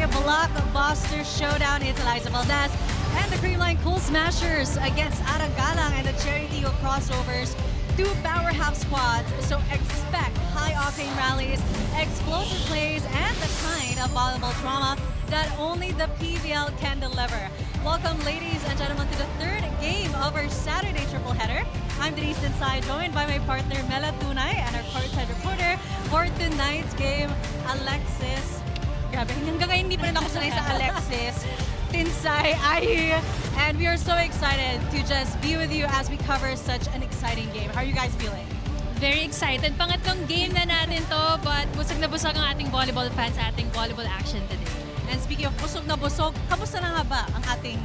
a blockbuster showdown. It's Eliza Valdez and the Creamline Cool Smashers against Aragalang and the Chery Tiggo Crossovers. Two powerhouse squads, so expect high-octane rallies, explosive plays, and the kind of volleyball drama that only the PVL can deliver. Welcome, ladies and gentlemen, to the third game of our Saturday triple header. I'm Denise Tinsay, joined by my partner Mela Tunay and our courtside reporter for tonight's game, Alexis. Grabe, hanggang ngayon hindi pa rin ako sanay sa Alexis. Tinsay, Ahi, and we are so excited to just be with you as we cover such an exciting game. How are you guys feeling? Very excited. Pangatlong game na natin to, but busog na busog ang ating volleyball fans sa ating volleyball action today. And speaking of busog na busog, kamusta na nga ba ang ating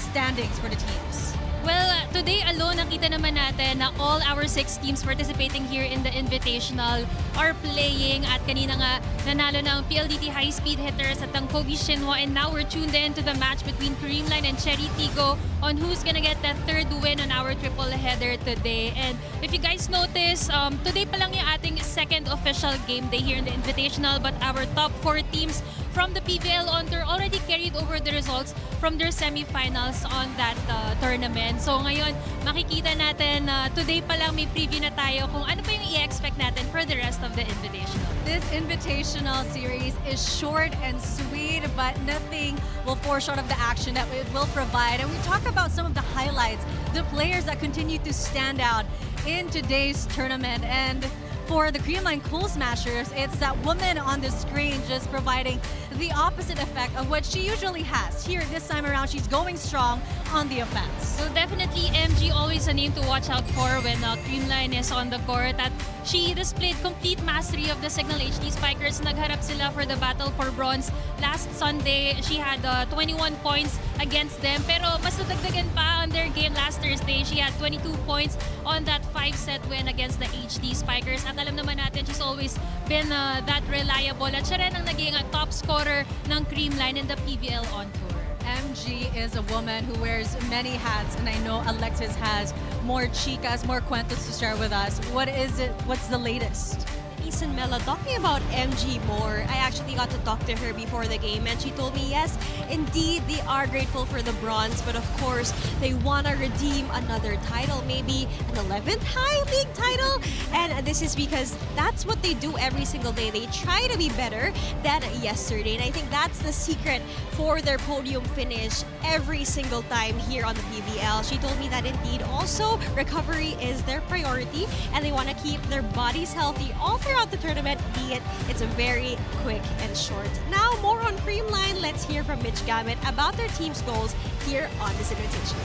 standings for the teams? Well, today alone, nakita naman natin na all our 6 teams participating here in the Invitational are playing. At kanina nga, nanalo ng PLDT high-speed hitters at ang Kobe Shinwa. And now we're tuned in to the match between Creamline and Chery Tiggo on who's gonna get that third win on our triple header today. And if you guys notice, today pa lang yung ating second official game day here in the Invitational. But our top 4 teams from the PVL on tour already carried over the results from their semifinals on that tournament. So ngayon, makikita natin today pa lang may preview na tayo kung ano pa yung i-expect natin for the rest of the Invitational. This Invitational series is short and sweet, but nothing will fall short of the action that it will provide. And we talk about some of the highlights, the players that continue to stand out in today's tournament. And for the Creamline Cool Smashers, it's that woman on the screen just providing the opposite effect of what she usually has. Here, this time around, she's going strong on the offense. So definitely MG always a name to watch out for when Creamline is on the court. At she displayed complete mastery of the Signal HD Spikers. Nagharap sila for the battle for bronze. Last Sunday, she had 21 points against them. Pero mas nadagdagan pa on their game last Thursday. She had 22 points on that 5-set win against the HD Spikers. At alam naman natin, she's always been that reliable. At siya rin ang naging top scorer ng Creamline in the PVL on tour. MG is a woman who wears many hats, and I know Alexis has more chicas, more cuentos to share with us. What is it? What's the latest? Denise and Mela, talking about MG more, I actually got to talk to her before the game and she told me, yes, indeed, they are grateful for the bronze, but of course, they want to redeem another title, maybe an 11th high league title. And this is because that's what they do every single day. They try to be better than yesterday. And I think that's the secret for their podium finish every single time here on the PVL. She told me that indeed also recovery is their priority and they want to keep their bodies healthy all throughout the tournament, be it it's a very quick and short. Now, more on Creamline. Let's hear from Mitch Gamit about their team's goals here on this invitation.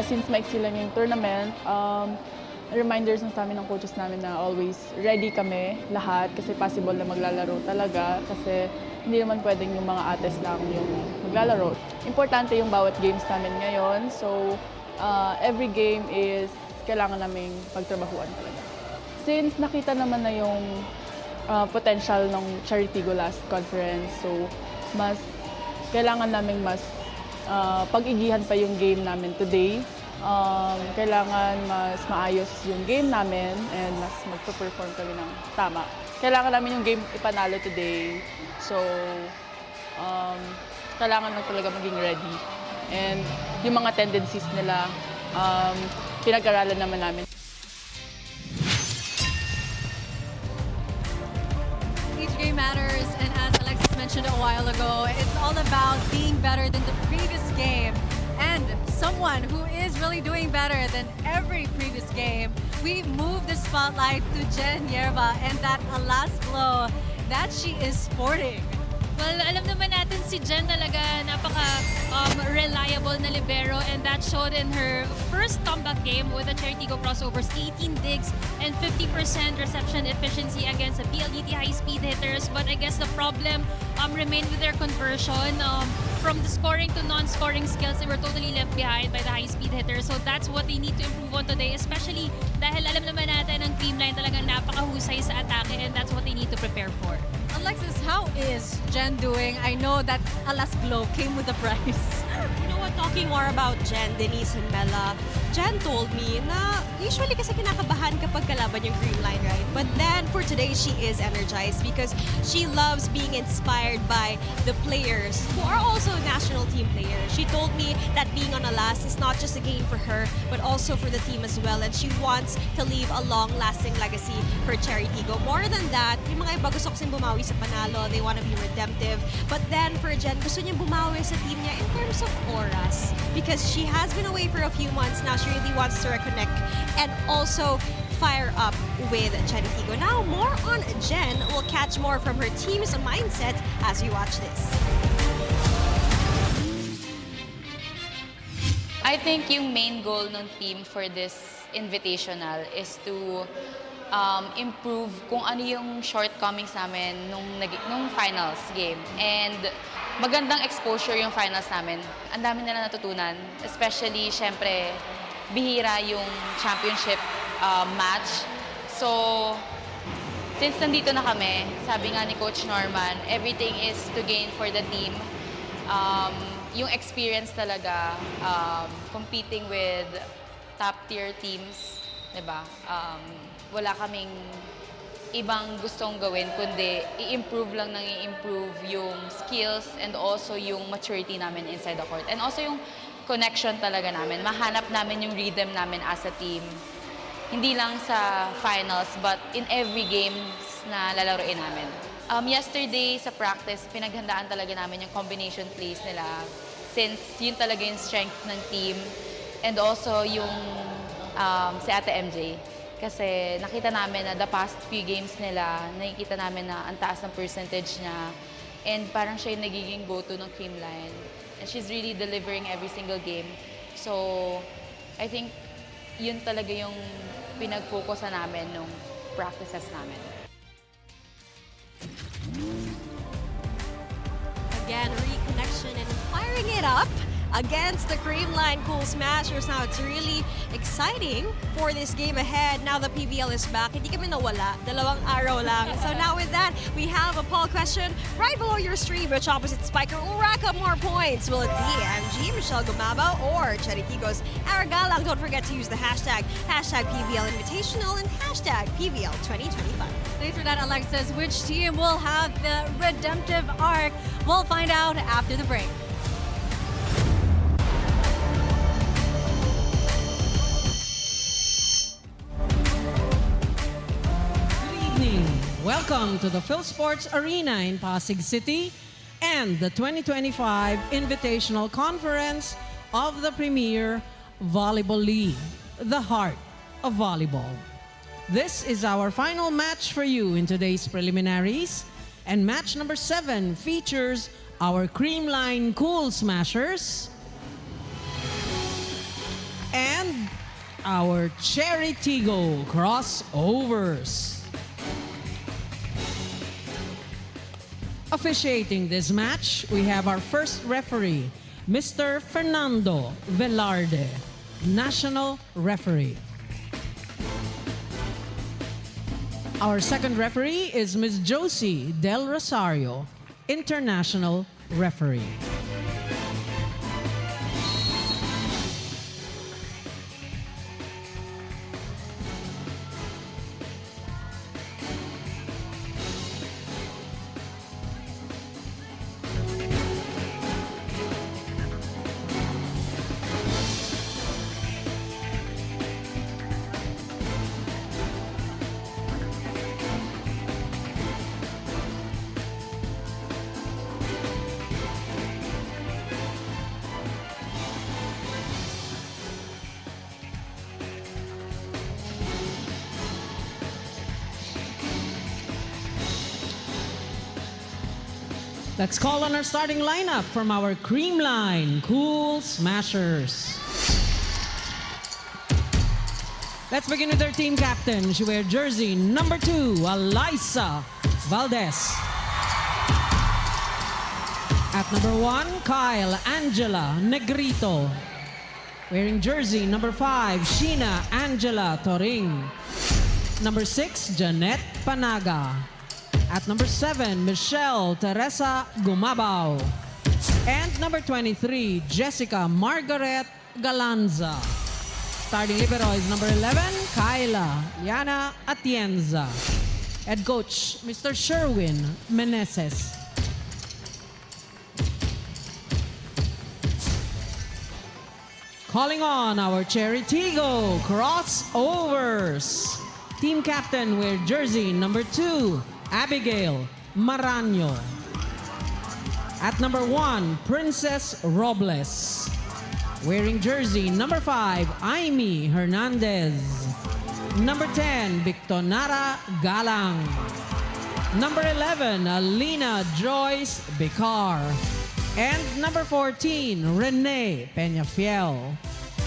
Since maiksi lang yung tournament, reminders na sa amin ng coaches namin na always ready kami lahat kasi possible na maglalaro talaga kasi hindi naman pwedeng yung mga ates lang yung maglalaro. Importante yung bawat games namin ngayon, so every game is kailangan naming pagtrabahuan talaga. Since nakita naman na yung potential ng Chery Tiggo last conference, so mas kailangan naming mas pag-igihan pa yung game namin today. Kailangan mas maayos yung game namin and mas magpa-perform kami ng tama. Kailangan namin yung game ipanalo today. So, kailangan lang talaga maging ready. And yung mga tendencies nila, pinag-aralan naman namin. Each game matters, and as Alexis mentioned a while ago, it's all about being better than the previous game. And someone who is really doing better than every previous game, we move the spotlight to Jen Yerba and that last blow that she is sporting. Well, alam naman natin si Jen talaga napaka-reliable na libero and that showed in her first comeback game with the Chery Tiggo Crossovers, 18 digs and 50% reception efficiency against the PLDT high-speed hitters. But I guess the problem remained with their conversion. From the scoring to non-scoring skills, they were totally left behind by the high-speed hitters. So that's what they need to improve on today, especially dahil alam naman natin ang Creamline talagang napakahusay sa atake and that's what they need to prepare for. Alexis, how is Jen doing? I know that Alas Globe came with a price. You know what, talking more about Jen, Denise, and Mela, Jen told me na usually kasi kinakabahan kapag kalaban yung Creamline, right? But then for today, she is energized because she loves being inspired by the players who are also national team players. She told me that being on a last is not just a game for her, but also for the team as well. And she wants to leave a long-lasting legacy for Chery Tiggo. More than that, yung mga iba gusto kasing bumawi sa panalo. They want to be redemptive. But then for Jen, gusto niya bumawi sa team niya in terms of oras. Because she has been away for a few months now. She really wants to reconnect and also fire up with Chery Tiggo. Now, more on Jen. We'll catch more from her team's mindset as we watch this. I think yung main goal ng team for this Invitational is to improve kung ano yung shortcomings namin nung finals game. And magandang exposure yung finals namin. Ang dami nila natutunan. Especially, syempre, bihira yung championship match. So, since nandito na kami, sabi nga ni Coach Norman, everything is to gain for the team. Yung experience talaga, competing with top-tier teams, diba? Wala kaming ibang gustong gawin, kundi i-improve lang nang i-improve yung skills and also yung maturity namin inside the court. And also yung connection talaga namin. Mahanap namin yung rhythm namin as a team. Hindi lang sa finals, but in every games na lalaroin namin. Yesterday sa practice, pinaghandaan talaga namin yung combination plays nila since yun talaga yung strength ng team. And also yung si Ate MJ. Kasi nakita namin na the past few games nila, nakikita namin na ang taas ng percentage niya. And parang siya yung nagiging go-to ng Creamline. And she's really delivering every single game. So, I think yun talaga yung pinag-focusan namin nung practices namin. Again, reconnection and firing it up against the Creamline Cool Smashers. Now, it's really exciting for this game ahead. Now the PVL is back. Hindi kami nawala. Dalawang araw lang. So now with that, we have a poll question right below your stream. Which opposite spiker will rack up more points? Will it be MG, Michelle Gumabao, or Chery Tiggo's Aragalang? Don't forget to use the hashtag PVL Invitational and hashtag PVL 2025. Thanks for that, Alexis. Which team will have the redemptive arc? We'll find out after the break. Welcome to the PhilSports Arena in Pasig City and the 2025 Invitational Conference of the Premier Volleyball League, the heart of volleyball. This is our final match for you in today's preliminaries, and match number 7 features our Creamline Cool Smashers and our Chery Tiggo Crossovers. Officiating this match, we have our first referee, Mr. Fernando Velarde, National Referee. Our second referee is Ms. Josie Del Rosario, International Referee. Let's call on our starting lineup from our Creamline Cool Smashers. Let's begin with our team captain. She wears jersey number 2, Alyssa Valdez. At number 1, Kyle Angela Negrito. Wearing jersey number 5, Sheena Angela Toring. Number 6, Janet Panaga. At number 7, Michelle Teresa Gumabao. And number 23, Jessica Margaret Galanza. Starting libero is number 11, Kyla Liana Atienza. Head coach, Mr. Sherwin Meneses. Calling on our Chery Tiggo Crossovers. Team captain with jersey number 2, Abigail Maranyo. At number 1, Princess Robles. Wearing jersey number 5, Aimee Hernandez. Number 10, Victonara Galang. Number 11, Alina Joyce Bicar. And number 14, Renee Peñafiel.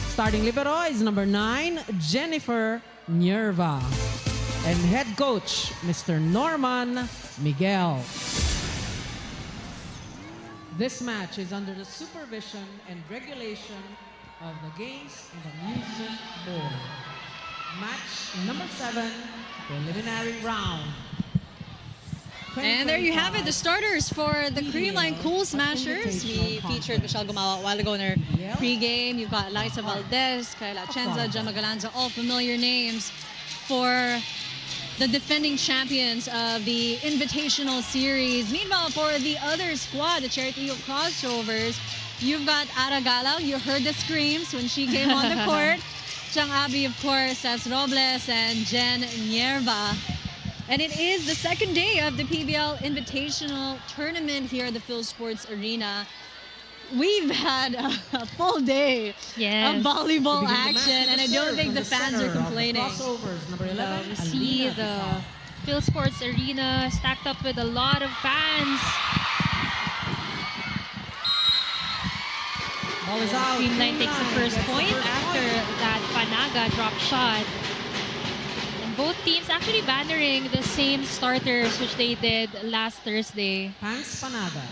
Starting libero is number 9, Jennifer Nierva. And head coach, Mr. Norman Miguel. This match is under the supervision and regulation of the Games and Amusement Board. Match number 7, preliminary round. And there you have it, the starters for the Creamline Cool Smashers. We featured Michelle Gumawa a while ago in her pregame. You've got Liza Valdez, Kayla Atienza, Gemma Galanza, all familiar names for the defending champions of the Invitational Series. Meanwhile, for the other squad, the Chery Tiggo Crossovers, you've got Ara Galang. You heard the screams when she came on the court. Chang Abi, of course, Cez Robles, and Jen Nierva. And it is the second day of the PVL Invitational Tournament here at the Phil Sports Arena. We've had a full day of volleyball action, and I don't think the fans are complaining. We see the Phil Sports Arena stacked up with a lot of fans. Ball is out. Creamline takes the first point after that Panaga drop shot. And both teams actually bannering the same starters which they did last Thursday. Pants Panaga.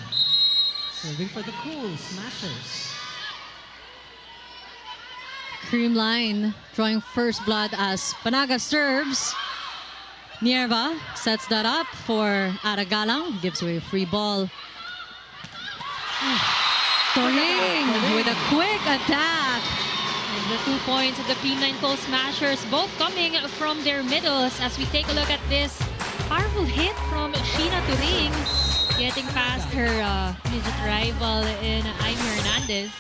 Serving for the Cool Smashers. Creamline drawing first blood as Panaga serves. Nierva sets that up for Ara Galang. Gives away a free ball. Toring with a quick attack. And the 2 points of the Creamline Cool Smashers, both coming from their middles. As we take a look at this powerful hit from Sheena Turing, getting past her immediate rival in Aimee Hernandez.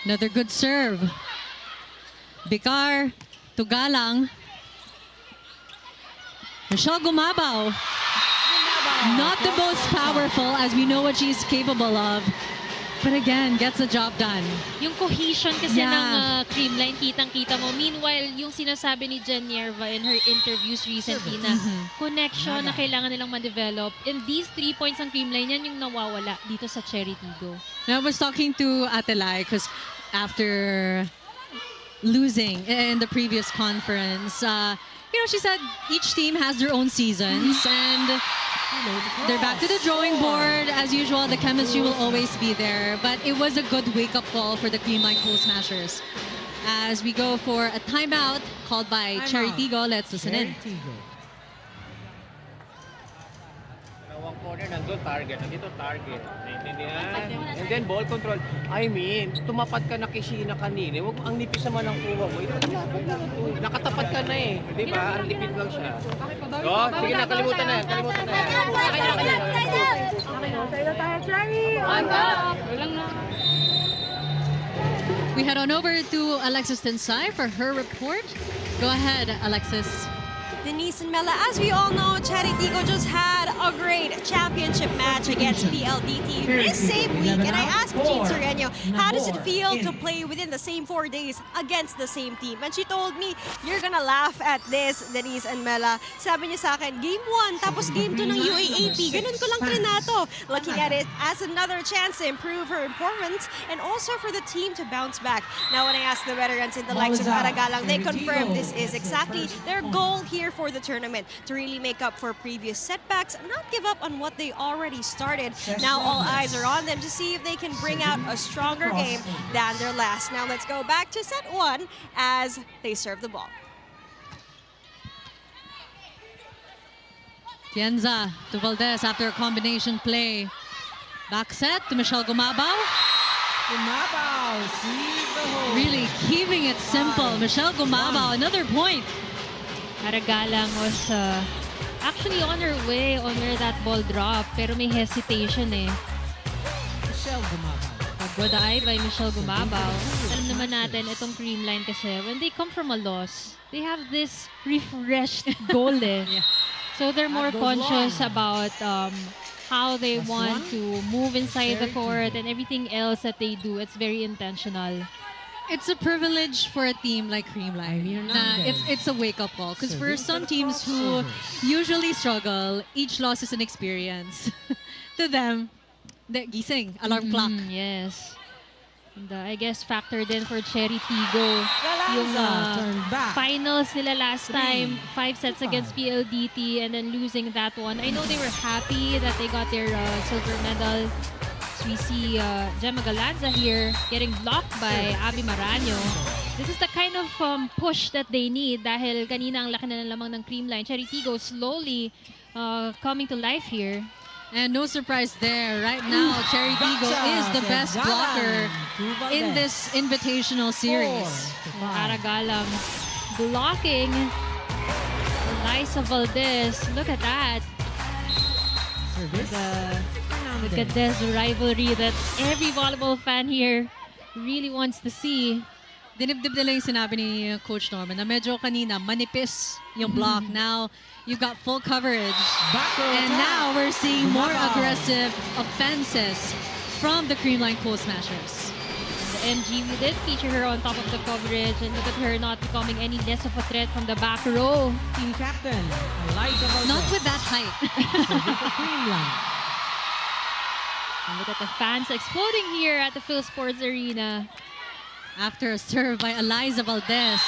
Another good serve. Bicar to Galang. Michelle Gumabaw. Not the most powerful, as we know what she's capable of. But again, gets the job done. Yung cohesion kasi ng Creamline, kitang-kita mo. Meanwhile, yung sinasabi ni Jen Nierva in her interviews recently na connection na kailangan nilang ma-develop. And these 3 points ng Creamline, yan yung nawawala dito sa Chery Tiggo. Now, I was talking to Ate Lai because after losing in the previous conference, you know, she said each team has their own seasons and they're back to the drawing board. As usual, the chemistry will always be there. But it was a good wake-up call for the Creamline Cool Smashers. As we go for a timeout called by Chery Tiggo, let's listen in. Dalawang corner, nandun target. Nandito target. Naintindihan? And then ball control. I mean, tumapat ka na kay Sheena kanina. Wag ang nipis naman ang kuha mo. Ito, nakatapat ka na eh. Di ba? Ang lipid lang siya. Oh, sige na, kalimutan na yan. Kalimutan na yan. We head on over to Alexis Tensay for her report. Go ahead, Alexis. Denise and Mela, as we all know, Chery Tiggo just had a great championship match against PLDT this same week. And I asked Jean Soriano, how does it feel to play within the same 4 days against the same team? And she told me, you're gonna laugh at this, Denise and Mela. Sabi niya sa akin, game 1, tapos game 2 ng UAAP. Ganun ko lang trinato. Looking at it as another chance to improve her performance and also for the team to bounce back. Now, when I asked the veterans in the likes of Ara Galang, they confirmed this is exactly their goal here for the tournament, to really make up for previous setbacks and not give up on what they already started. Now all eyes are on them to see if they can bring out a stronger game than their last. Now let's go back to set 1 as they serve the ball. Tienza to Valdez after a combination play. Back set to Michelle Gumabaw. Gumabaw sees the hole. Really keeping it simple. Michelle Gumabaw, another point. Aragalang was actually on her way on where that ball dropped, pero may hesitation eh. Michelle Gumabaw. Pagwadaay by Michelle Gumabaw. Alam naman natin, itong Creamline kasi, when they come from a loss, they have this refreshed goal eh. Yeah. So they're more goes conscious long. about how they want one. to move inside the Chery court Tiggo. and everything else that they do. It's very intentional. It's a privilege for a team like Creamline. It's a wake-up call. Because for Serving some for teams who crossovers. usually struggle, each loss is an experience. To them, the gising, alarm clock. Yes. And I guess factored in for Chery Tiggo. Yung Galanza turned back. finals nila last 3 time, 5 sets to against 5. PLDT and then losing that one. I know they were happy that they got their silver medal. So we see Gemma Galanza here getting blocked by Abby Maraño. This is the kind of push that they need dahil kanina ang laki na ng lamang ng Creamline. Chery Tiggo slowly coming to life here. And no surprise there. Right now, Chery Tiggo is the best blocker in this invitational series. Aragalang blocking Eliza Valdez. Look at that. Service. Look at this rivalry that every volleyball fan here really wants to see. Dinibdib nila yung sinabi ni Coach Norman na medyo kanina manipis yung block. Now, you've got full coverage. Back row And attack. now we're seeing more Wow. aggressive offenses from the Creamline Cool Smashers. The MG, we did feature her on top of the coverage and look at her not becoming any less of a threat from the back row. Team captain, Eliza Valdez. Not with that height. Serving for Creamline. And look at the fans exploding here at the Phil Sports Arena. After a serve by Eliza Valdez.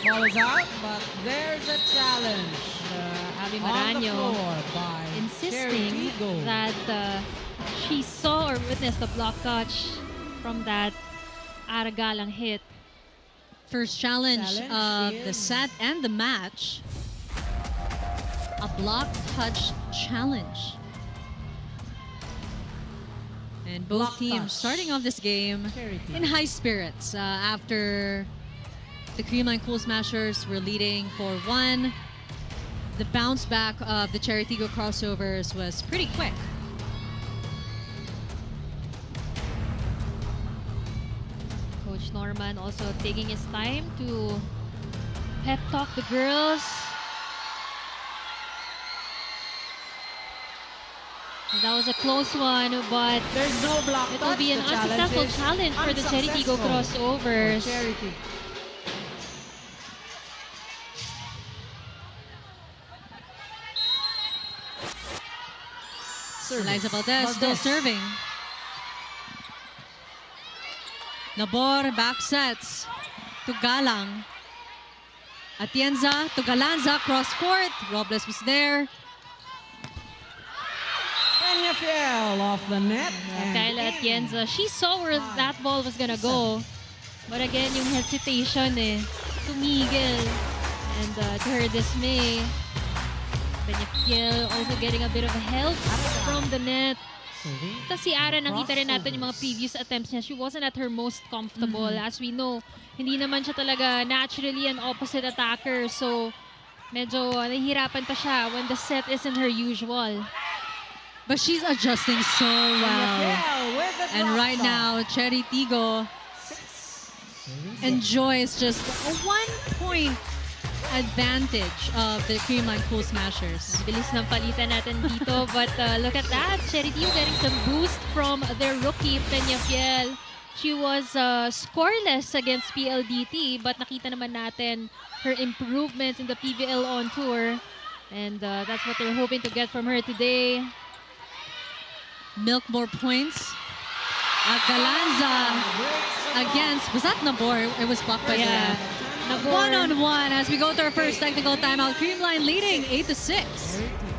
Ball is out, but there's a challenge. Abby On the Maraño floor by Chery insisting Tiggo. that she saw or witnessed the block touch from that Aragalang hit. First challenge of the is- set and the match. A block touch challenge. And both Block teams touch. starting off this game Chery Tiggo. in high spirits after the Creamline Cool Smashers were leading 4-1. The bounce back of the Chery Tiggo Crossovers was pretty quick. Coach Norman also taking his time to pep talk the girls. That was a close one, but There's no block it will be an touch. The unsuccessful is challenge for the Chery Tiggo unsuccessful Crossovers. for Chery Tiggo. Eliza Valdez still serving. Nabor back sets to Galang. Atienza to Galanza, cross court. Robles was there. Kenya fell off the net. and Kayla in. Atienza, she saw where that ball was gonna go. But again, yung hesitation tumigil. And to her dismay, Peñafiel also getting a bit of help from the net. Serving. Tapos si Ara, nakita rin natin yung mga previous attempts niya. She wasn't at her most comfortable. As we know, hindi naman siya talaga naturally an opposite attacker. So, medyo nahihirapan pa siya when the set isn't her usual. But she's adjusting so well. Fell with the And drop right shot. now, Chery Tiggo Serving. enjoys just a 1-point advantage of the Creamline Cool Smashers. Bilis ng palitan natin dito. But look at that. Chery Tiggo getting some boost from their rookie, Peñafiel. She was scoreless against PLDT, but nakita naman natin her improvements in the PVL on tour. And that's what they're hoping to get from her today. Milk more points. Galanza against, was that Nabor? It was blocked by Yeah. the Nabor. one-on-one as we go to our first technical timeout. Creamline leading 8-6. Chery Tiggo.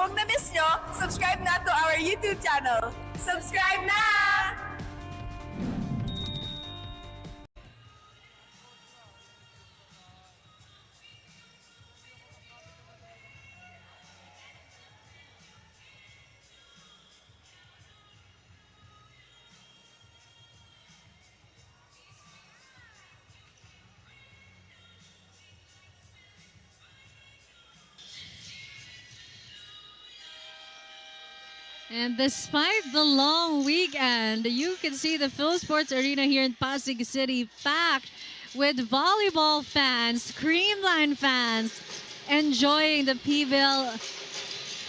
kung na-miss nyo, subscribe na to our YouTube channel. Subscribe na! And despite the long weekend, you can see the Phil Sports Arena here in Pasig City packed with volleyball fans, Creamline fans, enjoying the PVL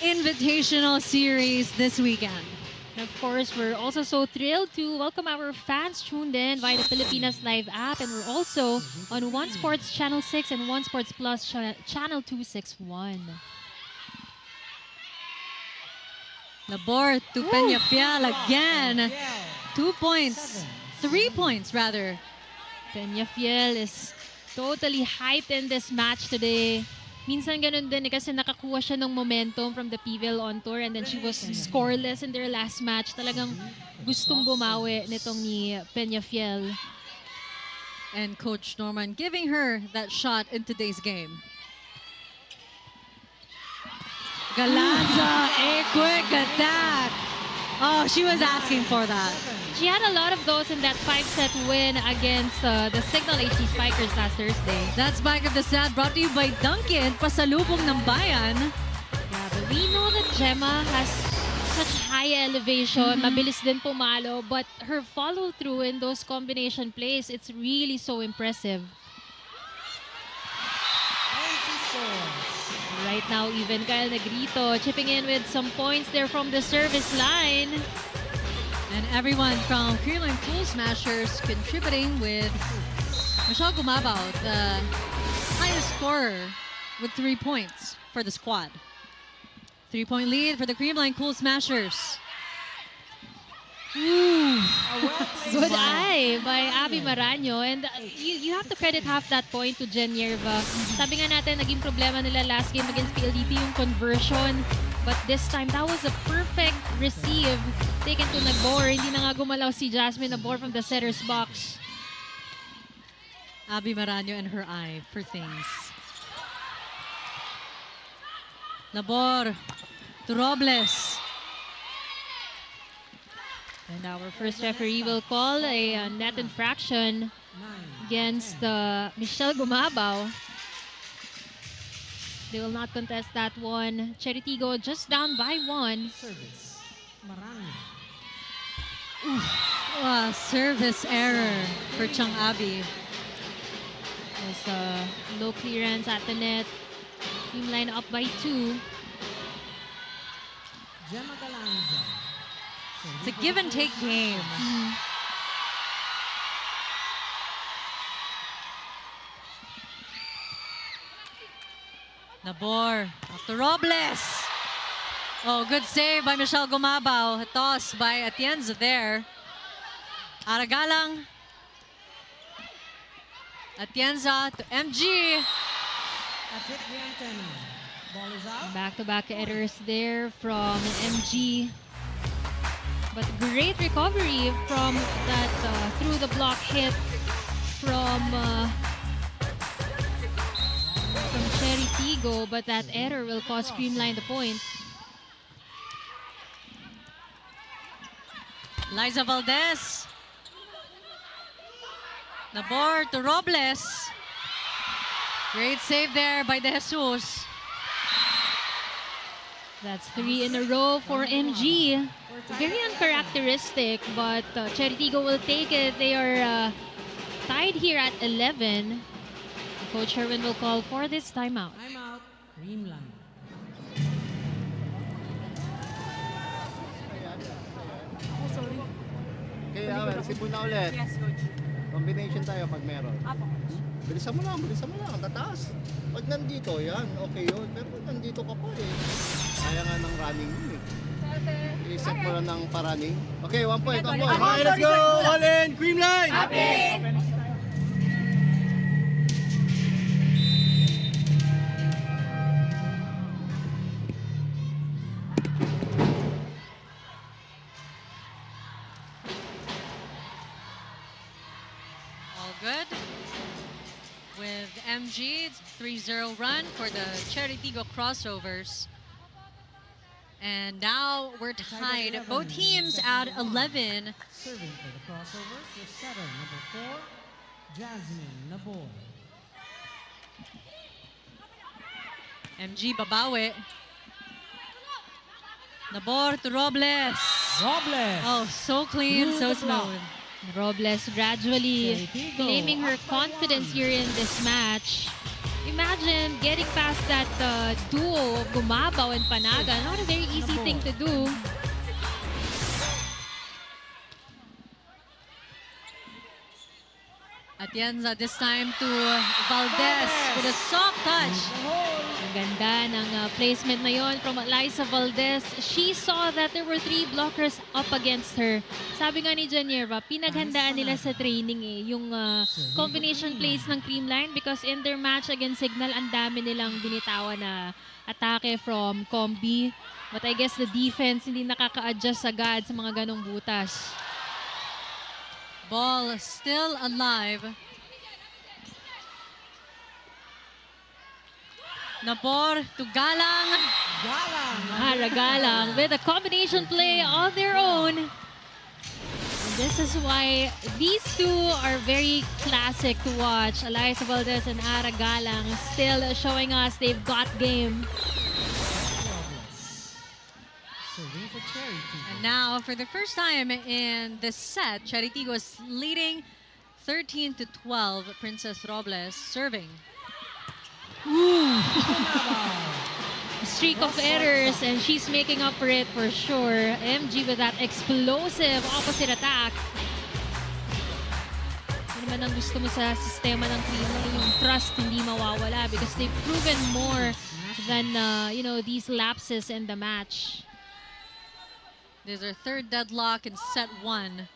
Invitational Series this weekend. And of course, we're also so thrilled to welcome our fans tuned in via the Filipinas Live app. And we're also on One Sports Channel 6 and One Sports Plus Channel 261. Labor to Peñafiel again. 2 points. 3 points, rather. Peñafiel is totally hyped in this match today. Minsan ganun din kasi nakakuha siya ng momentum from the PVL on tour and then she was scoreless in their last match. Talagang gustong bumawi nitong ni Peñafiel. And Coach Norman giving her that shot in today's game. Galanza, a quick attack. Oh, she was asking for that. She had a lot of those in that 5-set win against the Signal HC Spikers last Thursday. That spike of the set brought to you by Dunkin', pasalubong ng bayan. Yeah, but we know that Gemma has such high elevation, mabilis din pumalo, but her follow-through in those combination plays, it's really so impressive. Right now, even Kyle Negrito chipping in with some points there from the service line. And everyone from Creamline Cool Smashers contributing with Michelle Gumabao, the highest scorer with 3 points for the squad. 3-point lead for the Creamline Cool Smashers. Ooh. Good eye by Abby Maraño. And you have to credit half that point to Jen Yerva. Sabi nga natin, naging problema nila last game against PLDT yung conversion. But this time, that was a perfect receive taken to Nabor. Hindi na nga gumalaw si Jasmine Nabor from the setter's box. Abby Maraño and her eye for things. Labor to Robles. And our first referee will call a net infraction against Michelle Gumabao. They will not contest that one. Chery Tiggo just down by 1. Service error for Chang Abby. There's a low clearance at the net. Team line up by 2. It's a give and take game. Nabor after Robles. Oh, good save by Michelle Gumabao. A toss by Atienza there. Aragalang. Atienza to MG. Back-to-back errors there from MG. But great recovery from that through the block hit from Chery Tiggo, but that error will cost Creamline the point. Liza Valdez. Nabor to Robles. Great save there by De Jesus. That's 3 in a row for MG. Very uncharacteristic, but Chery Tiggo will take it. They are tied here at 11. Coach Herwin will call for this timeout. Timeout, Creamline. Kaya, sipon na ulit. Yes, Coach. Combination tayo pag meron. Apo, Coach. Bilisan mo lang, tataas. Pag nandito, yan, okay yun. Pero pag nandito ka pa eh. Kaya nga ng running yun eh. I-set mo lang ng pa-running. Okay, 1 point, 1 point. Okay, let's go! All in! Creamline! with MG. It's 3-0 run for the Chery Tiggo Crossovers. And now we're tied. Both teams at 11. Serving for the Crossovers, the setter, number 4, Jasmine Nabor. MG babawi. Nabor to Robles. Robles. Oh, so clean, so smooth. Robles gradually claiming her confidence here in this match. Imagine getting past that duo of Gumabaw and Panaga. Not a very easy thing to do. Atienza this time to Valdez with a soft touch. Ang ganda ng placement na yon from Liza Valdez. She saw that there were 3 blockers up against her. Sabi nga ni Janierva, pinaghandaan nila sa training yung combination plays ng Creamline because in their match against Signal, ang dami nilang binitawan na atake from Combi. But I guess the defense hindi nakaka-adjust agad sa mga ganong butas. Ball still alive. Nabor to Galang. Galang with a combination play of their own. And this is why these two are very classic to watch. Eliza Valdez and Ara Galang still showing us they've got game. And now, for the first time in this set, Chery Tiggo is leading 13-12. Princess Robles serving. Ooh. Streak of errors, and she's making up for it for sure. MG with that explosive opposite attack. Ano naman ang gusto mo sa sistema ng Creamline, yung trust hindi mawawala because they've proven more than these lapses in the match. This is our third deadlock in set 1.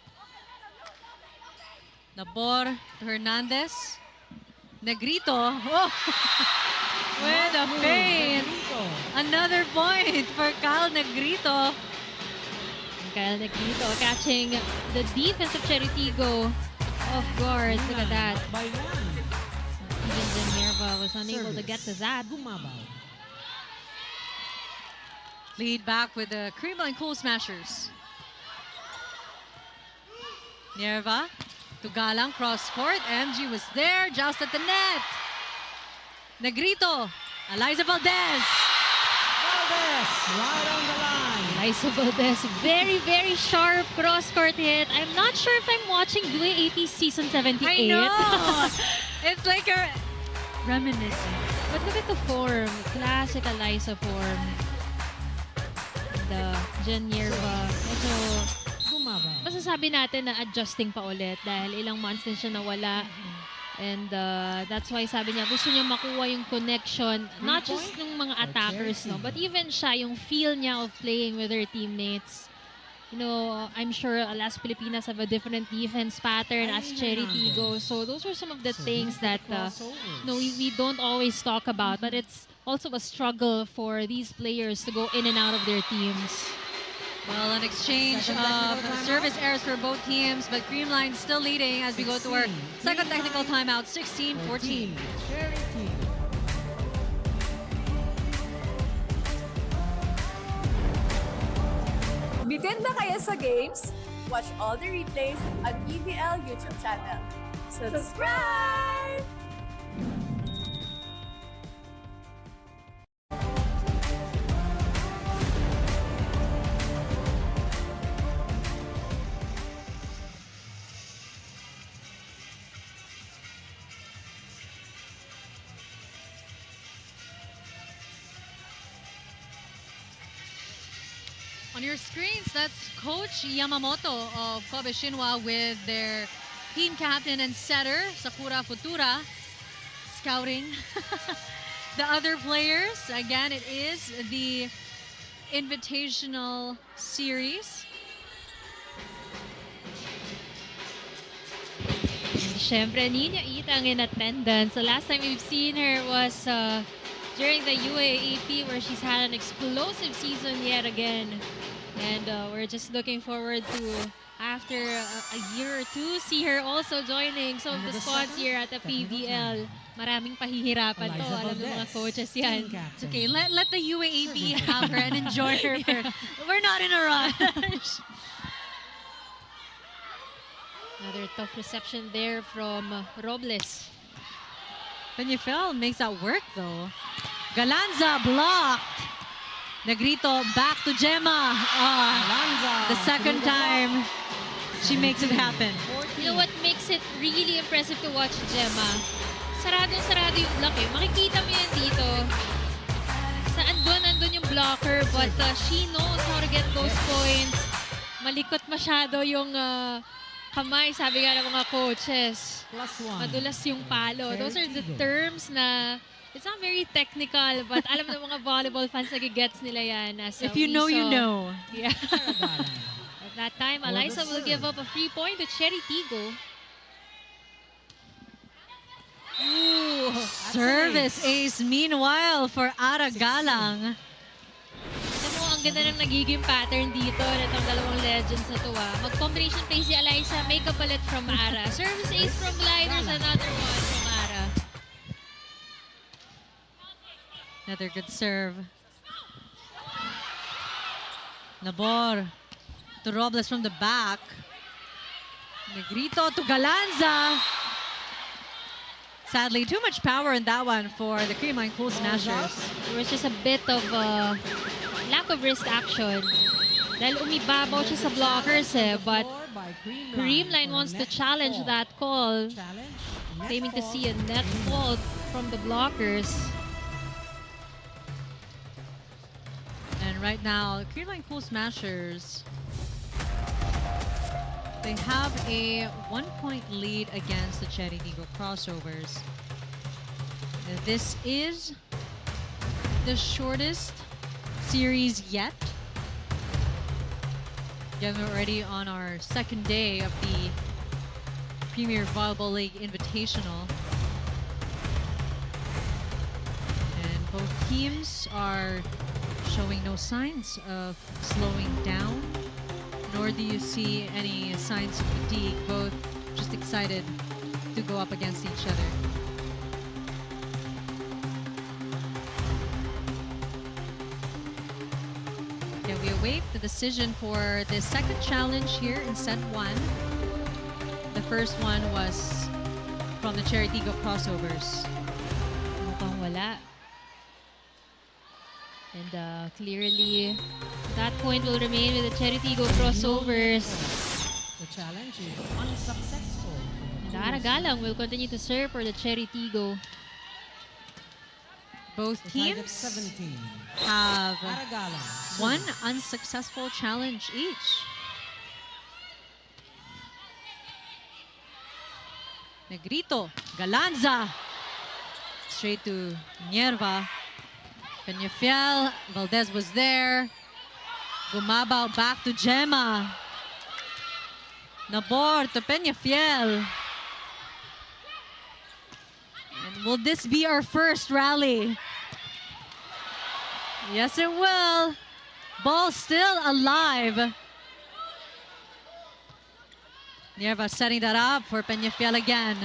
Nabor to Hernandez. Negrito. Oh! With a feint. Another point for Kyle Negrito. Kyle Negrito catching the defense of Chery Tiggo off guard. Look at that. Even Janierva was unable to get to that. Lead back with the Creamline Cool Smashers. Nierva to Galang, cross court. MG was there, just at the net. Negrito, Eliza Valdez. Right on the line. Eliza Valdez, very, very sharp cross-court hit. I'm not sure if I'm watching Due AP Season 78. I know. It's like a reminiscent. But look at the form. Classic Eliza form. The Janierva. Medyo masasabi natin na adjusting pa ulit dahil ilang months din siya nawala. And that's why sabi niya gusto niya makuha yung connection, not just ng mga attackers, no, but even siya, yung feel niya of playing with her teammates. You know, I'm sure Las Pilipinas have a different defense pattern as Chery Tiggo. So those are some of the things that we don't always talk about, but it's also a struggle for these players to go in and out of their teams. Well, an exchange of service errors for both teams, but Creamline still leading as we go to our second technical timeout, 16-14. Bitin ba kayo sa games? Watch all the replays on PVL YouTube channel. Subscribe! On your screens, that's Coach Yamamoto of Kobe Shinhwa with their team captain and setter, Sakura Futura, scouting the other players. Again, it is the Invitational Series. Siyempre, Nina Itang in attendance. The last time we've seen her was during the UAAP where she's had an explosive season yet again. And we're just looking forward to after a year or two, see her also joining some of the squads here at the PVL. Maraming pahihirapan to. Alam ng mga coaches yan. It's okay. Let the UAAP have her and enjoy her. We're not in a rush. Another tough reception there from Robles. Peñafiel makes that work though. Galanza blocked. Negrito back to Gemma. The second time she makes it happen. You know what makes it really impressive to watch Gemma? Saradong-sarado yung block eh. Makikita mo yan dito. Andun yung blocker, but she knows how to get those points. Malikot masyado yung kamay, sabi nga ng mga coaches. Madulas yung palo. Those are the terms na it's not very technical, but alam ng mga volleyball fans, nagigets nila yan. If you know, you know. Yeah. At that time, Eliza will give up a free point to Chery Tiggo. Ooh, service ace meanwhile for Ara Galang. Alam mo, ang ganda ng nagiging pattern dito nitong dalawang legends na to. Mag-combination play si Eliza, make a palit from Ara. Service ace from Gliders, another one from Ara. Another good serve. Nabor to Robles from the back. Negrito to Galanza. Sadly, too much power in that one for the Creamline Cool Smashers. There was just a bit of lack of wrist action. Dahil umibabaw siya sa blockers but Creamline wants to challenge that call. Claiming to see a net fault from the blockers. And right now, Creamline Cool Smashers, they have a 1-point lead against the Chery Tiggo Crossovers. This is the shortest series yet. Again, we're already on our second day of the Premier Volleyball League Invitational. And both teams are showing no signs of slowing down, nor do you see any signs of fatigue. Both just excited to go up against each other. Yeah, we await the decision for the second challenge here in set 1. The first one was from the Chery Tiggo Crossovers. Mukhang wala. And clearly, that point will remain with the Chery Tiggo Crossovers. The challenge is unsuccessful. And Ara Galang will continue to serve for the Chery Tiggo. Both teams 17. have Ara Galang. one unsuccessful challenge each. Negrito, Galanza, straight to Nierva. Peñafiel, Valdez was there. Gumabaw back to Gemma. Nabor to Peñafiel. And will this be our first rally? Yes, it will. Ball still alive. Nierva setting that up for Peñafiel again.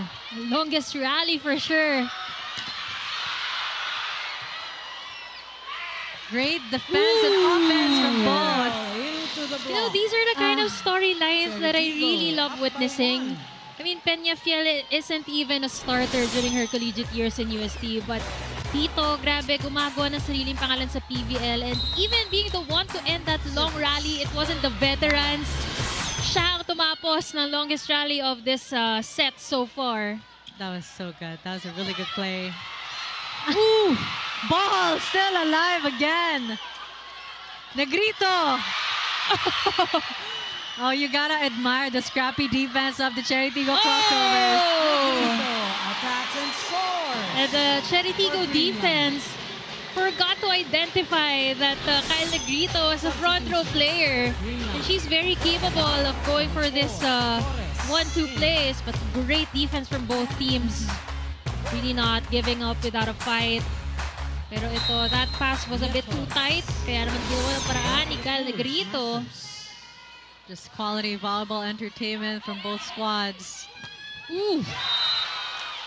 Longest rally for sure. Great defense and offense from both. You know, these are the kind of storylines that I really love witnessing. I mean, Peñafiel isn't even a starter during her collegiate years in UST, but dito, grabe, gumagawa ng sariling pangalan sa PVL, and even being the one to end that long rally, it wasn't the veterans. Siya ang tumapos ng longest rally of this set so far. That was so good. That was a really good play. Ooh! Ball still alive again. Negrito. Oh, you gotta admire the scrappy defense of the Chery Tiggo Crossovers. Attacks and scores. And the Chery Tiggo defense forgot to identify that Kyle Negrito is a front row player. And she's very capable of going for this 1-2 plays. But great defense from both teams. Really not giving up without a fight. Pero ito, that pass was a bit too tight. Kaya naman ginawa ng paraan ni Kyle Negrito. Just quality volleyball entertainment from both squads. Ooh.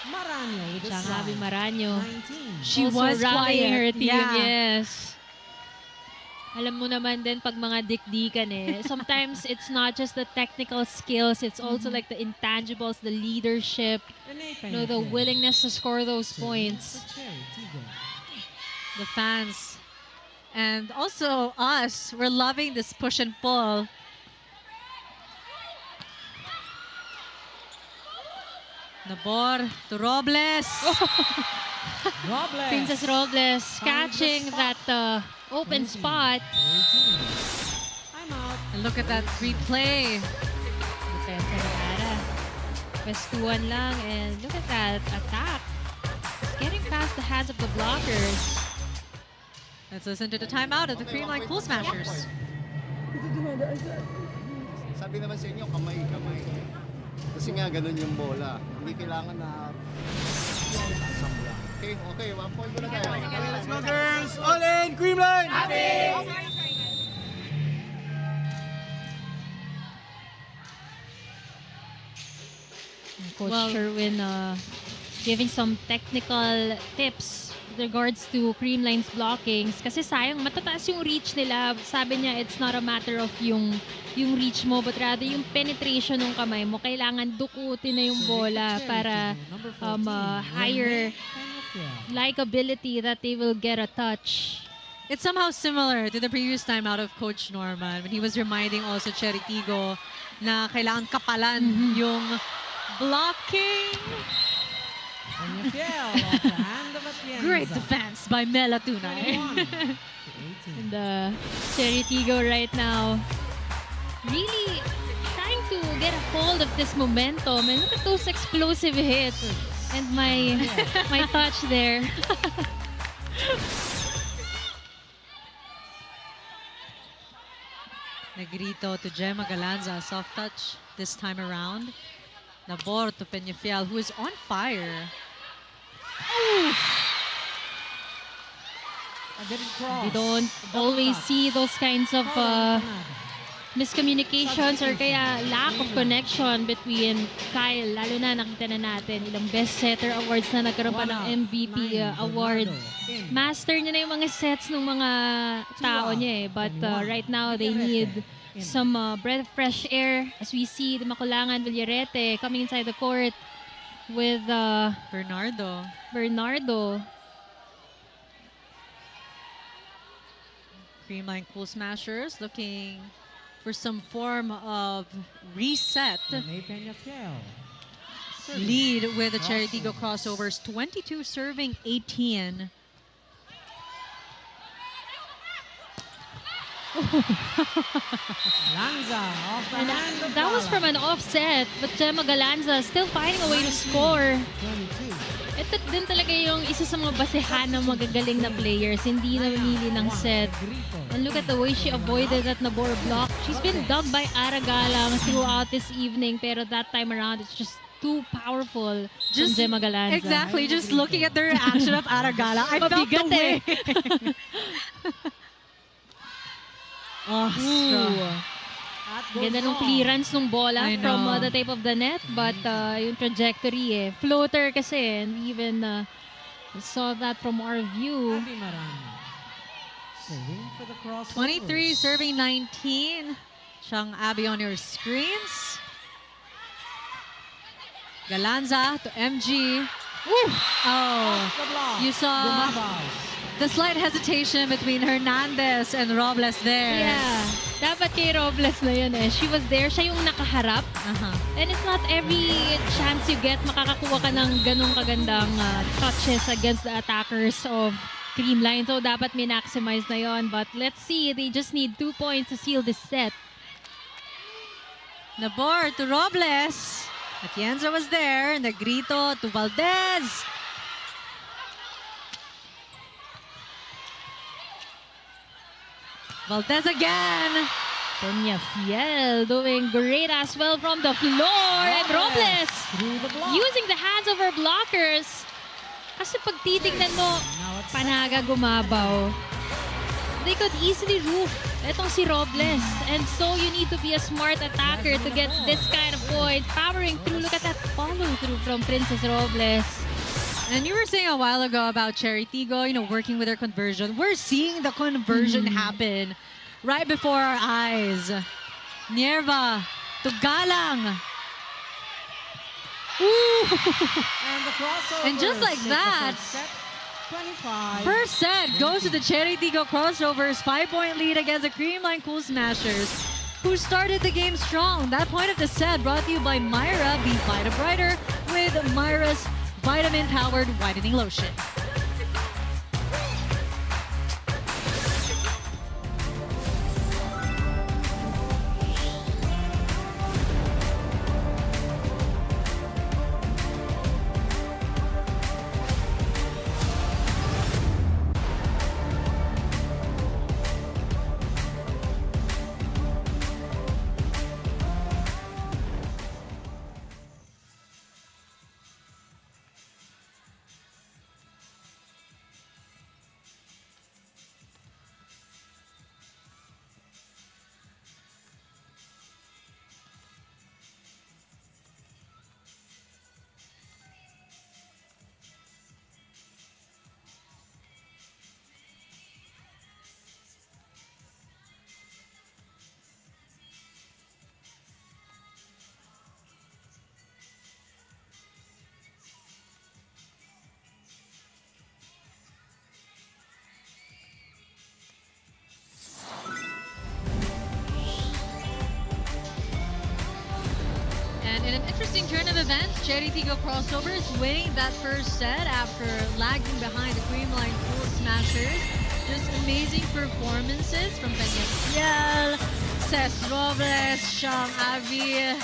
Maranyo with the Changabi slide. Maranyo. 19. She Also was rallying quiet. her team, Yeah. yes. Alam mo naman din pag mga dikdikan sometimes it's not just the technical skills, it's also like the intangibles, the leadership, the willingness to score those points. Chery Tiggo. The fans. And also us, we're loving this push and pull. Nabor to Robles. Robles. Princess Robles Finds the catching spot. that open 20. spot. 18. I'm out. And look at that replay. Depensa ni Ara. Pestuan lang, and look at that attack. It's getting past the hands of the blockers. Let's listen to the timeout of the Creamline Cool Smashers. Sabi naman sa inyo, kamay. Kasi nga, ganun yung bola. Hindi kailangan na asambla. Okay, 1 point muna tayo. Okay, let's go, girls! All in! Creamline! Coach Well- Sherwin giving some technical tips with regards to Creamline's blockings. Kasi sayang, matataas yung reach nila. Sabi niya, it's not a matter of yung reach mo, but rather yung penetration ng kamay mo. Kailangan dukutin na yung bola para higher likability that they will get a touch. It's somehow similar to the previous timeout of Coach Norman when he was reminding also Chery Tiggo na kailangan kapalan yung blocking. Peñafiel off the hand of Atienza. Great defense by Mela Tunay. 21 to 18. And Chery Tiggo right now really trying to get a hold of this momentum. And look at those explosive hits. And my touch there. Negrito to Gemma Galanza, soft touch this time around. Nabor to Peñafiel, who is on fire. A good cross. We don't always see those kinds of miscommunications or kaya lack of connection between Kyle. Lalo na nakita na natin ilang best setter awards na nagkaroon pa ng MVP award. Master niya na yung mga sets ng mga tao niya But right now they need some breath of fresh air. As we see the Makulangan Villarete coming inside the court with Bernardo. Creamline Cool Smashers looking for some form of reset. May Peñafiel. Lead with the Chery Tiggo Crossovers, 22 serving 18. Lanza off the And hand of that was Gala. from an offset, but Gemma Galanza still finding a way to score. 22. Ito din talaga yung isa sa mga basehan ng magagaling na players, hindi namimili ng set. And look at the way she avoided that Nabor block. She's been dubbed by Aragalang throughout this evening, pero that time around, it's just too powerful from Gemma Galanza. Exactly, just looking at the reaction of Aragala, I felt the Mabigat way. Oh, strong. At goes Ganda ng long. clearance ng bola I from know. the type of the net, but yung trajectory floater kasi, and we even saw that from our view. Abby Marano. Serving for the cross. 23 serving 19. Siyang Abby on your screens. Galanza to MG. Woo! Oh, The block. you saw Gumabaw. the slight hesitation between Hernandez and Robles there. Yeah. Dapat kay Robles na yun She was there. Siya yung nakaharap. And it's not every chance you get makakakuha ka ng ganong kagandang touches against the attackers of Creamline. So dapat min-maximize na yon. But let's see. They just need 2 points to seal this set. Nabor to Robles. Atienza was there. Negrito to Valdez. Valdez again. Peñafiel doing great as well from the floor. And Robles Through the block. using the hands of her blockers. Kasi pag titignan mo, Panaga Gumabaw. they could easily roof itong si Robles. And so you need to be a smart attacker to get this kind of point. Powering through. Look at that follow through from Princess Robles. And you were saying a while ago about Chery Tiggo, working with her conversion. We're seeing the conversion happen right before our eyes. Nierva to Galang. Ooh. And the crossover. And just like that, 25. first set goes to the Chery Tiggo Crossovers. 5-point lead against the Creamline Cool Smashers, who started the game strong. That point of the set brought to you by Myra, Be Vita Brighter, with Myra's vitamin-powered whitening lotion. And in an interesting turn of events, Chery Tiggo Crossovers winning that first set after lagging behind the Creamline Cool Smashers. Just amazing performances from PVL, Cés Robles, Shang Avi.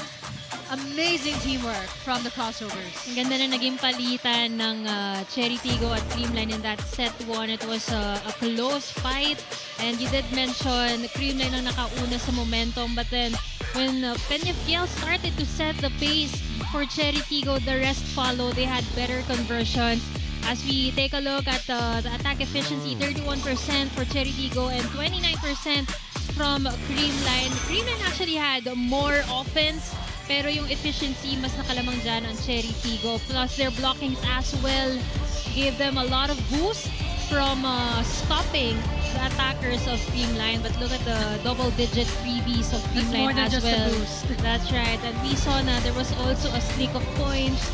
Amazing teamwork from the Crossovers. Ang ganda na naging palitan ng Chery Tiggo at Creamline in that set 1. It was a close fight. And you did mention Creamline ang nakauna sa momentum. But then when PVL started to set the pace for Chery Tiggo, the rest followed. They had better conversions. As we take a look at the attack efficiency, 31% for Chery Tiggo and 29% from Creamline. Creamline actually had more offense, pero yung efficiency mas nakalamang dyan ang Chery Tiggo. Plus their blockings as well gave them a lot of boost from stopping the attackers of Creamline. But look at the double-digit freebies of Creamline as well. That's right. And we saw na there was also a streak of points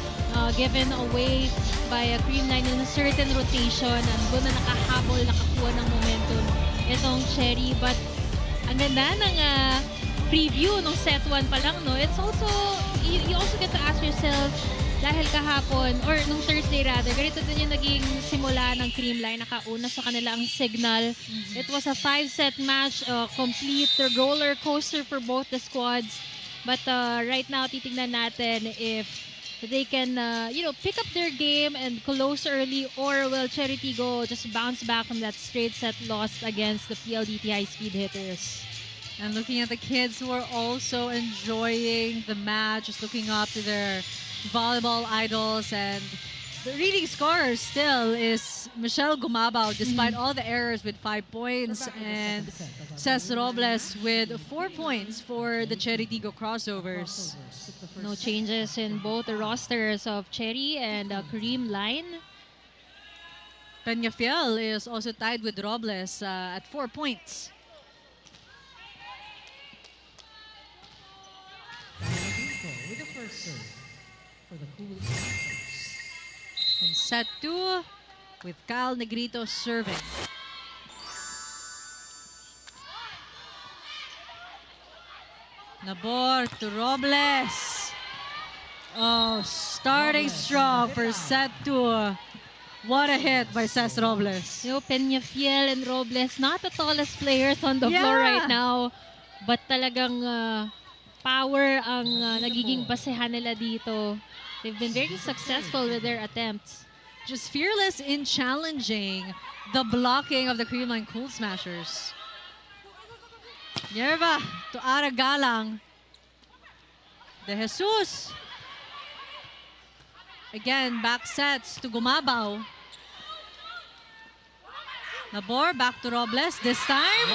given away by Creamline in a certain rotation. And doon na nakahabol, nakakuha ng momentum itong Chery. But ang ganda ng preview ng set 1 pa lang, no? It's also, you also get to ask yourself, dahil kahapon, or nung Thursday rather, ganito din yung naging simula ng Creamline, nakauna sa kanila ang signal. It was a 5-set match, complete roller coaster for both the squads. But right now, titignan natin if they can, pick up their game and close early, or will Chery Tiggo just bounce back from that straight set loss against the PLDT high-speed hitters? And looking at the kids who are also enjoying the match, just looking up to their volleyball idols. And the leading scorer still is Michelle Gumabao, despite all the errors, with 5 points. And Cés Robles with 4 points for the Chery Tiggo Crossovers. No changes in both the rosters of Chery and Creamline. PVL is also tied with Robles at 4 points. With the first serve for the Cool Smashers. And set 2 with Kyle Negrito serving. Nabor to Robles. Oh, starting strong for set 2. What a hit by Cés Robles. PVL and Robles, not the tallest players on the floor right now, but talagang power ang nagiging basehan nila dito. They've been very successful with their attempts. Just fearless in challenging the blocking of the Creamline Cool Smashers. Nierva to Ara Galang. De Jesus. Again, back sets to Gumabao. Labor back to Robles. This time,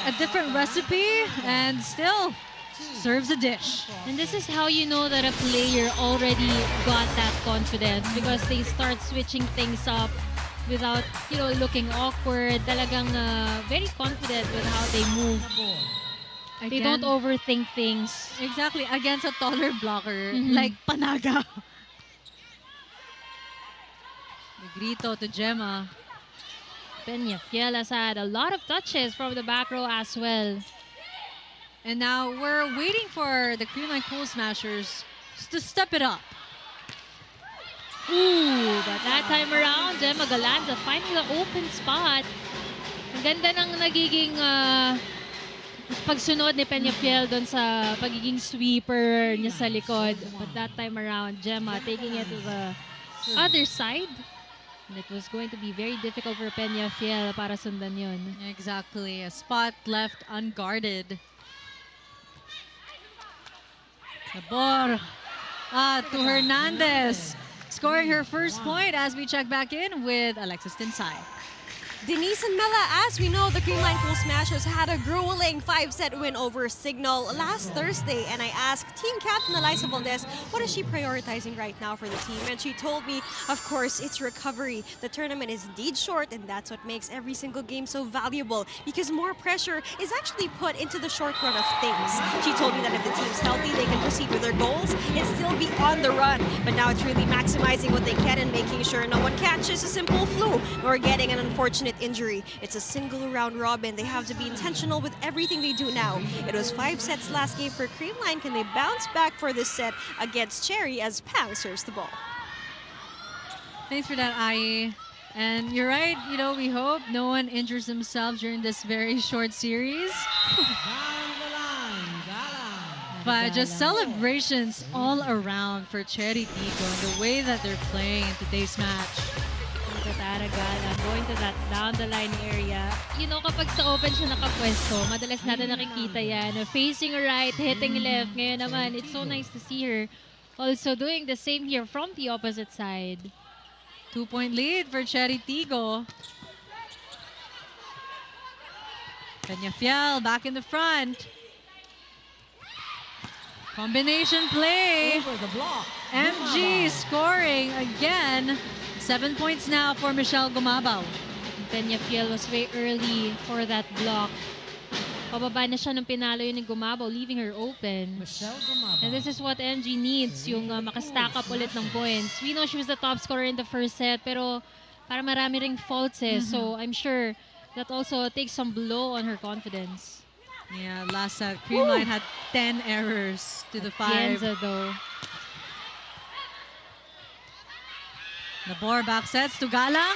a different recipe and still serves a dish. And this is how you know that a player already got that confidence because they start switching things up without, looking awkward. Talagang very confident with how they move. They don't overthink things. Exactly, against a taller blocker Mhm. like Panaga. Negrito to Gemma. Peñafiel has had a lot of touches from the back row as well. And now we're waiting for the Creamline Cool Smashers to step it up. Ooh, but that time around, Gemma Galanza finding the open spot. Ang ganda ng nagiging pagsunod ni Peñafiel doon sa pagiging sweeper niya sa likod. But that time around, Gemma taking it to the other side. And it was going to be very difficult for Peñafiel para sundan yun. Exactly, a spot left unguarded. Labor to Hernandez, scoring her first point as we check back in with Alexis Tinsay. Denise and Mela, as we know, the Creamline Cool Smashers had a grueling 5-set win over Signal last Thursday. And I asked team captain Eliza Valdez, what is she prioritizing right now for the team? And she told me, of course, it's recovery. The tournament is indeed short, and that's what makes every single game so valuable because more pressure is actually put into the short run of things. She told me that if the team's healthy, they can proceed with their goals and still be on the run. But now it's really maximizing what they can and making sure no one catches a simple flu or getting an unfortunate injury. It's a single round robin. They have to be intentional with everything they do now. It was 5 sets last game for Creamline. Can they bounce back for this set against Chery as Pang serves the ball? Thanks for that, Ai. And you're right, we hope no one injures themselves during this very short series. But just celebrations all around for Chery Tiggo and the way that they're playing in today's match. Going to that down the line area. Kapag sa open siya nakapwesto, madalas natin nakikita yan. Facing right, hitting left. Ngayon naman, it's so nice to see her also doing the same here from the opposite side. 2-point lead for Chery Tiggo. Peñafiel back in the front. Combination play. MG scoring again. 7 points now for Michelle Gumabaw. Peñafiel was way early for that block. Pababa na siya nung pinalo yun ni Gumabaw, leaving her open. And this is what MG needs, yung makastack up ulit ng points. We know she was the top scorer in the first set, pero para marami ring faults So I'm sure that also takes some blow on her confidence. Yeah, last set, Creamline had 10 errors to the 5. Pienza though. Labor back sets to Galang.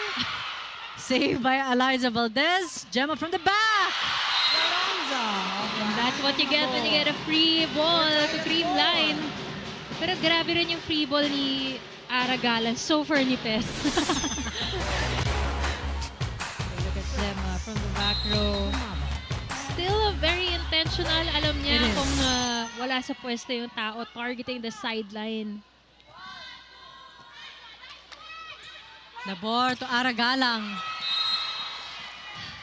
Saved by Eliza Valdez. Gemma from the back. And that's what you get when you get a free ball to Creamline. Pero grabe rin yung free ball ni Aragala. So for nipes. Look at Gemma from the back row. Still very intentional. Alam niya kung wala sa pwesto yung tao, targeting the sideline. Labor to Aragalang.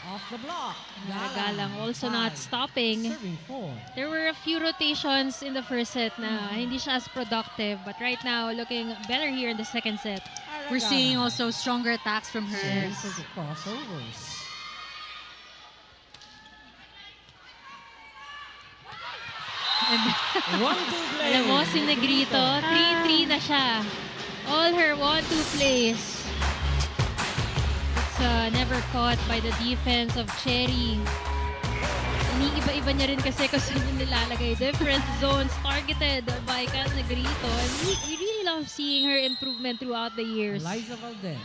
Off the block. Aragalang also not stopping. There were a few rotations in the first set na hindi siya as productive. But right now, looking better here in the second set. We're seeing also stronger attacks from her. Yes. Crossovers. Alam mo, si Negrito, 3-3 na siya. All her 1-2 plays. It's never caught by the defense of Chery. Iniiba-iba niya rin kasi kung saan yung nilalagay. Different zones targeted by Cal Negrito. And we really love seeing her improvement throughout the years. Eliza Valdez.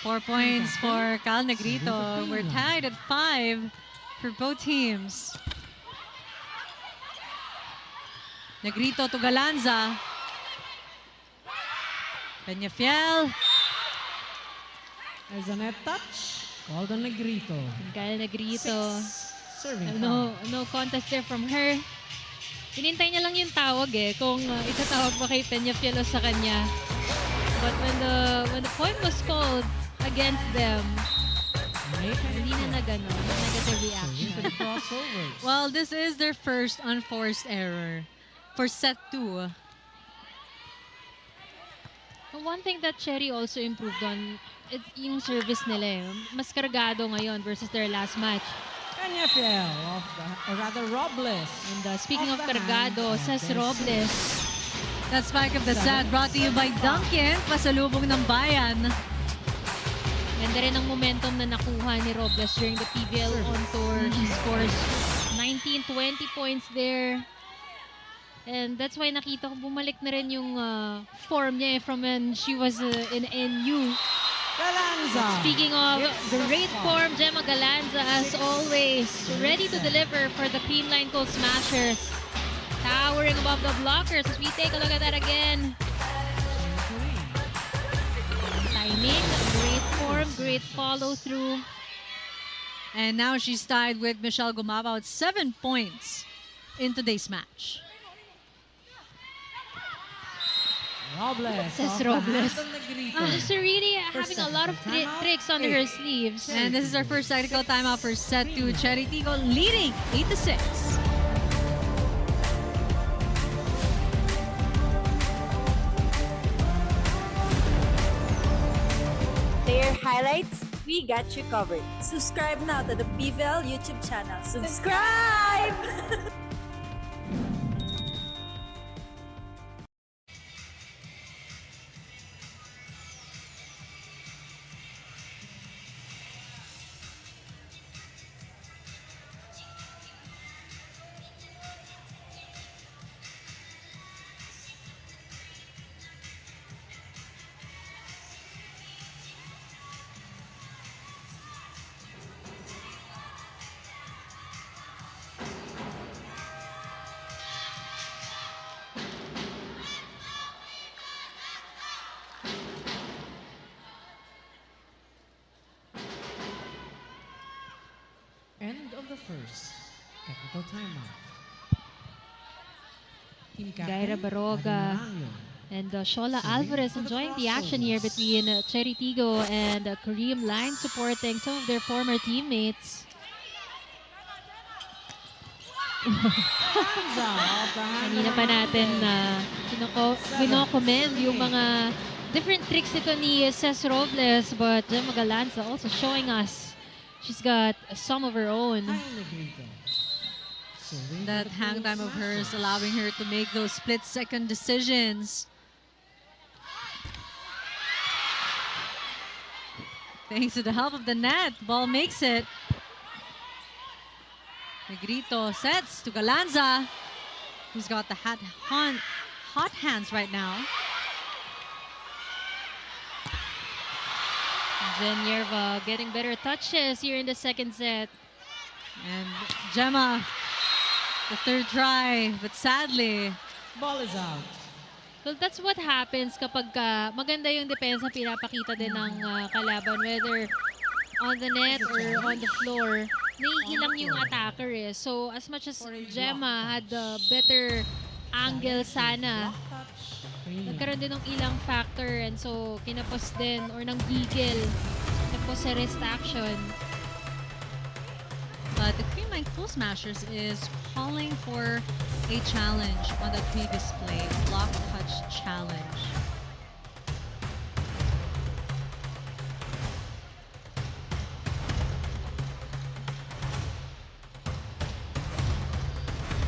4 points for Cal Negrito. We're tied at 5 for both teams. Negrito to Galanza. Peñafiel. There's a net touch. Called on Negrito. Cal Negrito. Serving No contest there from her. Hinintay niya lang yung tawag kung itatawag ba kay Peñafiel o sa kanya. But when the point was called against them, Hindi na gano'n. Negative reaction. Crossovers. Well, this is their first unforced error for set 2. One thing that Chery also improved on, yung service nila. Mas kargado ngayon versus their last match. Kanya fell off or rather Robles. And speaking of Off the kargado, hand, says and Robles. That spike of the set brought to you by Duncan, pasalubong ng bayan. Ganda rin ang momentum na nakuha ni Robles during the PVL on tour. He scores 19, 20 points there. And that's why nakita ko bumalik na rin yung form niya from when she was in NU. Galanza. Speaking of great form, Gemma Galanza, as always, ready to deliver for the Creamline Cool Smashers. Towering above the blockers as we take a look at that again. Timing, great form, great follow through. And now she's tied with Michelle Gumaba with 7 points in today's match. Robles. Says off the Robles. hand of Negrito. She's really having a lot of timeout, tricks under her sleeves. And this is our first technical timeout for set 2. Chery Tiggo leading 8-6. Player highlights, we got you covered. Subscribe now to the PVL YouTube channel. Subscribe! End of the first technical timeout. Team Gaira captain, Baroga Adriano. and Shola Alvarez enjoying the action here between Chery Tiggo and Creamline, supporting some of their former teammates. Galanza off the hand Kanina of pa natin Hernandez. binokomment yung mga different tricks nito ni Ces Robles, but Gemma Galanza also showing us she's got some of her own. Ay, Negrito. Serving That for the hang Cool time of hers Smashers. allowing her to make those split-second decisions. Thanks to the help of the net, ball makes it. Negrito sets to Galanza, who's got the hot hands right now. Zenyerva getting better touches here in the second set. And Gemma, the third try, but sadly, Ball is out. Well, that's what happens kapag maganda yung depensa pinapakita din ng kalaban, whether on the net or on the floor. Naiilang yung attacker eh. So, as much as Gemma had the better angle sana, nagkaroon din ng ilang factor, and so kinapos din or nang gigil tapos sa wrist action. but the Creamline Cool Smashers is calling for a challenge on the previous play, block touch challenge.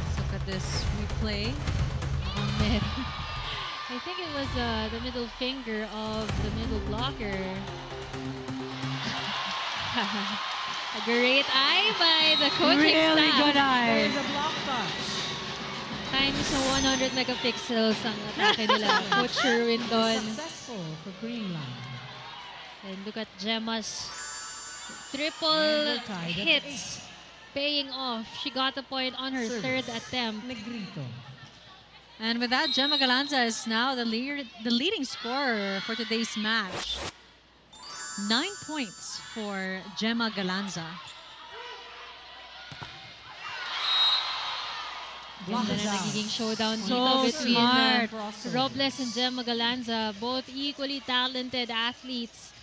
Let's look at this replay. I think it was the middle finger of the middle blocker. A great eye by the coaching Really staff. good eye. There's a block touch. Times 100 megapixels ang atake nila. Coach Sherwin doon. Successful for Creamline. And look at Gemma's triple Never tied at hits paying off. She got a point on her Service. third attempt. Negrito. And with that, Gemma Galanza is now the leading scorer for today's match. 9 points for Gemma Galanza. Ganda na nagiging showdown dito So between smart. Robles and Gemma Galanza, both equally talented athletes.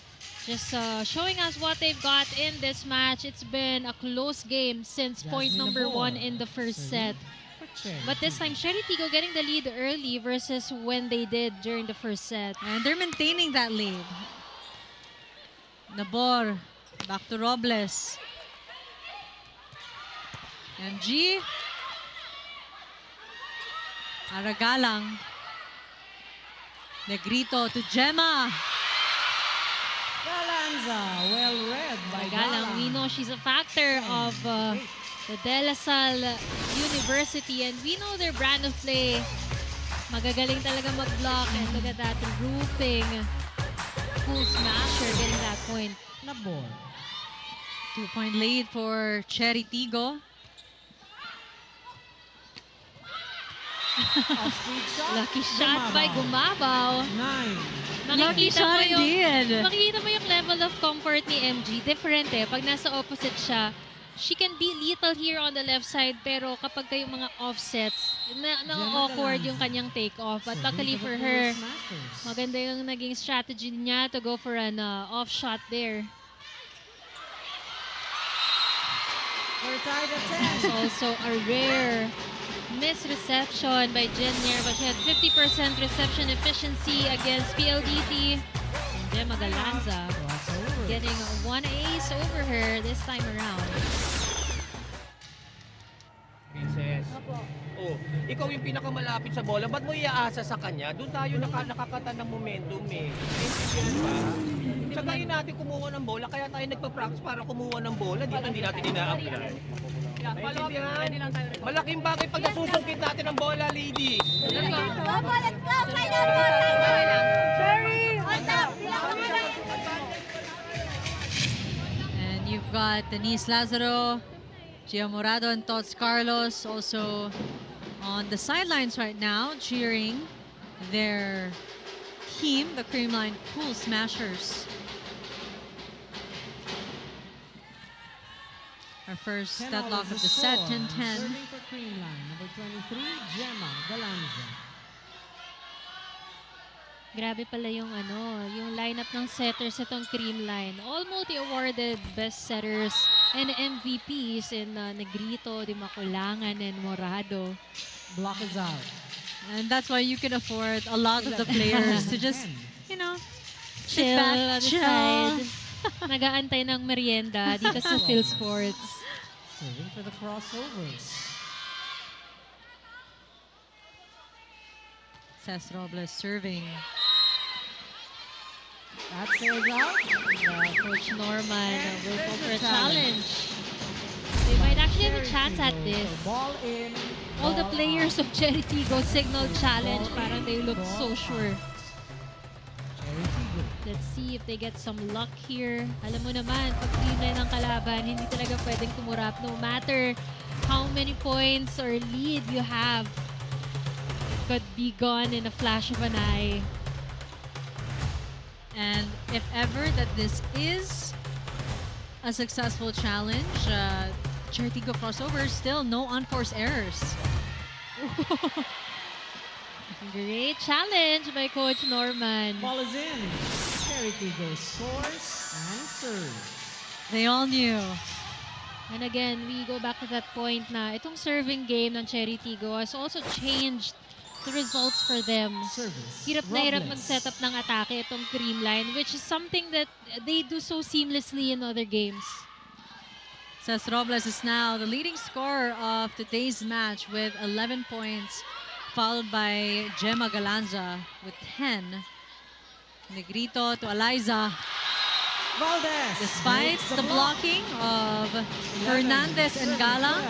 Just showing us what they've got in this match. It's been a close game since point number 1 in the first set. But this time, Chery Tiggo getting the lead early versus when they did during the first set. And they're maintaining that lead. Nabor, back to Robles. MG. Aragalang. Negrito to Gemma. Galanza, well read by Galang, we know she's a factor of the De La Salle University, and we know their brand of play. Magagaling talaga mag-block, and look at that, roofing. Cool Smasher getting that point. Nabor. 2-point lead for Chery Tiggo. Lucky shot by Gumabaw. 9. Lucky shot indeed. Makikita mo yung level of comfort ni MG. Different eh. Pag nasa opposite siya, she can be lethal here on the left side, pero kapag kayong mga offsets, na-awkward yung kanyang take-off. But luckily for her, maganda yung naging strategy niya to go for an off shot there. We're tied at 10. It's also a rare misreception by Jenier, but she had 50% reception efficiency against PLDT. And Gemma Galanza getting one ace over her this time around. Princess. Oh, ikaw yung pinakamalapit sa bola. Ba't mo iaasa sa kanya? Doon tayo nakakata ng momentum eh. Maintindihan ba? Tsaka yun natin kumuha ng bola, kaya tayo nagpa-practice para kumuha ng bola. Dito hindi natin ina-apply. Maintindihan? Malaking bagay pag nasusungkit natin ng bola, ladies. And you've got Denise Lazaro, Gia Morado, and Tots Carlos also on the sidelines right now, cheering their team, the Creamline Cool Smashers. Our first deadlock of the set, 10-10. Serving for Creamline, number 23, Gemma Galanza. Grabe pala yung yung lineup ng setters itong Creamline. All multi-awarded best setters and MVPs in Negrito, Di Maculangan, and Morado. Block is out. And that's why you can afford a lot of the players to just, you know, sit Chill back, on the chill. side. Nag-aantay ng merienda dito sa Phil Sports. Serving for the crossovers. Cesc Robles serving. That saves out. Coach Norman will go for a challenge. They might actually have a chance at this. Ball in. All the players of Chery Tiggo signal challenge. Parang they look so sure. Chery Tiggo. Let's see if they get some luck here. Alam mo naman, pag Creamline ng kalaban, hindi talaga pwedeng tumurap. No matter how many points or lead you have, could be gone in a flash of an eye. And if ever that this is a successful challenge, Chery Tiggo Crossovers, still no unforced errors. Great challenge by Coach Norman. Ball is in. Chery Tiggo scores and serves. They all knew. And again, we go back to that point na itong serving game ng Chery Tiggo has also changed the results for them. Service. Hirap na hirap Robles. mag-set up ng atake itong Creamline, which is something that they do so seamlessly in other games. Cesc Robles is now the leading scorer of today's match with 11 points, followed by Gemma Galanza with 10. Negrito to Eliza. Valdez. Despite makes the blocking of Hernandez and Galang,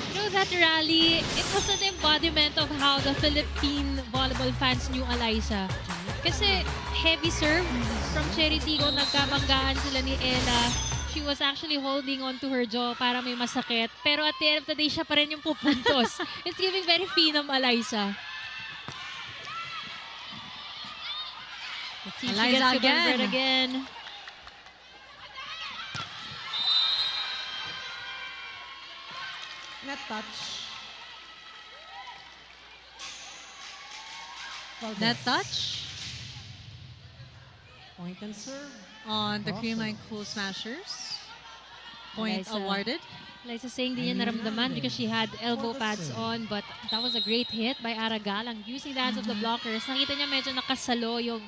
You know, that rally, it was an embodiment of how the Philippine volleyball fans knew Eliza. Kasi heavy serve from Chery Tiggo, nagkabanggaan sila ni Ella. She was actually holding on to her jaw para may masakit. Pero at the end of the day, siya pa rin yung pupuntos. It's giving very phenom Eliza. Let's see if she Eliza gets to again. convert again. Net touch. Valdez. net touch. Point and serve. On the Creamline Cool Smashers. Point Eliza. awarded. Liza saying di niya naramdaman because she had elbow pads on, but that was a great hit by Aragalang using the hands of the blockers. Nakita niya medyo nakasalo yung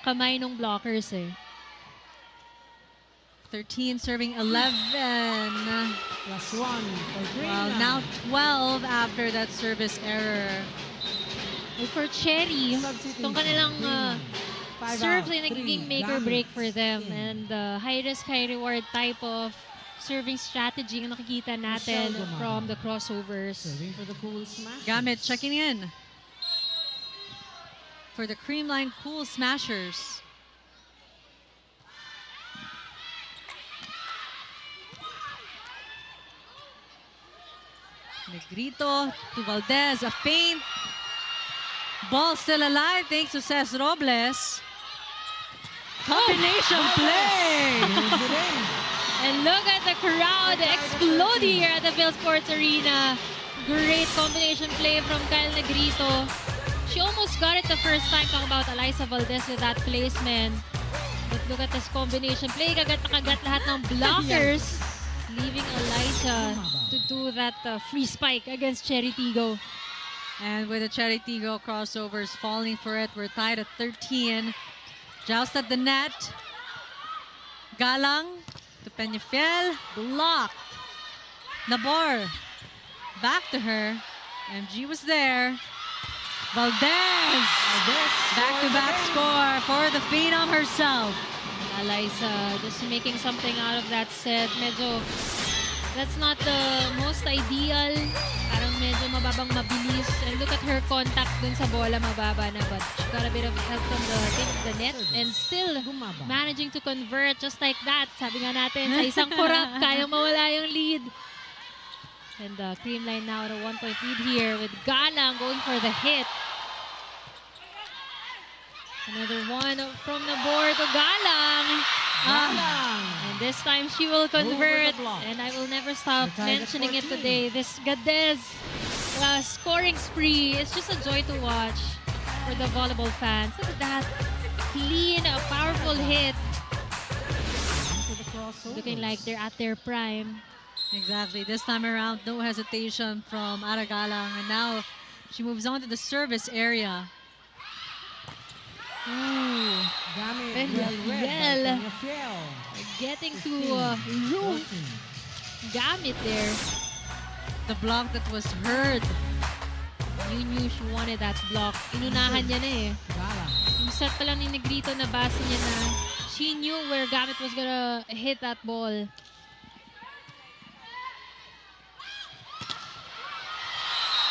kamay ng blockers eh. 13 serving 11. +1 for Green. Well, now 12 after that service error. And for Chery, itong kanilang serves ay nagiging make or break for them. And high risk, high reward type of serving strategy ang nakikita natin from the crossovers. Serving for the Cool Smashers. Gamit checking in for the Creamline Cool Smashers. Negrito to Valdez, a feint. Ball still alive thanks to Cez Robles. Combination play. And look at the crowd exploding here at the Phil Sports Arena. Great combination play from Kyle Negrito. She almost got it the first time. Talk about Eliza Valdez with that placement. But look at this combination play. Kagat na kagat lahat ng blockers. Leaving Eliza to do that free spike against Chery Tiggo. And with the Chery Tiggo crossovers falling for it, we're tied at 13. Joust at the net. Galang to Peñafiel. Blocked. Nabor. Back to her. MG was there. Valdez. Back-to-back score for the Phenom herself. Eliza just making something out of that set. Medyo, that's not the most ideal. Parang medyo mababang mabilis. And look at her contact dun sa bola, mababa na. But she got a bit of help from the tip of the net. And still managing to convert just like that. Sabi nga natin, sa isang kurap, kayang mawala yung lead. And the Creamline now at a 1-point lead here with Galang going for the hit. Another one from the board to Galang. And this time she will convert. And I will never stop mentioning it today. This Gadez scoring spree. It's just a joy to watch for the volleyball fans. Look at that. Clean, a powerful hit. Looking like they're at their prime. Exactly. This time around, no hesitation from Aragalang. And now she moves on to the service area. Ooh. PVL. Getting to room. Gamit there. The block that was heard. You knew she wanted that block. Inunahan niya na eh. Yung set pa lang ni Negrito, nabasa niya na. She knew where Gamit was gonna hit that ball.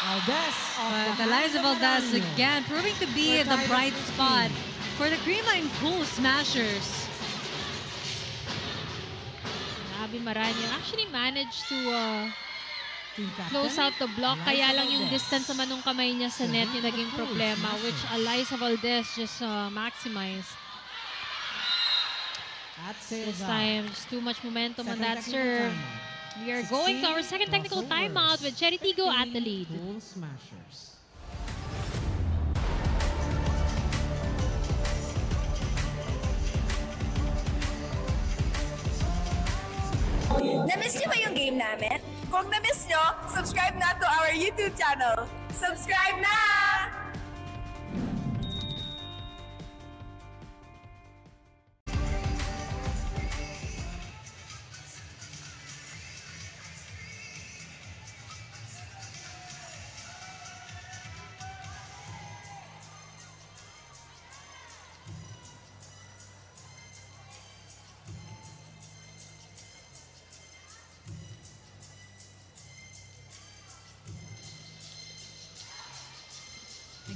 But Eliza Valdez again proving to be the bright spot for the Creamline Cool Smashers. Abi Maranyo actually managed to close out the block. Kaya lang yung distance naman ng kamay niya sa net yung naging problema, which Eliza Valdez just maximized. This time, just too much momentum on that serve. We are going to our second technical timeout with Chery Tiggo at the lead. Cool Smashers. Na-miss niyo ba yung game namin? Kung na-miss niyo, subscribe na to our YouTube channel. Subscribe na!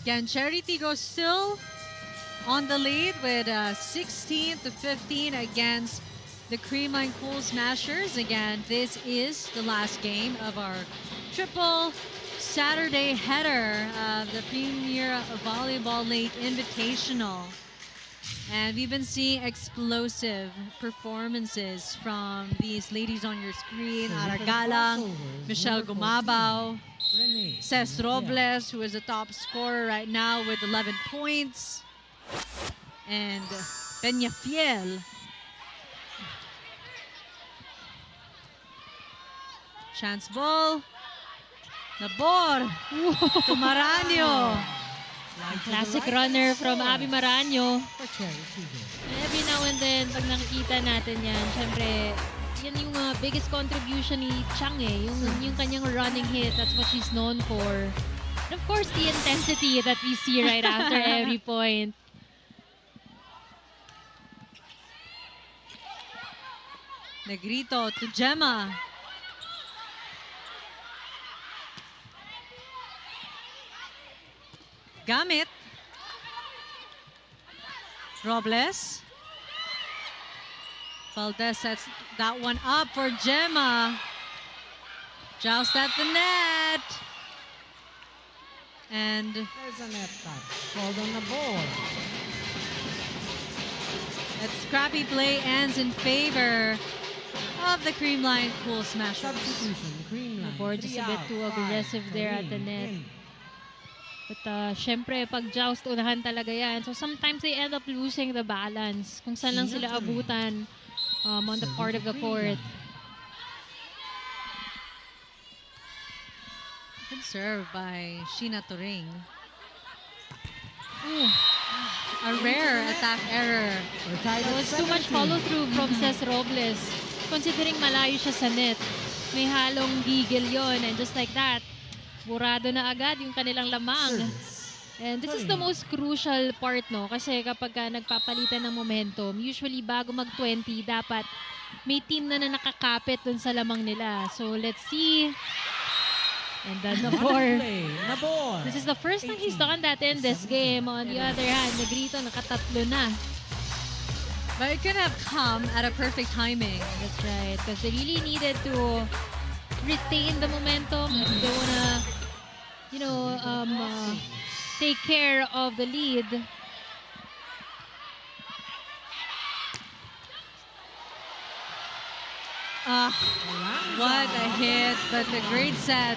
Again, Chery Tiggo still on the lead with 16-15 against the Creamline Cool Smashers. Again, this is the last game of our triple Saturday header of the Premier Volleyball Late Invitational. And we've been seeing explosive performances from these ladies on your screen. Aragalang, Michelle Gumabao, Cez Robles, who is the top scorer right now with 11 points. And Peñafiel. Chance ball. Nabor. To Maranyo. Classic runner from Abby Maranyo. For Chery Tiggo. Every now and then, pag nakikita natin yan, syempre, yan yung biggest contribution ni Chang eh. Yung kanyang running hit, that's what she's known for. And of course, the intensity that we see right after every point. Negrito to Gemma. Gamit. Robles. Valdez sets that one up for Gemma. Joust at the net. And There's a net touch. Called on the board. that scrappy play ends in favor of the Creamline Cool Smashers. Substitution, Creamline. The board is a bit too aggressive there at the net. But syempre, pag joust, unahan talaga yan. So sometimes they end up losing the balance kung saan lang sila abutan on the part of the court. Good serve by Sheena Turing. A rare attack error. That was too much follow-through from Cez Robles. Considering malayo siya sa net, may halong gigil yon, and just like that, burado na agad yung kanilang lamang. And this is the most crucial part, no? Kasi kapag nagpapalitan ng momentum, usually bago mag-20, dapat may team na nakakapit dun sa lamang nila. So let's see. And then Nabor. This is the first time he's done that in this game. On the other hand, Negrito nakatatlo na. But it could have come at a perfect timing. That's right. Because they really needed to retain the momentum. If they wanna, you know, take care of the lead. What a hit, but a great set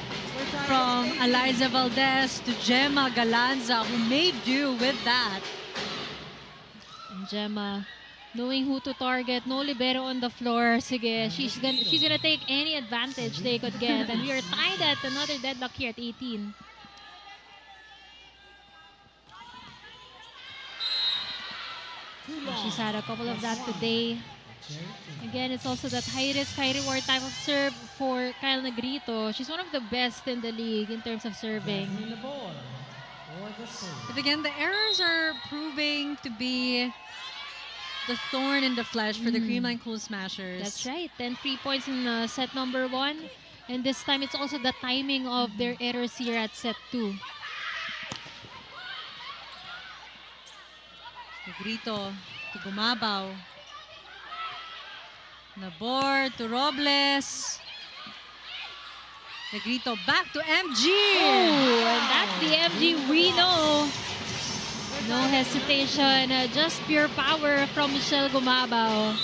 from Eliza Valdez to Gemma Galanza, who made do with that. And Gemma, knowing who to target, no libero on the floor. Sige, she's gonna take any advantage they could get. And we are tied at another deadlock here at 18. She's had a couple of that today. Again, it's also that high-risk, high-reward type of serve for Kyle Negrito. She's one of the best in the league in terms of serving. But again, the errors are proving to be the thorn in the flesh for the Creamline Cool Smashers. That's right. 10 free points in set number 1. And this time, it's also the timing of their errors here at set 2. Negrito to Gumabaw. Nabor to Robles. Negrito back to MG. Oh, and that's the MG we know. No hesitation, just pure power from Michelle Gumabaw.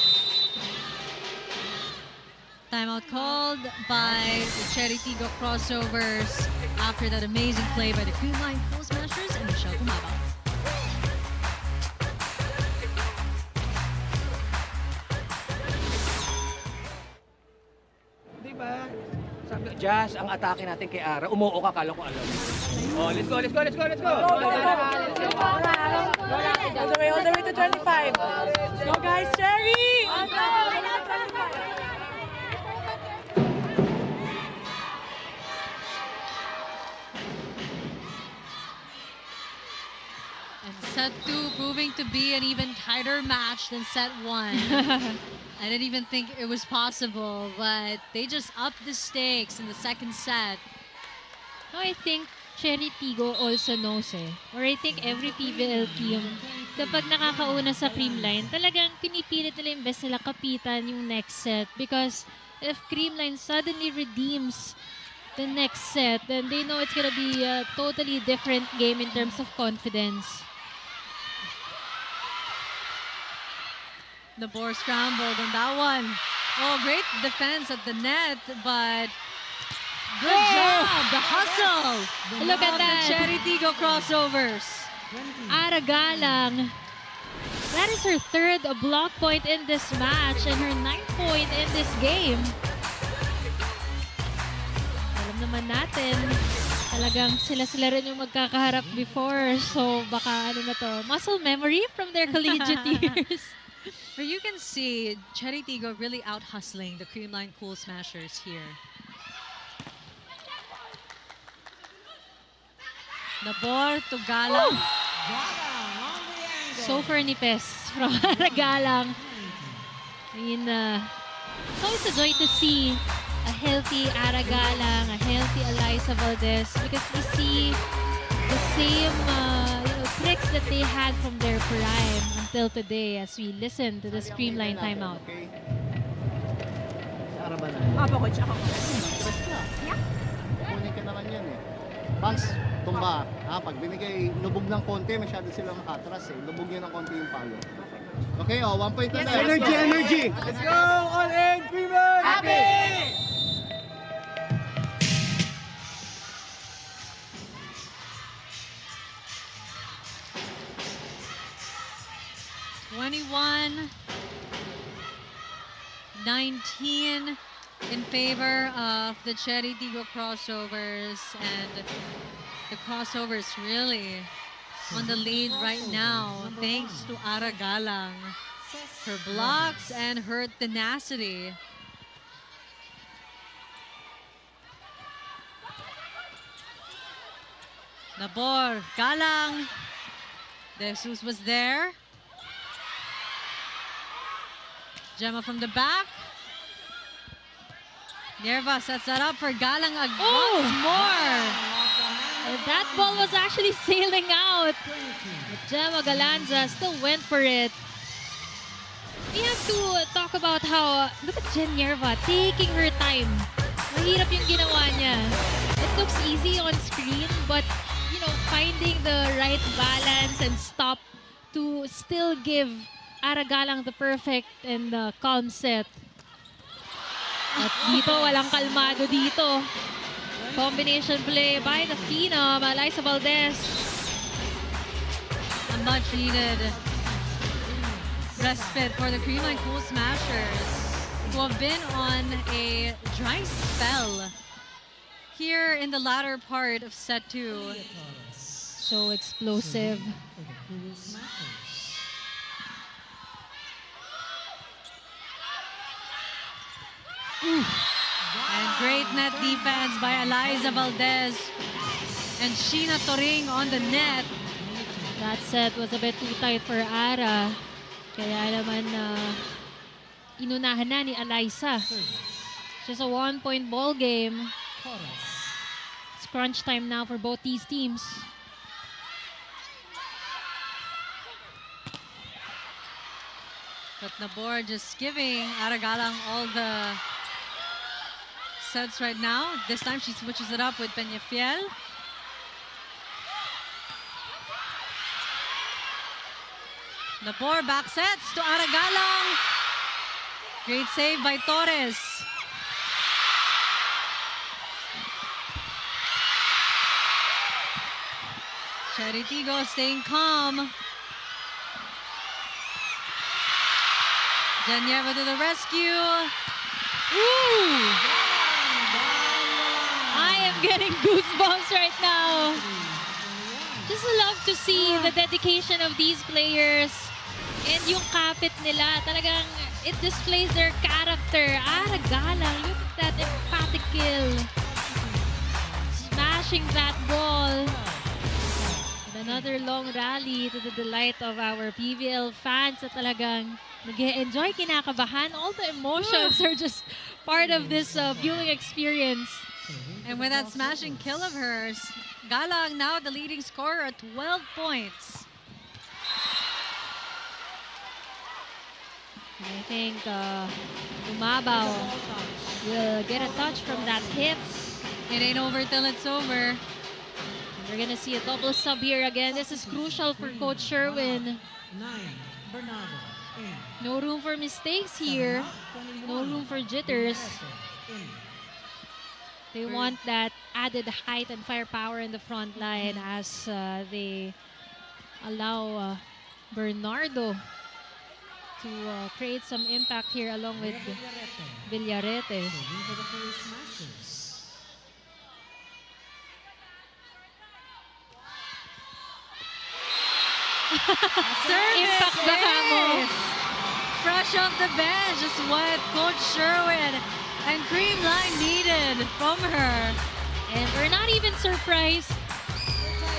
Timeout called by the Chery Tiggo Crossovers after that amazing play by the Creamline Cool Smashers and Michelle Gumabaw. Diba? Sabi ko, Jazz, ang atake natin kay Ara. Umuo ka, kala ko alam. Oh, let's go, let's go, let's go, let's go! All the way to 25. Go guys, Chery! And set 2 proving to be an even tighter match than set 1. I didn't even think it was possible, but they just upped the stakes in the second set. No, I think Chery Tiggo also knows or I think every PVL team, kapag nakakauna sa Creamline, talagang pinipilit nila yung best nila kapitan yung next set. Because if Creamline suddenly redeems the next set, then they know it's gonna be a totally different game in terms of confidence. The board scrambled on that one. Oh, great defense at the net, but good job, the hustle. Look at of that. the Chery Tiggo Crossovers. Aragalang That is her third block point in this match and her 9th point in this game. Alam naman natin, talagang sila-sila rin yung magkakaharap before. So baka ano na to, muscle memory from their collegiate years. But you can see Chery Tiggo really out-hustling the Creamline Cool Smashers here. Nabor to Galang. So nipes from Aragalang. I mean, it's always a joy to see a healthy Aragalang, a healthy Eliza Valdez, because we see the same tricks that they had from their prime until today as we listen to the Creamline timeout. Apa, coach, ako. Kukunin ka naman yan eh. Bounce, tumba. Pag binigay, lubog ng konti, masyado silang makatras eh. Lubog nyo ng konti yung palo. Okay, 1 point na tayo. Energy! Let's go! All in! Creamline! Happy! 21-19 in favor of the Chery Tiggo Crossovers, and the Crossovers really on the lead right now thanks to Aragalang, her blocks and her tenacity. Nabor, Galang, De Jesus was there. Gemma from the back. Nerva sets that up for Galang once more. And that ball was actually sailing out. But Gemma Galanza still went for it. We have to talk about how, look at Jen Nerva taking her time. Mahirap yung ginawa niya. It looks easy on screen, but finding the right balance and stop to still give Aragalang the perfect and calm set. At dito, walang kalmado dito. Combination play by the phenom, Eliza Valdez. A much needed respite for the Creamline Cool Smashers, who have been on a dry spell here in the latter part of set 2. So explosive. And great net defense by Eliza Valdez and Sheena Toring on the net. That set was a bit too tight for Ara. Kaya naman inunahan na ni Eliza. Just a 1-point ball game. It's crunch time now for both these teams. But Nabor just giving Aragalang all the sets right now. This time she switches it up with Peñafiel. Nabor back sets to Aragalang. Great save by Torres. Chery Tiggo staying calm. Janyeva to the rescue. Ooh! I am getting goosebumps right now. Just love to see the dedication of these players and yung kapit nila. Talagang it displays their character. Aragalang, look at that emphatic kill. Smashing that ball. And another long rally to the delight of our PVL fans na talagang nag-enjoy, kinakabahan. All the emotions are just part of this viewing experience. And with that smashing kill of hers, Galang now the leading scorer at 12 points. I think Umabaw will get a touch from that hip. It ain't over till it's over. We're gonna see a double sub here again. This is crucial for Coach Sherwin. No room for mistakes here. No room for jitters. They want that added height and firepower in the front line as they allow Bernardo to create some impact here along with Villarete. Serving for the Cool Smashers. Impact baka mo. Fresh off the bench is what Coach Sherwin and Creamline needed from her. And we're not even surprised.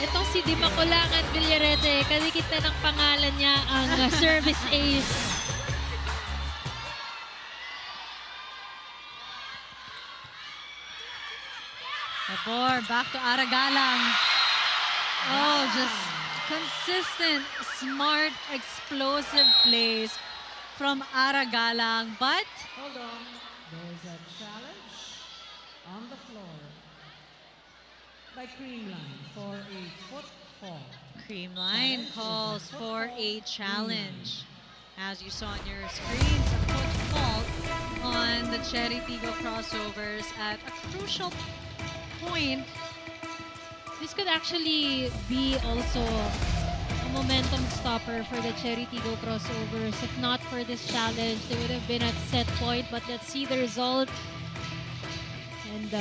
Itong si Dimakulangan Villarete, kadikit na ng pangalan niya ang service ace. Tabor, back to Aragalang. Oh, just consistent, smart, explosive plays from Aragalang. But Hold on. There's a challenge on the floor by Creamline for a foot fall. Creamline calls for a challenge. As you saw on your screens, a foot fault on the Chery Tiggo Crossovers at a crucial point. This could actually be also a momentum stopper for the Chery Tiggo Crossovers. If not for this challenge, they would have been at set point. But let's see the result. And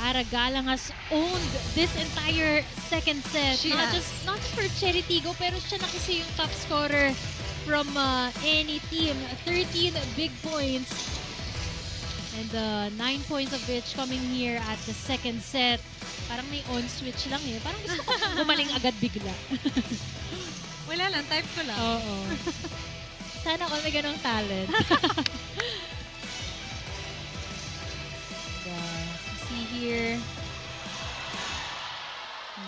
Aragalang has owned this entire second set. She not has. just for Chery Tiggo, pero siya na kasi yung top scorer from any team. 13 big points. And 9 points of which coming here at the second set. Parang may on switch lang eh. Parang gusto ko gumaling agad bigla. Wala lang, type ko lang. Oo. Sana all may ganong talent. See here.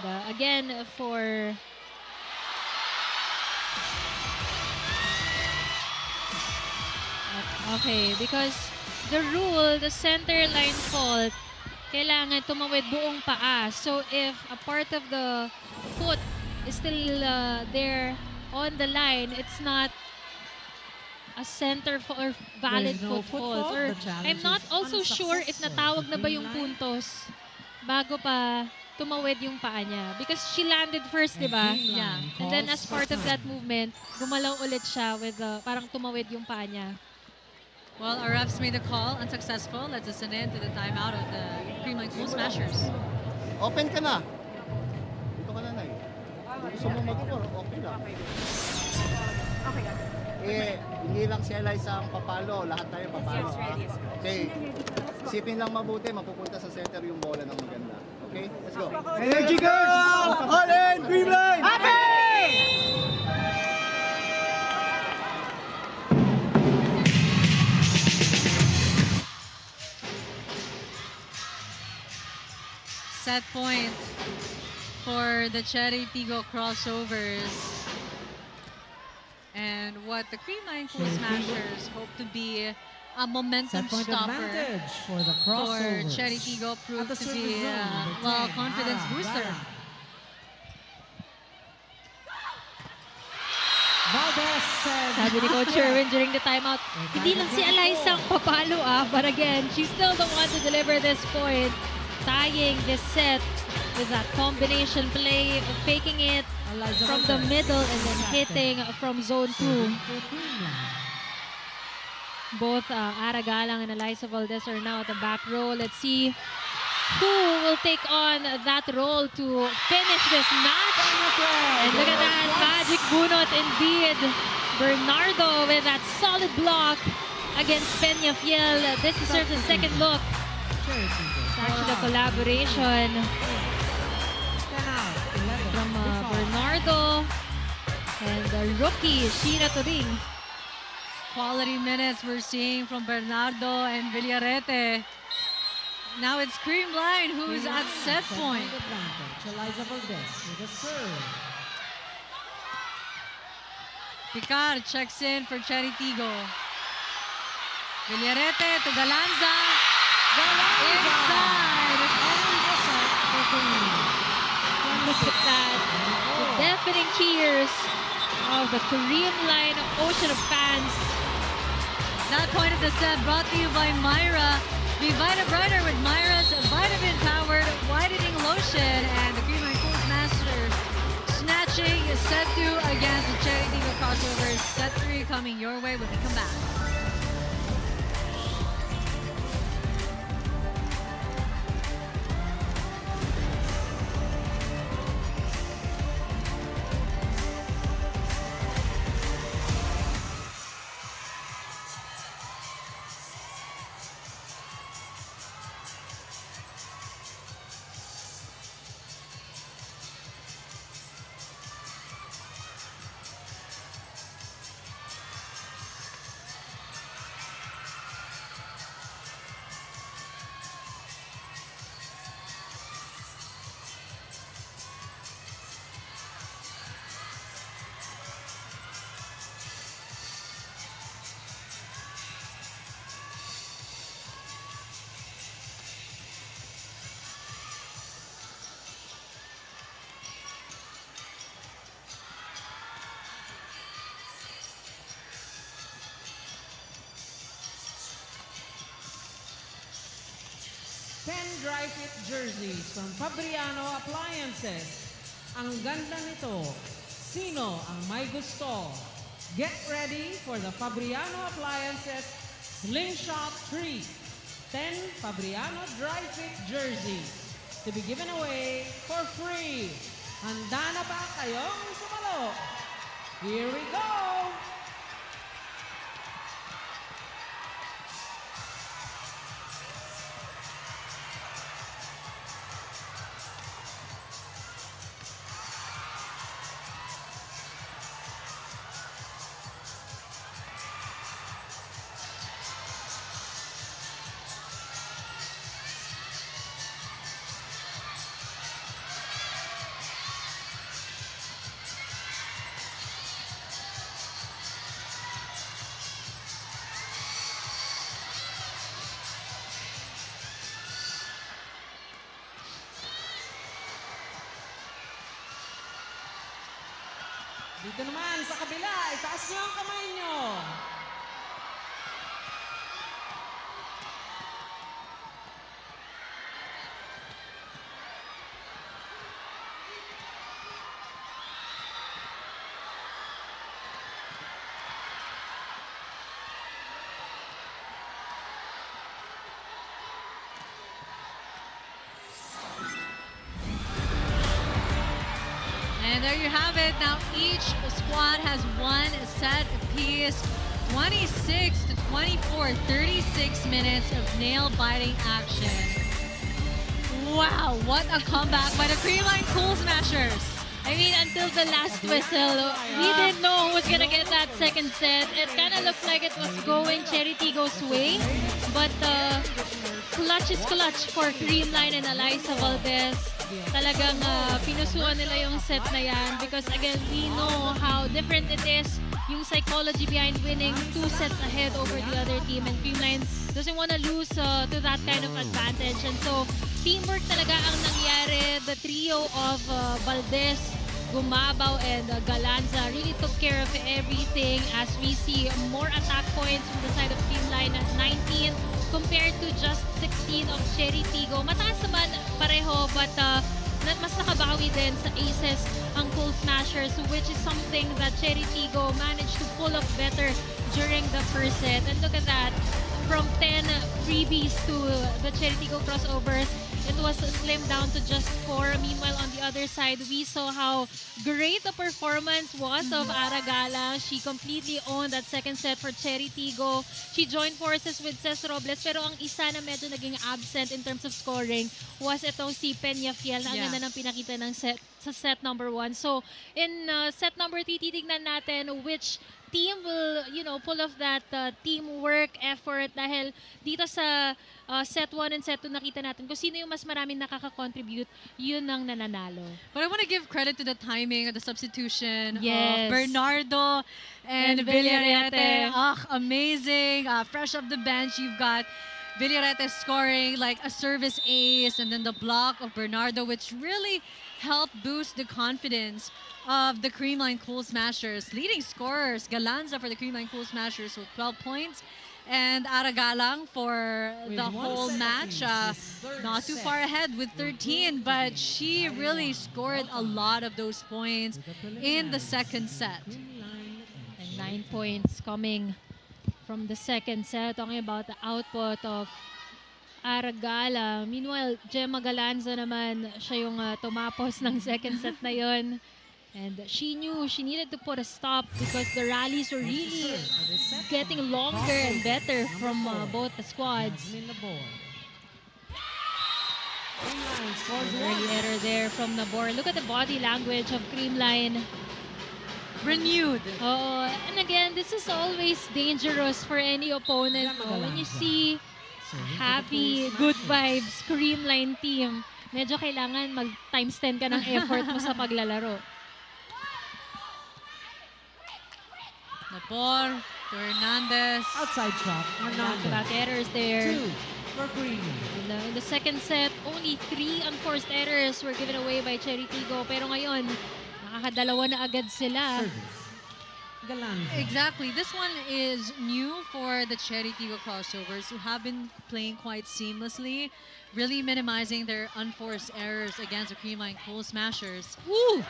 And, again, for okay, because the rule, the center line fault, kailangan tumawid buong paa. So if a part of the foot is still there on the line, it's not a center or valid There's no foot foot fault. fault. Or The challenge I'm not is also sure if unsuccessful. natawag na ba The yung green line. puntos bago pa tumawid yung paa niya. Because she landed first, di ba? Creamline Yeah. And then as calls for part of that time. movement, gumalaw ulit siya with parang tumawid yung paa niya. Well, our refs made the call, unsuccessful. Let's listen in to the timeout of the Creamline Cool Smashers. Open ka na. Dito ka na, Nay. Gusto mo mag-score, okay lang. Eh, hindi lang si Eliza ang papalo, lahat tayo papalo. Okay. Isipin lang mabuti, mapupunta sa center yung bola ng maganda. Okay? Let's go. Energy girls! All in! Creamline! Set point for the Chery Tiggo Crossovers. And what the Creamline Cool Chery Smashers hope to be a momentum Set point stopper advantage for the for Crossovers. Chery Tiggo At proved the to service be zone, number well, 10, confidence booster. Valdez says, Sabi ni Coach Sherwin during the timeout, hindi lang si Eliza ang papalo but again, she's still the one to deliver this point, tying this set with that combination play, faking it Eliza from the Valdez. middle and then hitting from zone 2. For Creamline. Both Aragalang and Eliza Valdez are now at the back row. Let's see who will take on that role to finish this match. And look at that, magic bunot indeed. Bernardo with that solid block against Peñafiel. This deserves a second look. Chery Tiggo. It's actually a collaboration 10 out, 11. from Recall. Bernardo and the rookie, Sheena Turing. Quality minutes we're seeing from Bernardo and Villarete. Now it's Creamline who's at set point. Advantage. Eliza Valdez with a serve. Picard checks in for Chery Tiggo. Villarete to Galanza. Inside. And the set for Creamline. Look at that. The deafening cheers of the Creamline ocean of fans. That point of the set brought to you by Myra. Be Vita Brighter with Myra's vitamin-powered whitening lotion and the Creamline Cool Smashers snatching set 2 against the Chery Tiggo Crossovers. Set 3 coming your way when we come back. Dry fit jerseys from Fabriano Appliances. Ang ganda nito. Sino ang may gusto? Get ready for the Fabriano Appliances Slingshot 3. 10 Fabriano dry fit jerseys to be given away for free. Handa na ba kayong sumalo? Here we go! Dito naman sa kabila, itaas niyo ang kamay niyo. And there you have it. Now each squad has one set apiece. 26 to 24, 36 minutes of nail-biting action. Wow, what a comeback by the Creamline Cool Smashers. I mean, until the last whistle, we didn't know who was gonna get that second set. It kind of looked like it was going Chery Tiggo's way, but clutch is clutch for Creamline and Eliza Valdez. Talagang pinusuan nila yung set na yan because again, we know how different it is, yung psychology behind winning 2 sets ahead over the other team, and Creamline doesn't want to lose to that kind of advantage. And so, teamwork talaga ang nangyari. The trio of Valdez, Gumabaw, and Galanza really took care of everything as we see more attack points from the side of Creamline at 19 compared to just 16 of Chery Tiggo. Mataas naman pareho, but mas nakabawi din sa aces ang Cool Smashers, which is something that Chery Tiggo managed to pull off better during the first set. And look at that, from 10 freebies to the Chery Tiggo Crossovers, it was slimmed down to just 4. Meanwhile, on the other side, we saw how great the performance was of Aragalang. She completely owned that second set for Chery Tiggo. She joined forces with Ces Robles, pero ang isa na medyo naging absent in terms of scoring was itong si Peña Fiel. Na ang ganda ng pinakita ng set sa set number 1. So, in set number 3, titignan natin which team will, pull off that teamwork effort, dahil dito sa set 1 and set 2 nakita natin kung sino yung mas maraming nakaka-contribute, yun ang nananalo. But I want to give credit to the timing of the substitution Yes. of Bernardo and Villarete. Amazing. Fresh off the bench, you've got Villarete scoring like a service ace, and then the block of Bernardo, which really helped boost the confidence of the Creamline Cool Smashers. Leading scorers, Galanza for the Creamline Cool Smashers with 12 points, And Aragalang for the whole match, not too far ahead with 13, but she really scored a lot of those points in the second set. And 9 points coming from the second set. Talking about the output of Aragala. Meanwhile, Gemma Galanza naman, siya yung tumapos ng second set na yon. And she knew she needed to put a stop because the rallies were really getting longer and better from both the squads. Early error there from Nabor. Look at the body language of Creamline. Renewed. Oh, and again, this is always dangerous for any opponent. No? When you see happy, good vibes, Creamline team, medyo kailangan mag-times 10 ka ng effort mo sa paglalaro. Nabor to Hernandez. Outside shot. Back errors there. 2 for Green. In the second set, only 3 unforced errors were given away by Chery Tiggo. Pero ngayon, nakakadalawa na agad sila. Exactly. This one is new for the Chery Tiggo Crossovers, who have been playing quite seamlessly, really minimizing their unforced errors against the Creamline Cool Smashers. Woo!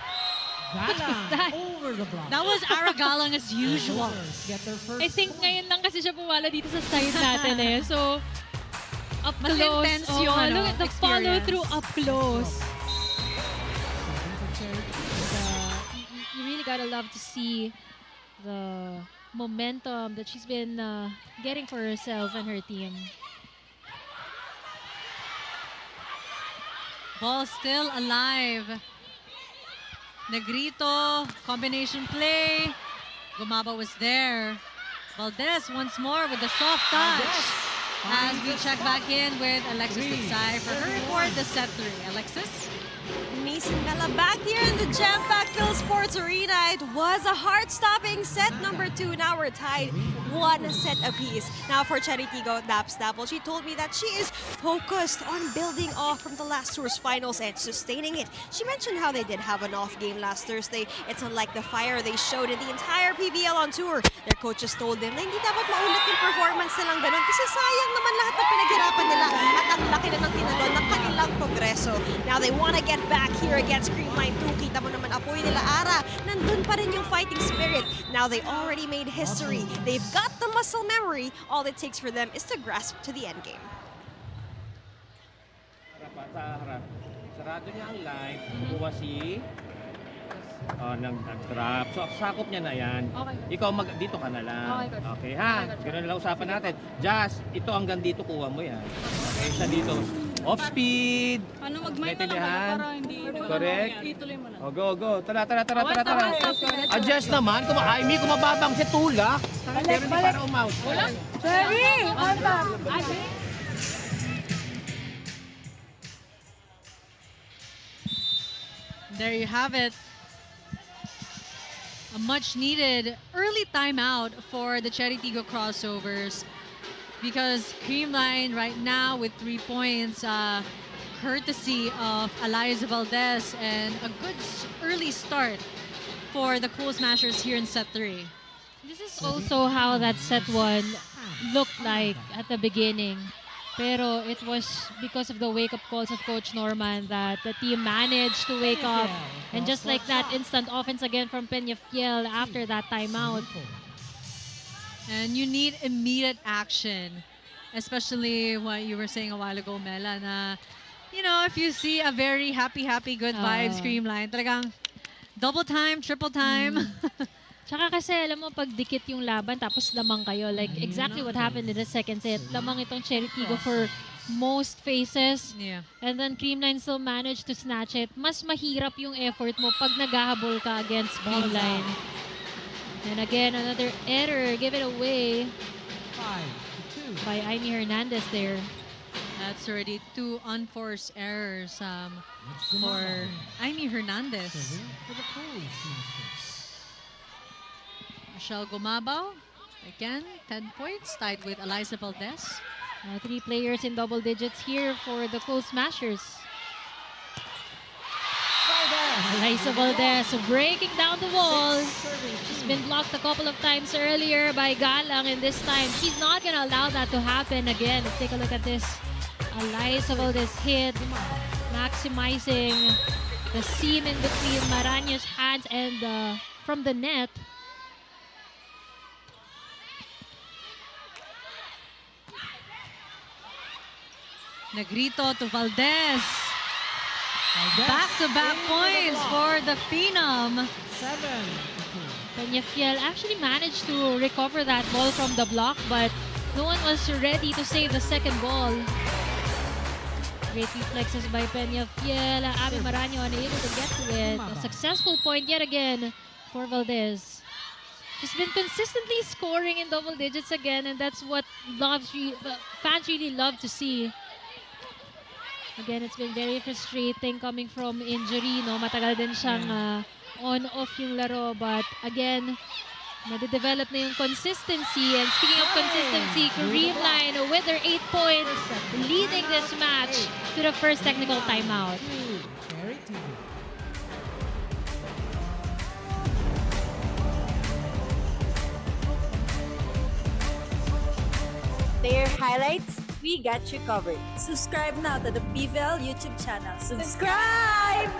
Galang over the block. That was Aragalang as usual. Get their first I think ngayon lang kasi siya pumala dito sa side natin eh. So, up Mas close. intense yung look at the follow through up close. You really gotta love to see the momentum that she's been getting for herself and her team. Ball still alive. Negrito, combination play. Gumaba was there. Valdez once more with the soft touch. As we check back in with Alexis Tutsay for her report, the set 3. Alexis? Mason Mella back here in the jam-packed Phil Sports Arena. It was a heart-stopping set number 2. Now we're tied 1 set apiece. Now for Chery Tiggo, Dapstapple, she told me that she is focused on building off from the last tour's finals and sustaining it. She mentioned how they did have an off game last Thursday. It's unlike the fire they showed in the entire PVL on tour. Their coaches told them na hindi dapat maulit yung performance nilang ganun kasi sayang naman lahat ng pinaghirapan nila at ang laki na ng tinalon ng kanilang progreso. Now they want to get back here against Creamline 2. Kita mo naman apoy nila Ara. Nandun pa rin yung fighting spirit. Now they already made history. They've got the muscle memory. All it takes for them is to grasp to the end game. Sarado niya ang line. Kuha si nag-drop. So, sakop niya na yan. Okay. Ikaw, dito ka na lang. Okay, coach. Okay, ha? Ganun lang usapan natin. Just, ito hanggang dito, kuha mo yan. Okay, siya dito. Off speed. Ano, mag-mind na lang kayo para hindi... Correct. Ituloy mo na. O, go, go. Tara. Adjust naman. Amy, kumababang si Tula. Pero hindi para umout. Chery! There you have it. A much-needed early timeout for the Chery Tiggo Crossovers because Creamline right now with 3 points, courtesy of Eliza Valdez, and a good early start for the Cool Smashers here in set 3. This is also how that set 1 looked like at the beginning. Pero it was because of the wake-up calls of Coach Norman that the team managed to wake up. And just like that, instant offense again from Peñafiel after that timeout. And you need immediate action, especially what you were saying a while ago, Mela, na, you know, if you see a very happy, good vibes Creamline, talagang double time, triple time. Tsaka kasi, alam mo, pag dikit yung laban, tapos lamang kayo. Like, exactly what happened in the second set. Lamang itong Chery Tiggo for most phases. Yeah. And then Creamline still managed to snatch it. Mas mahirap yung effort mo pag naghahabol ka against Creamline. And again, another error given away 5-2 by Amy Hernandez there. That's already 2 unforced errors for Amy Hernandez. for the Cool Smashers. Michelle Gumabao, again, 10 points, tied with Eliza Valdez. 3 players in double digits here for the Cool Smashers. Eliza Valdez breaking down the wall. She's been blocked a couple of times earlier by Galang, and this time she's not gonna allow that to happen again. Let's take a look at this. Eliza Valdez hit, maximizing the seam in between Maraño's hands and from the net. Negrito to Valdez. Back-to-back points for the Phenom. 7. Peñafiel actually managed to recover that ball from the block, but no one was ready to save the second ball. Great reflexes by Peñafiel. Abby Maraño unable to get to it. A successful point yet again for Valdez. She's been consistently scoring in double digits again, and that's what fans really love to see. Again, it's been very frustrating coming from injury, no? Matagal din siyang on-off yung laro, but again, nade-develop na yung consistency. And speaking of consistency, Creamline with their 8 points, leading this match to the first technical timeout. Chery Tiggo. Player highlights, we got you covered. Subscribe now to the PVL YouTube channel. Subscribe!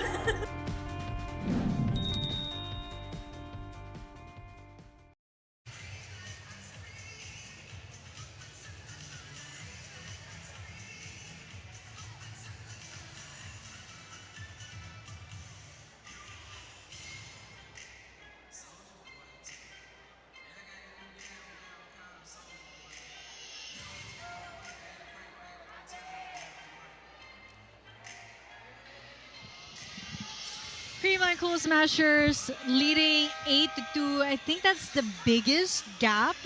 Creamline Cool Smashers leading 8-2. I think that's the biggest gap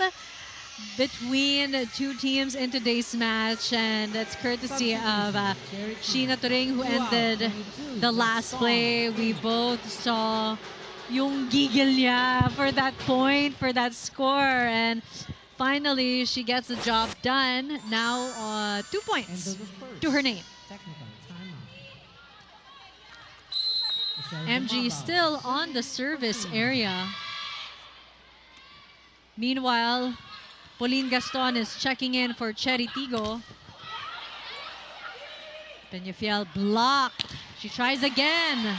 between two teams in today's match, and that's courtesy of Sheena Turing, who ended the last play. We both saw yung gigil niya for that point, for that score, and finally she gets the job done. Now 2 points to her name. Technical timeout. MG still on the service area. Meanwhile, Pauline Gaston is checking in for Chery Tiggo. Peñafiel blocked. She tries again.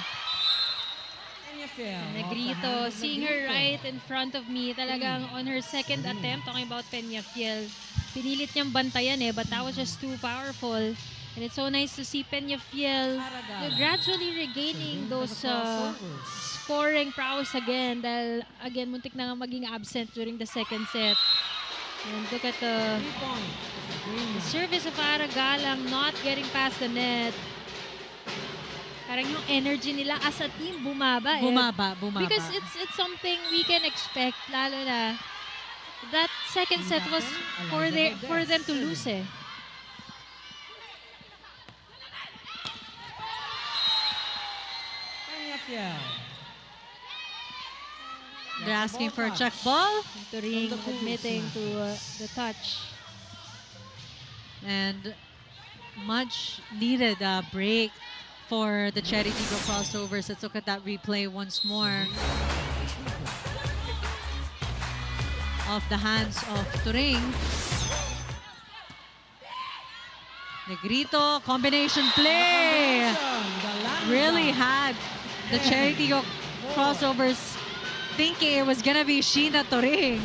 Negrito, seeing her right in front of me, talagang on her second attempt, talking about Peñafiel, pinilit niyang bantayan but that was just too powerful. And it's so nice to see Peñafiel gradually regaining those scoring prowess again, dahil again muntik na nga maging absent during the second set. And look at the service of Aragalang not getting past the net. Parang yung energy nila as a team bumaba. Bumaba. Because it's something we can expect, lalo na that second set was for them to lose They're asking for a check ball. Turing admitting to the touch. And much needed break for the Chery Tiggo Crossovers. Let's look at that replay once more. Off the hands of Turing. Negrito, combination play. Really had the Chery Tiggo Crossovers thinking it was gonna be Sheena Turing.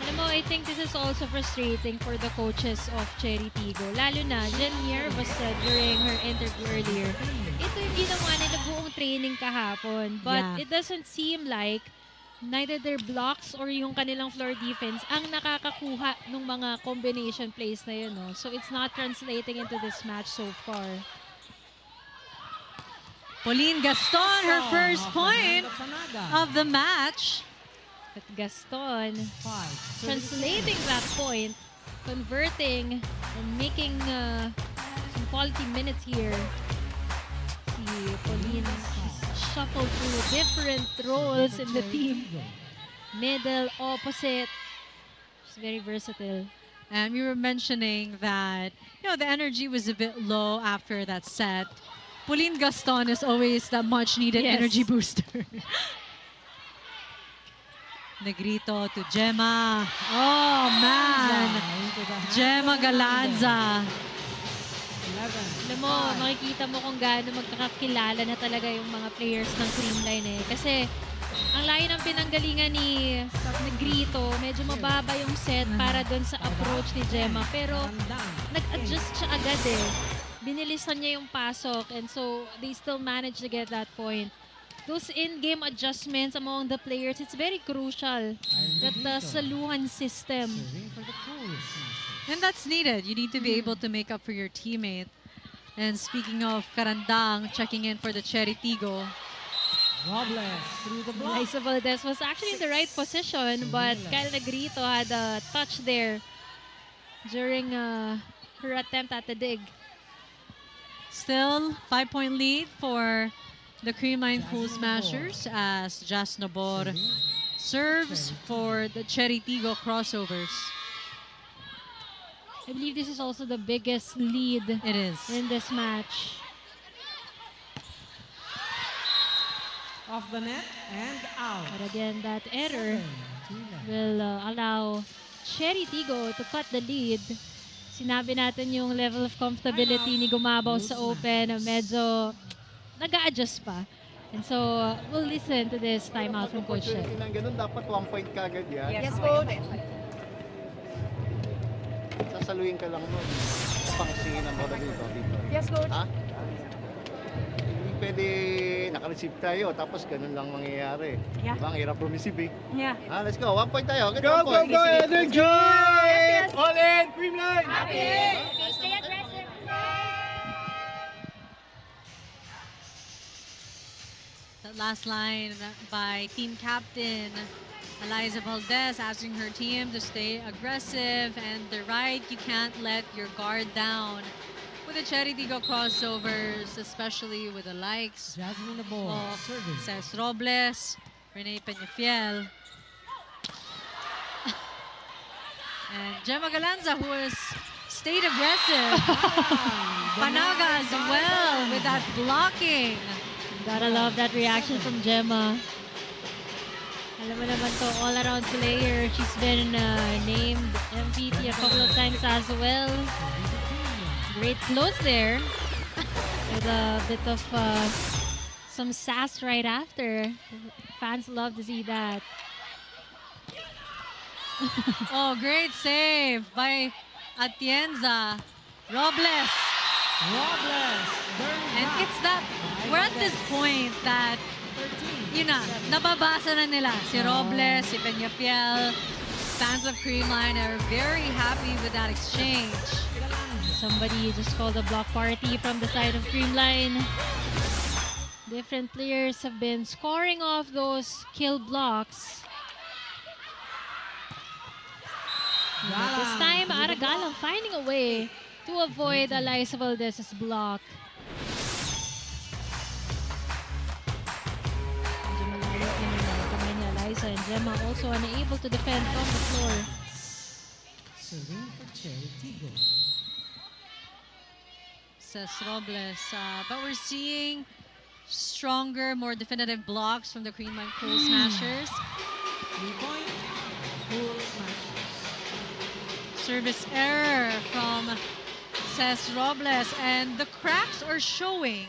Alam mo, I think this is also frustrating for the coaches of Chery Tiggo. Lalo na, Janier was said during her interview earlier, ito yung ginawa nila buong training kahapon. But it doesn't seem like neither their blocks or yung kanilang floor defense ang nakakakuha ng mga combination plays na yun. No? So it's not translating into this match so far. Pauline Gaston, her first point of the match. But Gaston translating that point, converting and making some quality minutes here. See Pauline shuffled through different roles in the team. Middle, opposite. She's very versatile. And we were mentioning that, the energy was a bit low after that set. Pauline Gaston is always that much needed Yes. energy booster. Negrito to Gemma. Oh, man. Gemma Galanza. Alam mo, makikita mo kung gaano magkakakilala na talaga yung mga players ng Creamline eh. Kasi ang layo ng pinanggalingan ni Negrito, medyo mababa yung set para doon sa approach ni Gemma. Pero nag-adjust siya agad eh. Binilisan niya yung pasok and so they still managed to get that point. Those in-game adjustments among the players, it's very crucial. That saluhan system. And that's needed. You need to be able to make up for your teammate. And speaking of Karandang, checking in for the Chery Tiggo. Liza Valdez was actually in the right position, but Kyle Negrito had a touch there during her attempt at the dig. Still 5-point lead for the Creamline Cool Smashers as Jas Nabor serves for the Chery Tiggo Crossovers. I believe this is also the biggest lead It is. in this match. Off the net and out. But again, that error will allow Chery Tiggo to cut the lead. Sinabi natin yung level of comfortability ni Gumabaw sa open na medyo nag-a-adjust pa. And so, we'll listen to this timeout from Coach Shep. Ng ganun, dapat 1 point kagad yan. Yes, coach. Sasaluhin ka lang nun. Pangsingin ang bola dito. Yes, coach. Ha? Hindi pwede naka-receive tayo, tapos ganun lang mangyayari. Yeah. Diba? Ang hirap rumeceive eh. Yeah. Ha, let's go. 1 point tayo. Go, go, go, energy! Yes, yes. All in, Creamline! Stay aggressive. That last line by team captain Eliza Valdez asking her team to stay aggressive, and they're right, you can't let your guard down with the Chery Tiggo Crossovers, especially with the likes Jasmine the ball. of Serving. Cés Robles, Renee Peñafiel, and Gemma Galanza, who has stayed aggressive. Panaga as well with that blocking. Gotta love that reaction from Gemma. Alam mo naman to, all-around player. She's been named MVP a couple of times as well. Great close there. With a bit of some sass right after. Fans love to see that. Oh, great save by Atienza. Robles. And it's that, we're at this point that, yun na, nababasa na nila. Si Robles, si Peñafiel, fans of Creamline are very happy with that exchange. Somebody just called a block party from the side of Creamline. Different players have been scoring off those kill blocks. But this time, Aragalang finding a way to avoid Eliza Valdez's block. Medyo malayo yung kamay ni Eliza, and Gemma also unable to defend from the floor. Serving for Chery Tiggo. Cés Robles. But we're seeing stronger, more definitive blocks from the Creamline Cool Smashers. 3-point. Cool Smashers. Service error from Cés Robles, and the cracks are showing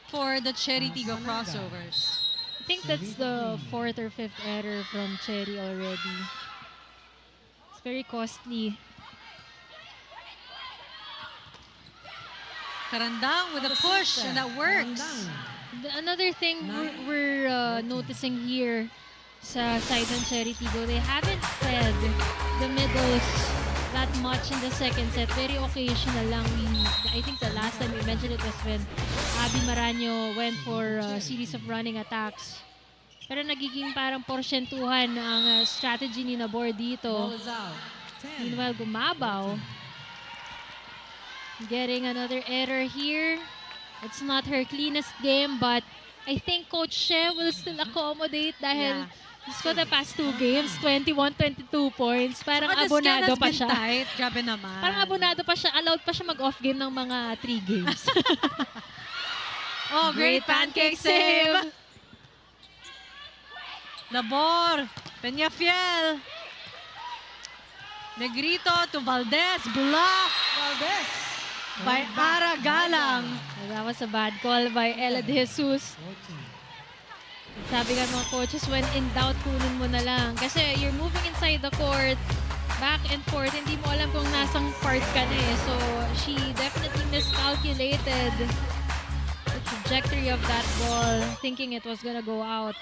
for the Chery Tiggo Crossovers. I think that's the 4th or 5th error from Chery already. It's very costly. Karandang with a push, and that works. Another thing we're noticing here sa side ng Chery Tiggo, they haven't fed the middles that much in the second set. Very occasional lang. I think the last time we mentioned it was when Abby Maranyo went for a series of running attacks. Pero nagiging parang porsyentuhan ang strategy ni Nabor dito. Ball is out. 10. Meanwhile, Gumabaw getting another error here. It's not her cleanest game, but I think Coach She will still accommodate dahil for the past 2 games, 21, 22 points. Parang abonado pa siya. Tight. Grabe naman. Parang abonado pa siya. Allowed pa siya mag-off game ng mga 3 games. Oh, great pancake save. Labor, Peñafiel. Negrito to Valdez, block. Valdez. By Ara Galang. That was a bad call by Ella De Jesus. Sabi nga mga coaches, when in doubt, kunin mo na lang. Kasi you're moving inside the court, back and forth, hindi mo alam kung nasang part ka na eh. So, she definitely miscalculated the trajectory of that ball, thinking it was gonna go out.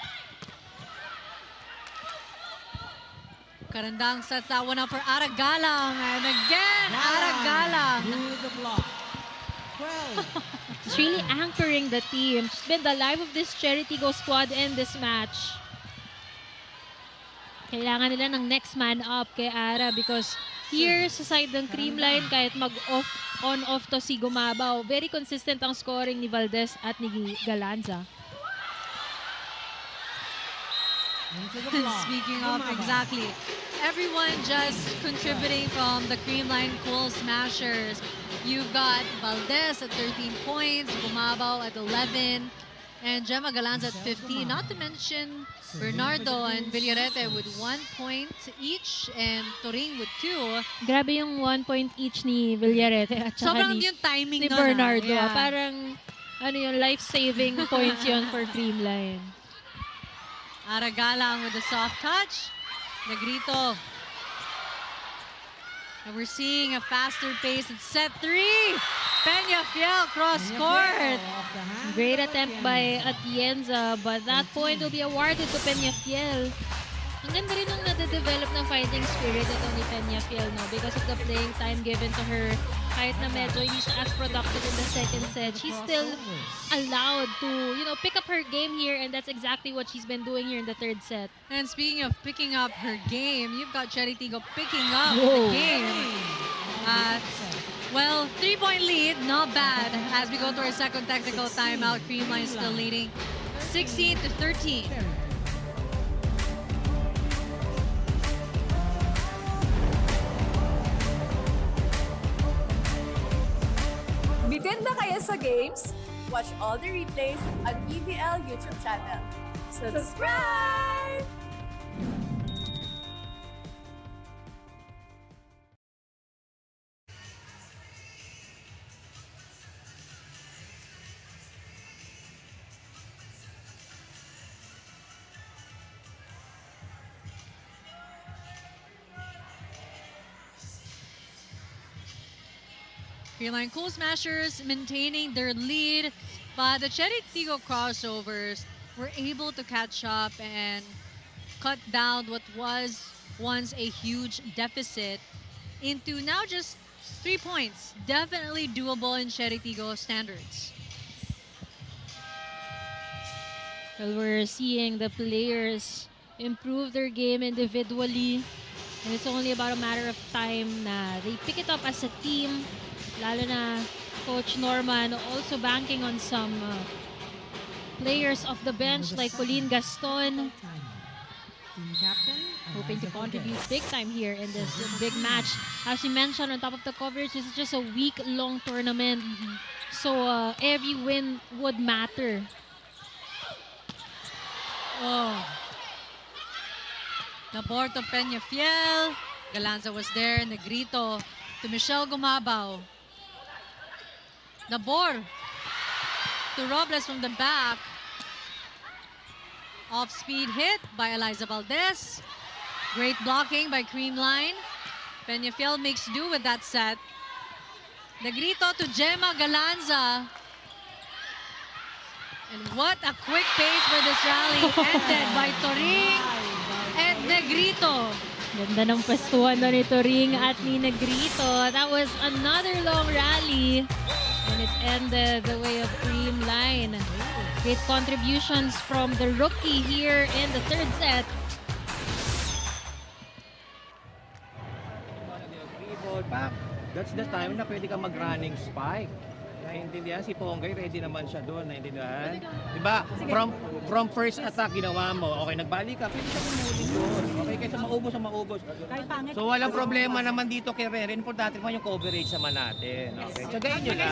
Karandang sets that one up for Ara Galang. And again, Ara Galang. To the block. 12. She's really anchoring the team. She's been the life of this Chery Tiggo squad in this match. Kailangan nila ng next man up kay Ara because here sa side ng Creamline, kahit mag-off, on-off to si Gumabaw, very consistent ang scoring ni Valdez at ni Galanza. Speaking of, exactly. Everyone just contributing from the Creamline Cool Smashers. You've got Valdez at 13 points, Gumabaw at 11, and Gemma Galanza at 15. Not to mention Bernardo and Villarete with 1 point each, and Turing with 2. Grabe yung 1 point each ni Villarete at saka Sobrang ni, yung timing ni nun, Bernardo. yeah. Parang ano yung life-saving points yun for Creamline. Ara Galang with a soft touch. Negrito. And we're seeing a faster pace at set 3. Peñafiel cross court. Great attempt by Atienza, but that point will be awarded to Peñafiel. Ang ganda rin nung nade-develop ng fighting spirit ito ni Peñafiel, no? Because of the playing time given to her. Kahit na medyo hindi siya as productive in the second set, she's still allowed to, you know, pick up her game here, and that's exactly what she's been doing here in the third set. And speaking of picking up her game, you've got Chery Tiggo picking up the game. Well, 3-point lead, not bad. As we go to our second technical timeout, Creamline still leading 16-13. Bitin ba kayo sa games? Watch all the replays on PVL YouTube channel. Subscribe! Creamline Cool Smashers maintaining their lead, but the Chery Tiggo Crossovers were able to catch up and cut down what was once a huge deficit into now just 3 points. Definitely doable in Chery Tiggo standards. Well, we're seeing the players improve their game individually, and it's only about a matter of time na they pick it up as a team. Lalo na Coach Norman also banking on some players off the bench like Colleen Gaston, hoping to contribute big time here in this big match. As you mentioned on top of the coverage, this is just a week-long tournament, so every win would matter. Oh. Labor to Peñafiel. Galanza was there. Negrito to Michelle Gumabaw. Nabor to Robles from the back. Off-speed hit by Eliza Valdez. Great blocking by Creamline. Peñafiel makes do with that set. Negrito to Gemma Galanza. And what a quick pace for this rally. Ended by Turing and Negrito. Ganda ng pwestuhan na ni Turing at ni Negrito. That was another long rally. And it ended the way of Creamline. Great contributions from the rookie here in the third set. That's the time na pwede ka mag-running spike. Naintindihan? Si Ponggay, ready naman siya doon. Naintindihan? Diba? From first attack, ginawa mo. Okay, nagbalik ka. Pwede siya kumuli doon. Okay, kaysa maubos ang maubos. So walang problema naman dito kay Rere. Importante naman yung coverage naman natin. Okay. So gayon nyo lang.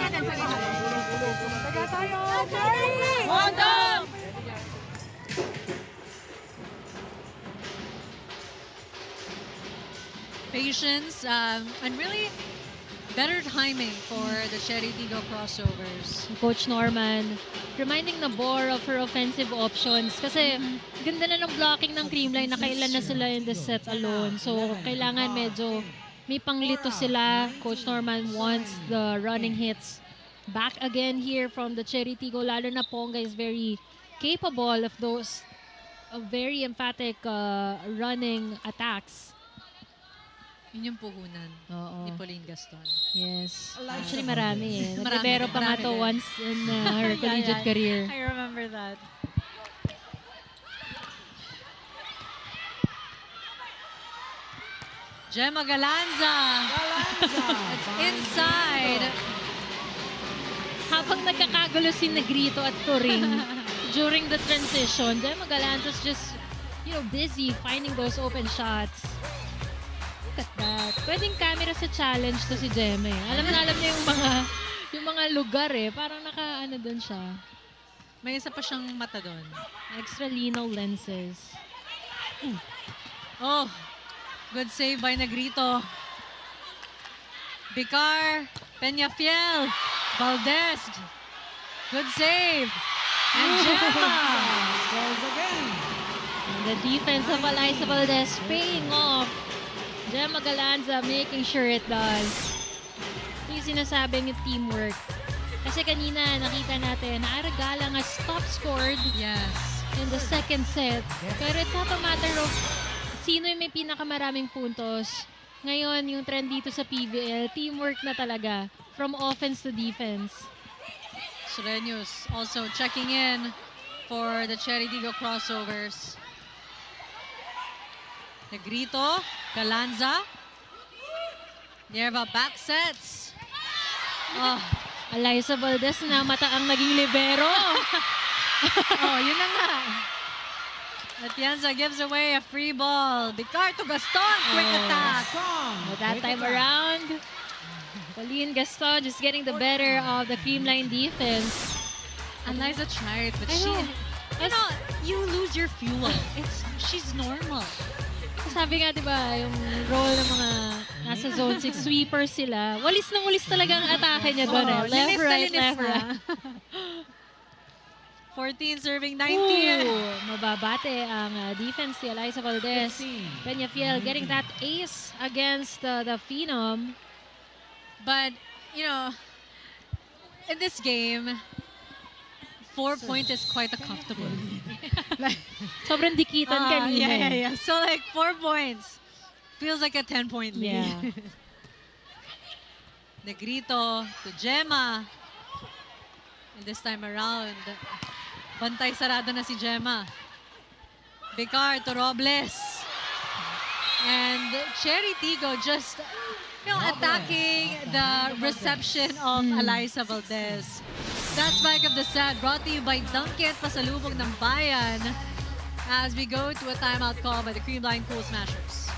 Patience and really better timing for the Chery Tiggo Crossovers. Coach Norman, reminding Nabor of her offensive options kasi ganda na ng blocking ng Creamline, nakailan na sila in the set alone. So, kailangan medyo may panglito sila. Coach Norman wants the running hits back again here from the Chery Tiggo, lalo na Ponga is very capable of those very emphatic running attacks. Yun yung puhunan ni Pauline Gaston. Yes. Actually, marami eh. Marami, Naglibero pa nga marami to din. once in her collegiate career. I remember that. Gemma Galanza. It's inside. Habang nagkakagulo si Negrito at Turing during the transition, Gemma Galanza's just, busy finding those open shots. Look at that. Pwedeng camera sa challenge to si Gemma eh. Alam na alam niya yung mga lugar eh. Parang naka-ano doon siya. May isa pa siyang mata doon. Extra lino lenses. Oh, good save by Negrito. Bicar, Peñafiel, Valdez. Good save. And Gemma. Scores again. And the defense of Eliza Valdez paying off. Gemma Galanza making sure it does. Ito yung sinasabing yung teamwork. Kasi kanina nakita natin na Aragalang has top scored Yes. in the second set. Pero it's not a matter of sino yung may pinakamaraming puntos. Ngayon, yung trend dito sa PVL, teamwork na talaga from offense to defense. Sureños also checking in for the Chery Tiggo Crossovers. Negrito, Galanza. Nierva back sets. Oh, Eliza Valdez na mata ang naging libero. oh, yun na nga. Atienza gives away a free ball. Bicar to Gaston, quick attack. But that time around, Pauline Gaston just getting the better of the Creamline defense. Eliza tried, but I she, know. you lose your fuel. She's normal. Sabi nga, di ba, yung role ng mga nasa zone 6, sweeper sila. Walis na walis talaga ang atake niya doon eh. Left, right, left, right. 14 serving 19. Ooh, mababate ang defense ni Eliza Valdez. Peñafiel getting that ace against the Phenom. But, in this game, 4 points is quite a comfortable lead. Sobrang dikitan kanina. Yeah. So, 4 points feels like a 10-point lead. Yeah. Negrito to Gemma. And this time around, bantay sarado na si Gemma. Bicar to Robles. And Chery Tiggo just attacking the reception of Eliza Valdez. That spike of the set brought to you by Dunkin' Pasalubong ng Bayan as we go to a timeout call by the Creamline Cool Smashers.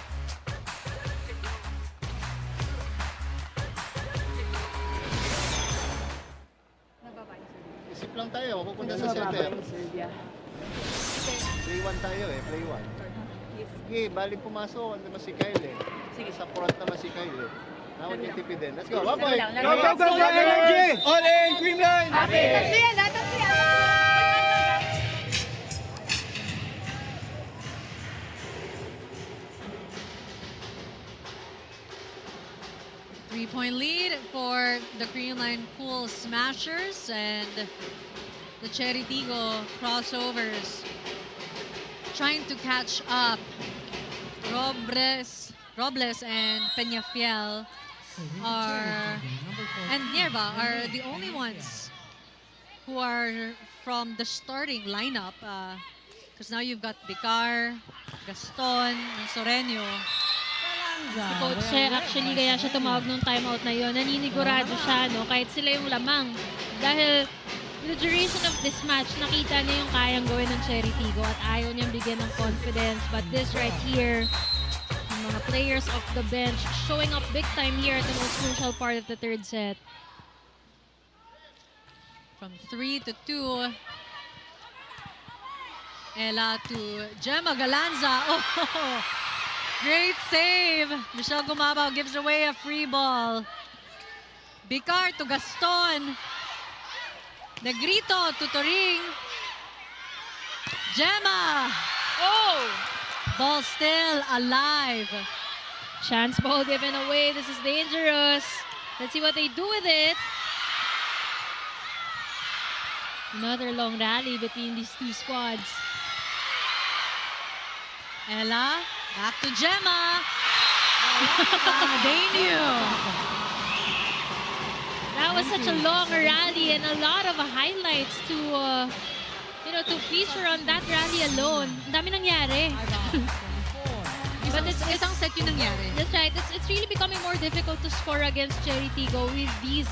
Isip lang tayo, pupunta sa center. Play 1 tayo play 1. Sige, balik pumasok, ano naman si Kyle Sige. Sa front naman si Kyle Nawag yung tipidin. Let's go, one point! Go, energy! All in, Creamline! Three-point lead for the Creamline Cool Smashers and the Chery Tiggo Crossovers trying to catch up. Robles and Peñafiel and Nierva are the only ones who are from the starting lineup. Because now you've got Bicar, Gaston, and Soreño. Si Coach Che, actually, kaya siya tumawag nung timeout na yun. Naninigurado siya, no? Kahit sila yung lamang. Dahil the duration of this match, nakita niya yung kayang gawin ng Chery Tiggo at ayaw niyang bigyan ng confidence. But this right here, yung mga players off the bench showing up big time here at the most crucial part of the third set. From 3 to 2. Ella to Gemma Galanza. Oh, great save. Michelle Gumabao gives away a free ball. Bicar to Gaston. Negrito to Toring. Gemma. Oh! Ball still alive. Chance ball given away. This is dangerous. Let's see what they do with it. Another long rally between these two squads. Ella, back to Gemma. they knew. That was such a long rally and a lot of highlights to, to feature on that rally alone. Ang dami nangyari. But isang set yung nangyari. That's right. It's really becoming more difficult to score against Chery Tiggo with these,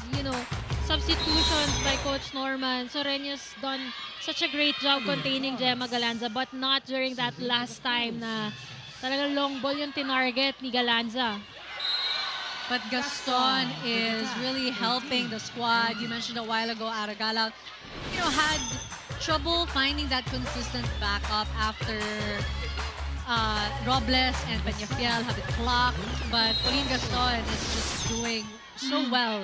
substitutions by Coach Norman. Soreño's done such a great job containing Gemma Galanza, but not during that last time na talagang long ball yung tinarget ni Galanza. But Gaston is really helping the squad. You mentioned a while ago, Aragala, had trouble finding that consistent backup after Robles and Peñafiel have it clocked. But Pauline Gaston is just doing so well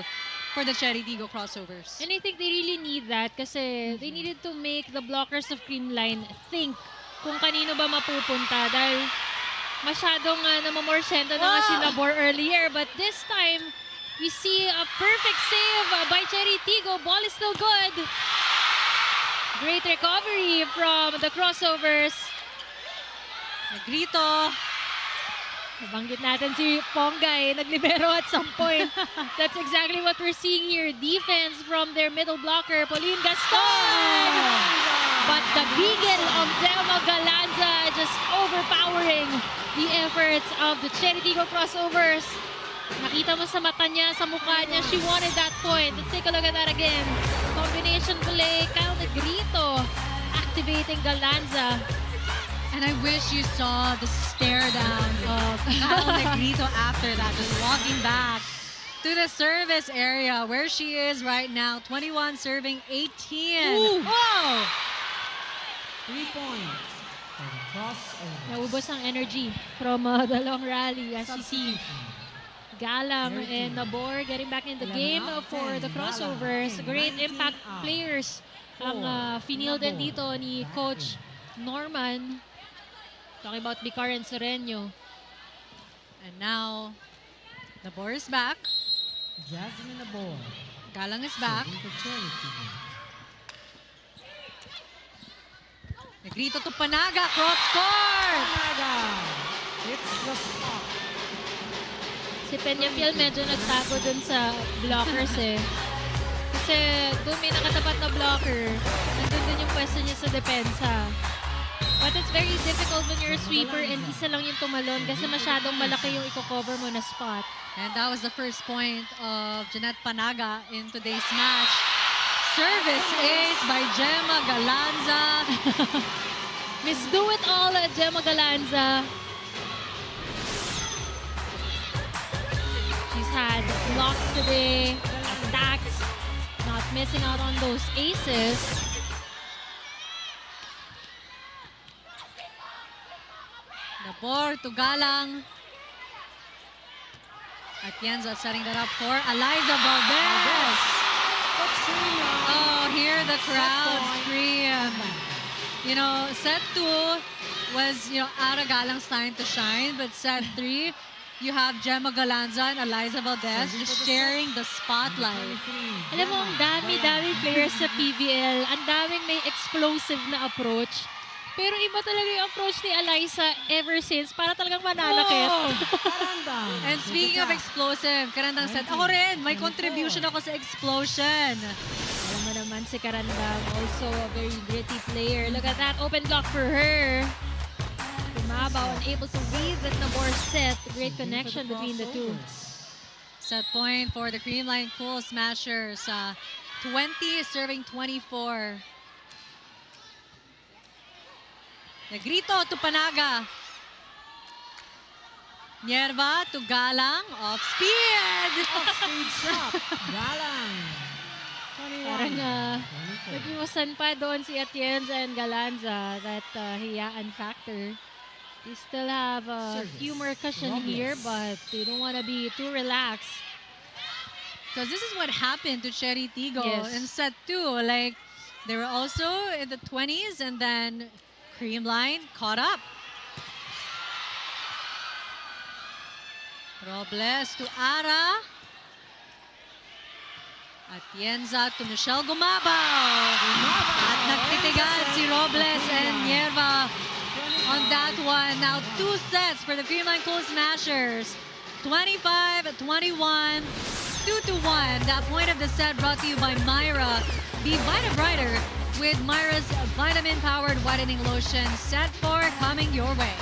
for the Chery Tiggo Crossovers. And I think they really need that kasi they needed to make the blockers of Creamline think kung kanino ba mapupunta dahil masyadong namamorsento na nga si Labor earlier. But this time, we see a perfect save by Chery Tiggo. Ball is still good. Great recovery from the Crossovers. Negrito. Nabanggit natin si Pongay, naglibero at some point. That's exactly what we're seeing here. Defense from their middle blocker, Pauline Gaston. But the beagle of Gemma Galanza just overpowering the efforts of the Chery Tiggo Crossovers. Nakita mo sa mata niya, sa mukha niya, she wanted that point. Let's take a look at that again. Combination play, Kyle Negrito activating Galanza. And I wish you saw the stare down of Kyle Negrito after that, just walking back to the service area where she is right now. 21 serving 18. Ooh. Whoa! 3 points for the crossover. Naubos ang energy from the long rally as you see Galang and Nabor getting back in the game for the Crossovers. Great impact players ang finilden dito ni Coach Norman. Talking about Bicar and Soreño. And now, Nabor is back. Jasmine Nabor. Galang is back. For Chery Tiggo. Negrito to Panaga, cross court! Panaga. It's the spot. Si Peñafiel medyo nagtago dun sa blockers eh. Kasi doon may nakatapat na blocker. Nandun din yung pwesto niya sa depensa. But it's very difficult when you're a sweeper and isa lang yung tumalon kasi masyadong malaki yung i-cover mo na spot. And that was the first point of Jeanette Panaga in today's match. Service ace by Gemma Galanza. Miss Do It All at Gemma Galanza. She's had blocks today, attacks, not missing out on those aces. Nabor to Galang. Atienza setting that up for Eliza Valdez. Oh, hear the crowd scream. Set 2 was, Ara Galang's time to shine, but set 3, you have Gemma Galanza and Eliza Valdez just sharing the spotlight. Alam mo, ang dami-dami players sa PVL. Ang daming may explosive na approach. Pero iba talaga yung approach ni Eliza ever since. Para talagang mananakit. And speaking of explosive, Karandang set. Ako rin, may contribution ako sa explosion. Alam mo naman si Karandang, also a very gritty player. Look at that open block for her. Tumabaw and able to read that Nabor set. Great connection between the two. Set point for the Creamline Cool Smashers. 20 serving 24. Negrito to Panaga. Nierva to Galang. Off speed. Off-speed shot. Galang. 21. Parang 24. nag-iwasan pa doon si Atienza and Galanza, that hiyaan factor. They still have a Service. few more cushion Robles. here, but they don't want to be too relaxed. Because this is what happened to Chery Tiggo Yes. in set 2. Like, they were also in the 20s, and then Creamline caught up. Robles to Ara. Atienza to Michelle Gumabaw. At nagtitigan si Robles and Nierva on that one. Now 2 sets for the Creamline Cool Smashers. 25-21. 2-1. That point of the set brought to you by Myra. Be Vita Brighter with Myra's vitamin-powered whitening lotion. Set 4 coming your way.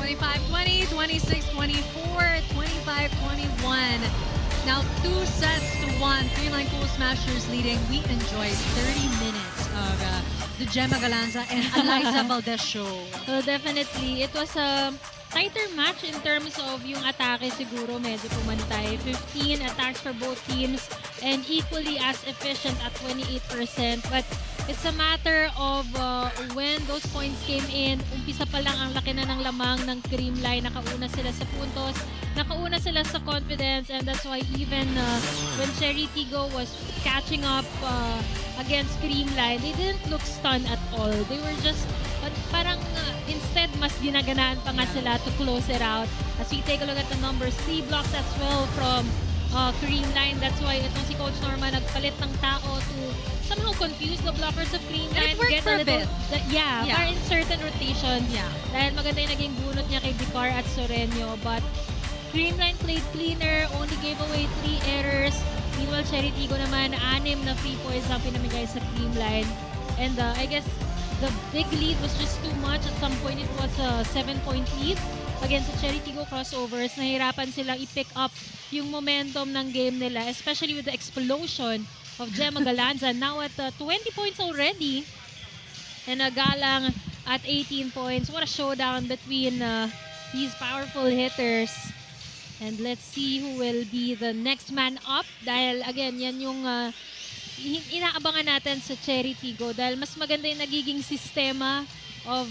(25-20, 26-24, 25-21). Now 2 sets to 1. Creamline Cool Smashers leading. We enjoyed 30 minutes of the Gemma Galanza and Eliza Valdez show. So definitely, it was a tighter match in terms of yung atake siguro medyo pumantay. 15 attacks for both teams and equally as efficient at 28%. But it's a matter of when those points came in, umpisa pa lang ang laki na ng lamang ng Creamline. Nakauna sila sa puntos, nakauna sila sa confidence, and that's why even when Chery Tiggo was catching up against Creamline, they didn't look stunned at all. They were just parang instead mas ginaganaan pa nga sila to close it out. As we take a look at the numbers, 3 blocks as well from Creamline. That's why itong si Coach Norma nagpalit ng tao to somehow confuse the blockers of Creamline. And it worked for a bit. Yeah, para in certain rotations. Yeah. Dahil maganda yung naging bunot niya kay Vicar at Soreño. But Creamline played cleaner, only gave away 3 errors. Meanwhile, Chery Tiggo naman, 6 na free points ang pinamigay sa Creamline. And I guess the big lead was just too much. At some point, it was a 7-point lead against the Chery Tiggo Crossovers. Nahirapan silang i-pick up yung momentum ng game nila, especially with the explosion of Gemma Galanza. Now at 20 points already. And Galang at 18 points. What a showdown between these powerful hitters. And let's see who will be the next man up. Dahil again, yan yung inaabangan natin sa Chery Tiggo dahil mas maganda yung nagiging sistema of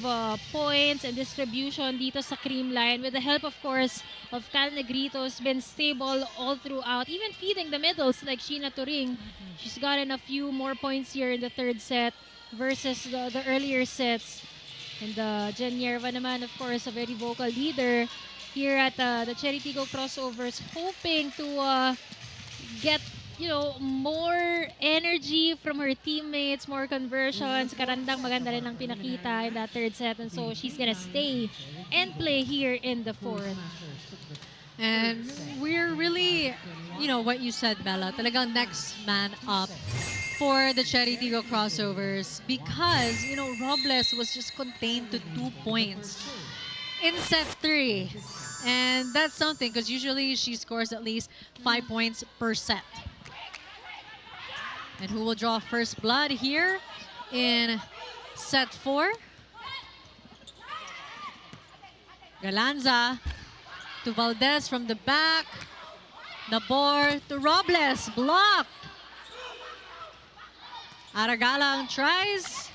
points and distribution dito sa Creamline with the help, of course, of Cal Negrito's been stable all throughout, even feeding the middles like Sheena Turing. She's gotten a few more points here in the 3rd set versus the earlier sets. And Jen Yerva naman, of course, a very vocal leader here at the Chery Tiggo Crossovers, hoping to get more energy from her teammates, more conversions. Karandang maganda rin ang pinakita in that 3rd set, and so she's gonna stay and play here in the 4th. And we're really, what you said, Bella, talagang next man up for the Chery Tiggo Crossovers because, Robles was just contained to 2 points in set 3. And that's something because usually she scores at least 5 points per set. And who will draw first blood here in set 4? Galanza to Valdez from the back. Nabor to Robles, blocked. Aragalang tries.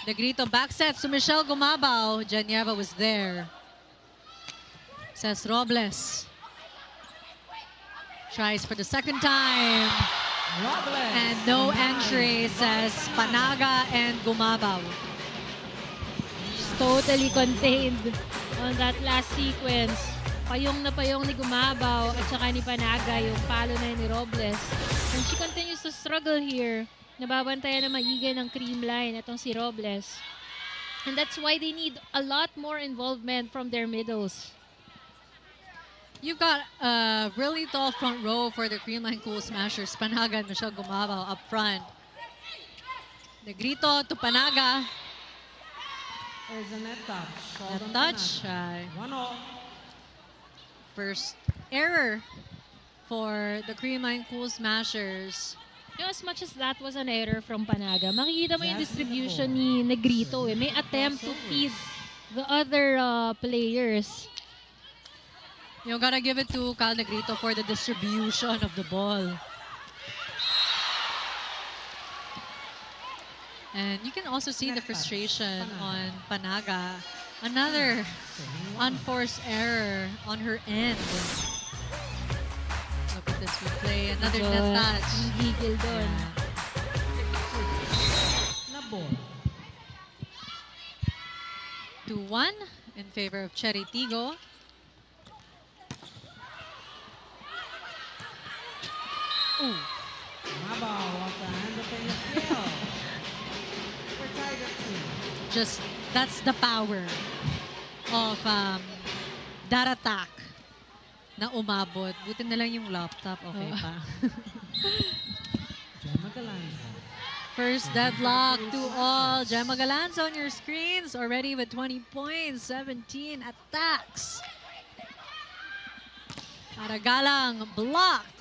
Negrito back set to Michelle Gumabaw. Janieva was there. Says Robles. Tries for the second time. And no entry, says Panaga and Gumabaw. Totally contained on that last sequence. Payong na payong ni Gumabaw at saka ni Panaga yung palo na yun ni Robles. And she continues to struggle here. Nababantayan na maigay ng Creamline itong si Robles. And that's why they need a lot more involvement from their middles. You've got a really tall front row for the Creamline Cool Smashers. Panaga and Michelle Gumabaw up front. Negrito to Panaga. There's a net touch. Net touch. 1-0. First error for the Creamline Cool Smashers. You know, as much as that was an error from Panaga, makikita mo yung distribution ni Negrito. May attempt to feed the other players. You gotta give it to Cal Negrito for the distribution of the ball. And you can also see the frustration on Panaga. Another unforced error on her end. Look at this replay. Another net touch. Higil doon. Nabor. 2-1 in favor of Chery Tiggo. Ooh. Gumabaw off the hand of PVL. For Tiger team. Just, that's the power of that attack na umabot. Buti na lang yung laptop. Okay pa. Gemma Galanza. First deadlock to all. Gemma Galanza on your screens. Already with 20 points. 17 attacks. Aragalang blocked.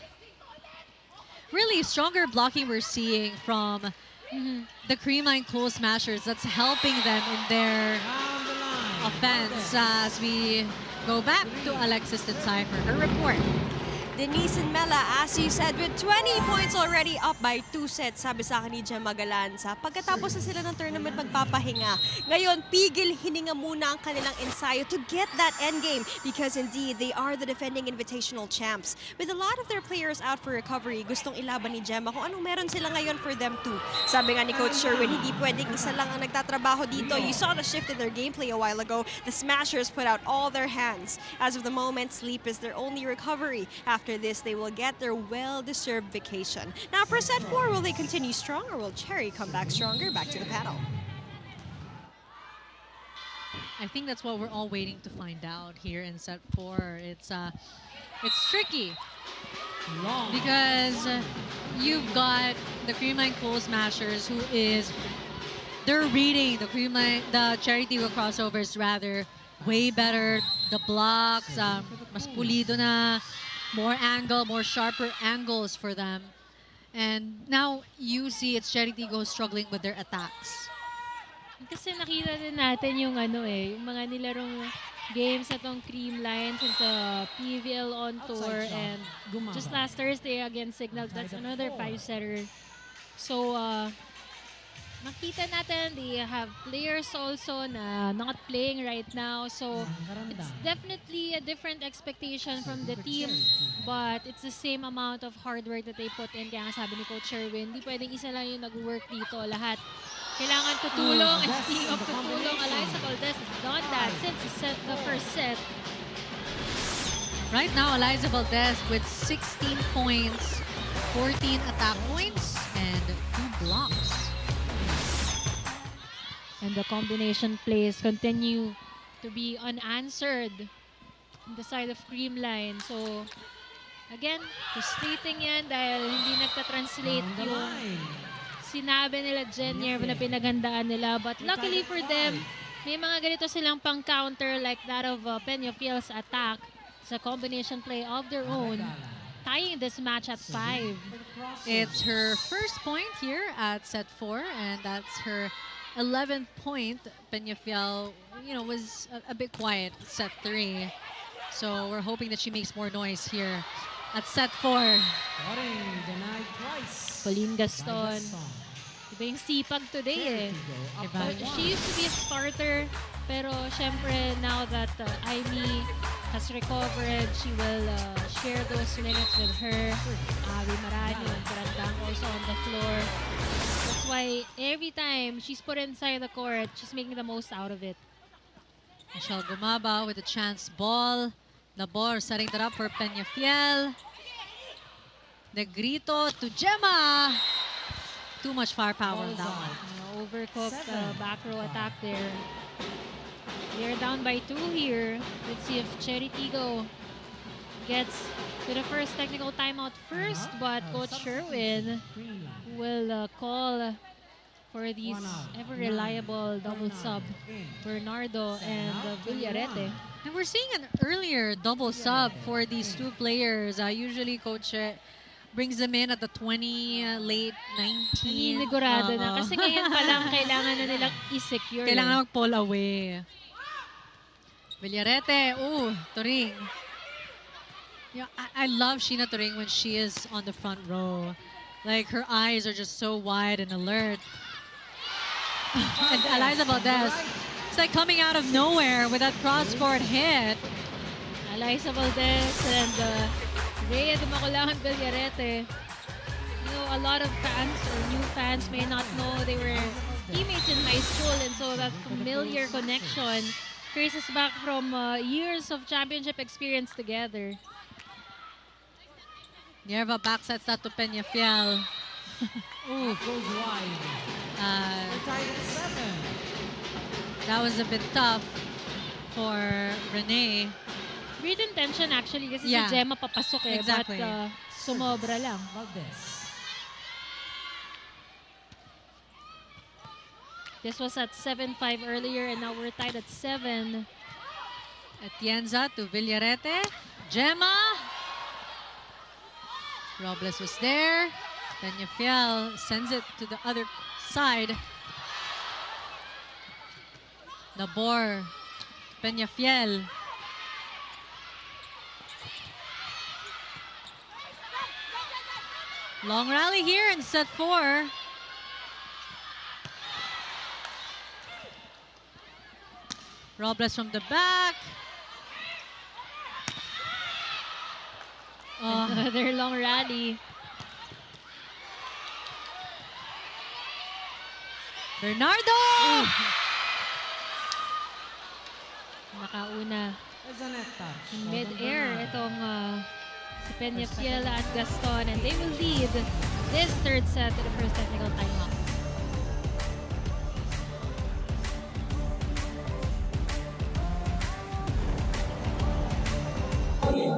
Really stronger blocking we're seeing from the Creamline Cool Smashers. That's helping them in their offense as we go back to Alexis Tinsay for her report. Denise and Mela, as you said, with 20 points already up by 2 sets, sabi sa akin ni Gemma Galanza. Pagkatapos na sila ng tournament magpapahinga. Ngayon, pigil hininga muna ang kanilang ensayo to get that endgame because indeed, they are the defending Invitational champs. With a lot of their players out for recovery, gustong ilaban ni Gemma kung anong meron sila ngayon for them too. Sabi nga ni Coach Sherwin, hindi pwedeng isa lang ang nagtatrabaho dito. You saw the shift in their gameplay a while ago. The Smashers put out all their hands. As of the moment, sleep is their only recovery. After this, they will get their well-deserved vacation. Now, for set 4, will they continue strong or will Chery come back stronger? Back to the panel. I think that's what we're all waiting to find out here in set 4. It's tricky because you've got the Creamline Cool Smashers who they're reading the Chery Tiggo Crossovers rather way better. The blocks, mas pulido na, more angle, more sharper angles for them. And now you see it's Chery Tiggo struggling with their attacks. Kasi nakita din natin yung yung mga nilarong games na tong Creamline since PVL on tour and just last Thursday against Signal, that's another 5-setter. So makita natin they have players also na not playing right now, so it's definitely a different expectation from the team, but it's the same amount of hard work that they put in. Kaya nga sabi ni Coach Sherwin, hindi pwedeng isa lang yung nag-work dito, lahat kailangan tutulong. And speaking of tutulong, Eliza Valdez has done that since the first set. Right now, Eliza Valdez with 16 points, 14 attack points, and 2 blocks. And the combination plays continue to be unanswered on the side of Creamline. So, again, frustrating yan dahil hindi nagta-translate yung sinabi nila Jenier na pinaghandaan nila. But luckily for them, may mga ganito silang pang-counter like that of Peñafiel's attack. It's a combination play of their own, tying this match at 5. It's her first point here at set 4, and that's her 11th point, Peñafiel, was a bit quiet at set 3. So we're hoping that she makes more noise here at set 4. Denied twice. Pauline Gaston. Iba yung sipag today eh. Diba? She used to be a starter, pero syempre now that Aimee has recovered, she will share those minutes with her. Avi Marano and Grandang also on the floor. That's why every time she's put inside the court, she's making the most out of it. Michelle Gumaba with a chance ball. Nabor setting that up for Peñafiel. Negrito to Gemma. Too much firepower on that one. Overcooked back row attack there. They're down by 2 here. Let's see if Chery Tiggo gets to the first technical timeout first, but Coach Sherwin will call for these ever-reliable double sub, Bernardo and Villarete. And we're seeing an earlier double sub for these two players. Usually, Coach brings them in at the 20, late 19. Sinigurado na. Kasi ngayon pa lang kailangan na nilang i-secure. Kailangan mag-pull away. Villarete. Oh, Turing. Yeah, I love Sheena Turing when she is on the front row. Like, her eyes are just so wide and alert. And Eliza Valdez, it's like coming out of nowhere with that cross-court hit. Eliza Valdez and Rhea Dumaculangan Villarete. You know, a lot of fans or new fans may not know they were teammates in high school, and so that familiar connection traces back from years of championship experience together. Nierva backsets that to Peñafiel. Ooh, goes wide. Tied at 7. That was a bit tough for Renee. Great intention actually kasi Yeah. si Gemma papasok eh. Exactly. But sumobra lang. Valdez. This was at 7-5 earlier and now we're tied at 7. Atienza to Villarete. Gemma. Robles was there. Peñafiel sends it to the other side. Nabor. Peñafiel. Long rally here in set 4. Robles from the back. Oh, Another long rally. Bernardo! Nakauna As a net touch. in mid-air itong si Peñafiel at Gaston, and they will lead this third set to the first technical timeout.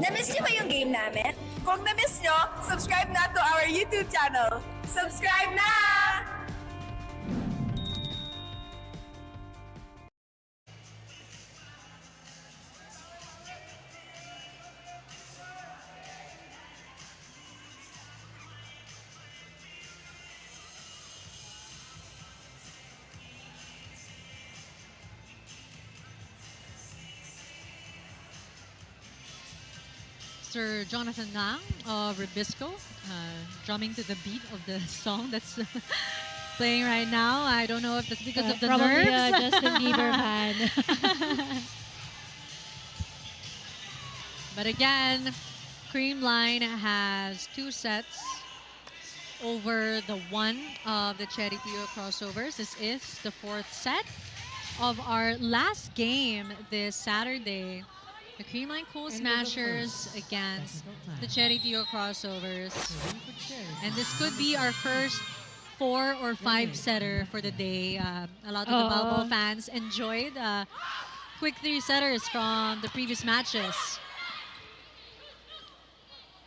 Na-miss niyo ba yung game namin? Kung na-miss niyo, subscribe na to our YouTube channel. Subscribe na! Sir Jonathan Nang of Ribisco, drumming to the beat of the song that's playing right now. I don't know if that's because of the Probably nerves. Justin Bieber fan. But again, Creamline has 2 sets over the one of the Chery Tiggo Crossovers. This is the 4th set of our last game this Saturday. The Creamline Cool Smashers against the Chery Tiggo Crossovers. And this could be our first 4 or 5 setter for the day. A lot of the Volleyball fans enjoyed quick 3 setters from the previous matches.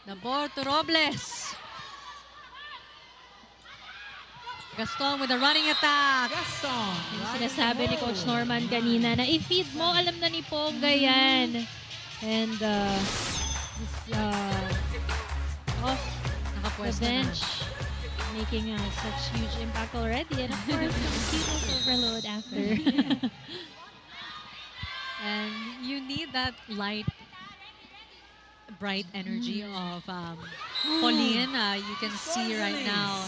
Nabor to Robles. Gaston with a running attack. Gaston. Yung sinasabi ni Coach Norman kanina na i-feed mo, alam na ni Ponga yan. And off the Nakapwesto na. bench, making such huge impact already. And of course, Tito's overload after. And you need that light, bright energy of Pauline. You can see right now.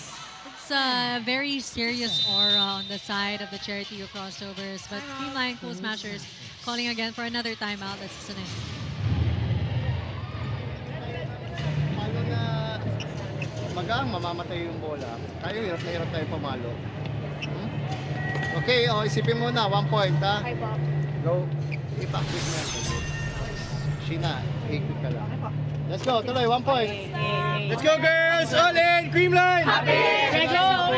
It's a very serious aura on the side of the Chery Tiggo Crossovers. But Creamline Cool Smashers calling again for another timeout. Let's listen in. Palo na magang mamamatay yung bola. Tayo hirap na hirap tayo pamalo. Okay, isipin mo na, 1 point ha. Go. Ipa-quick mo yan. Sheena, i-quick ka lang. Let's go, tuloy, 1 point. Let's go, girls! All in! Creamline! Let's go!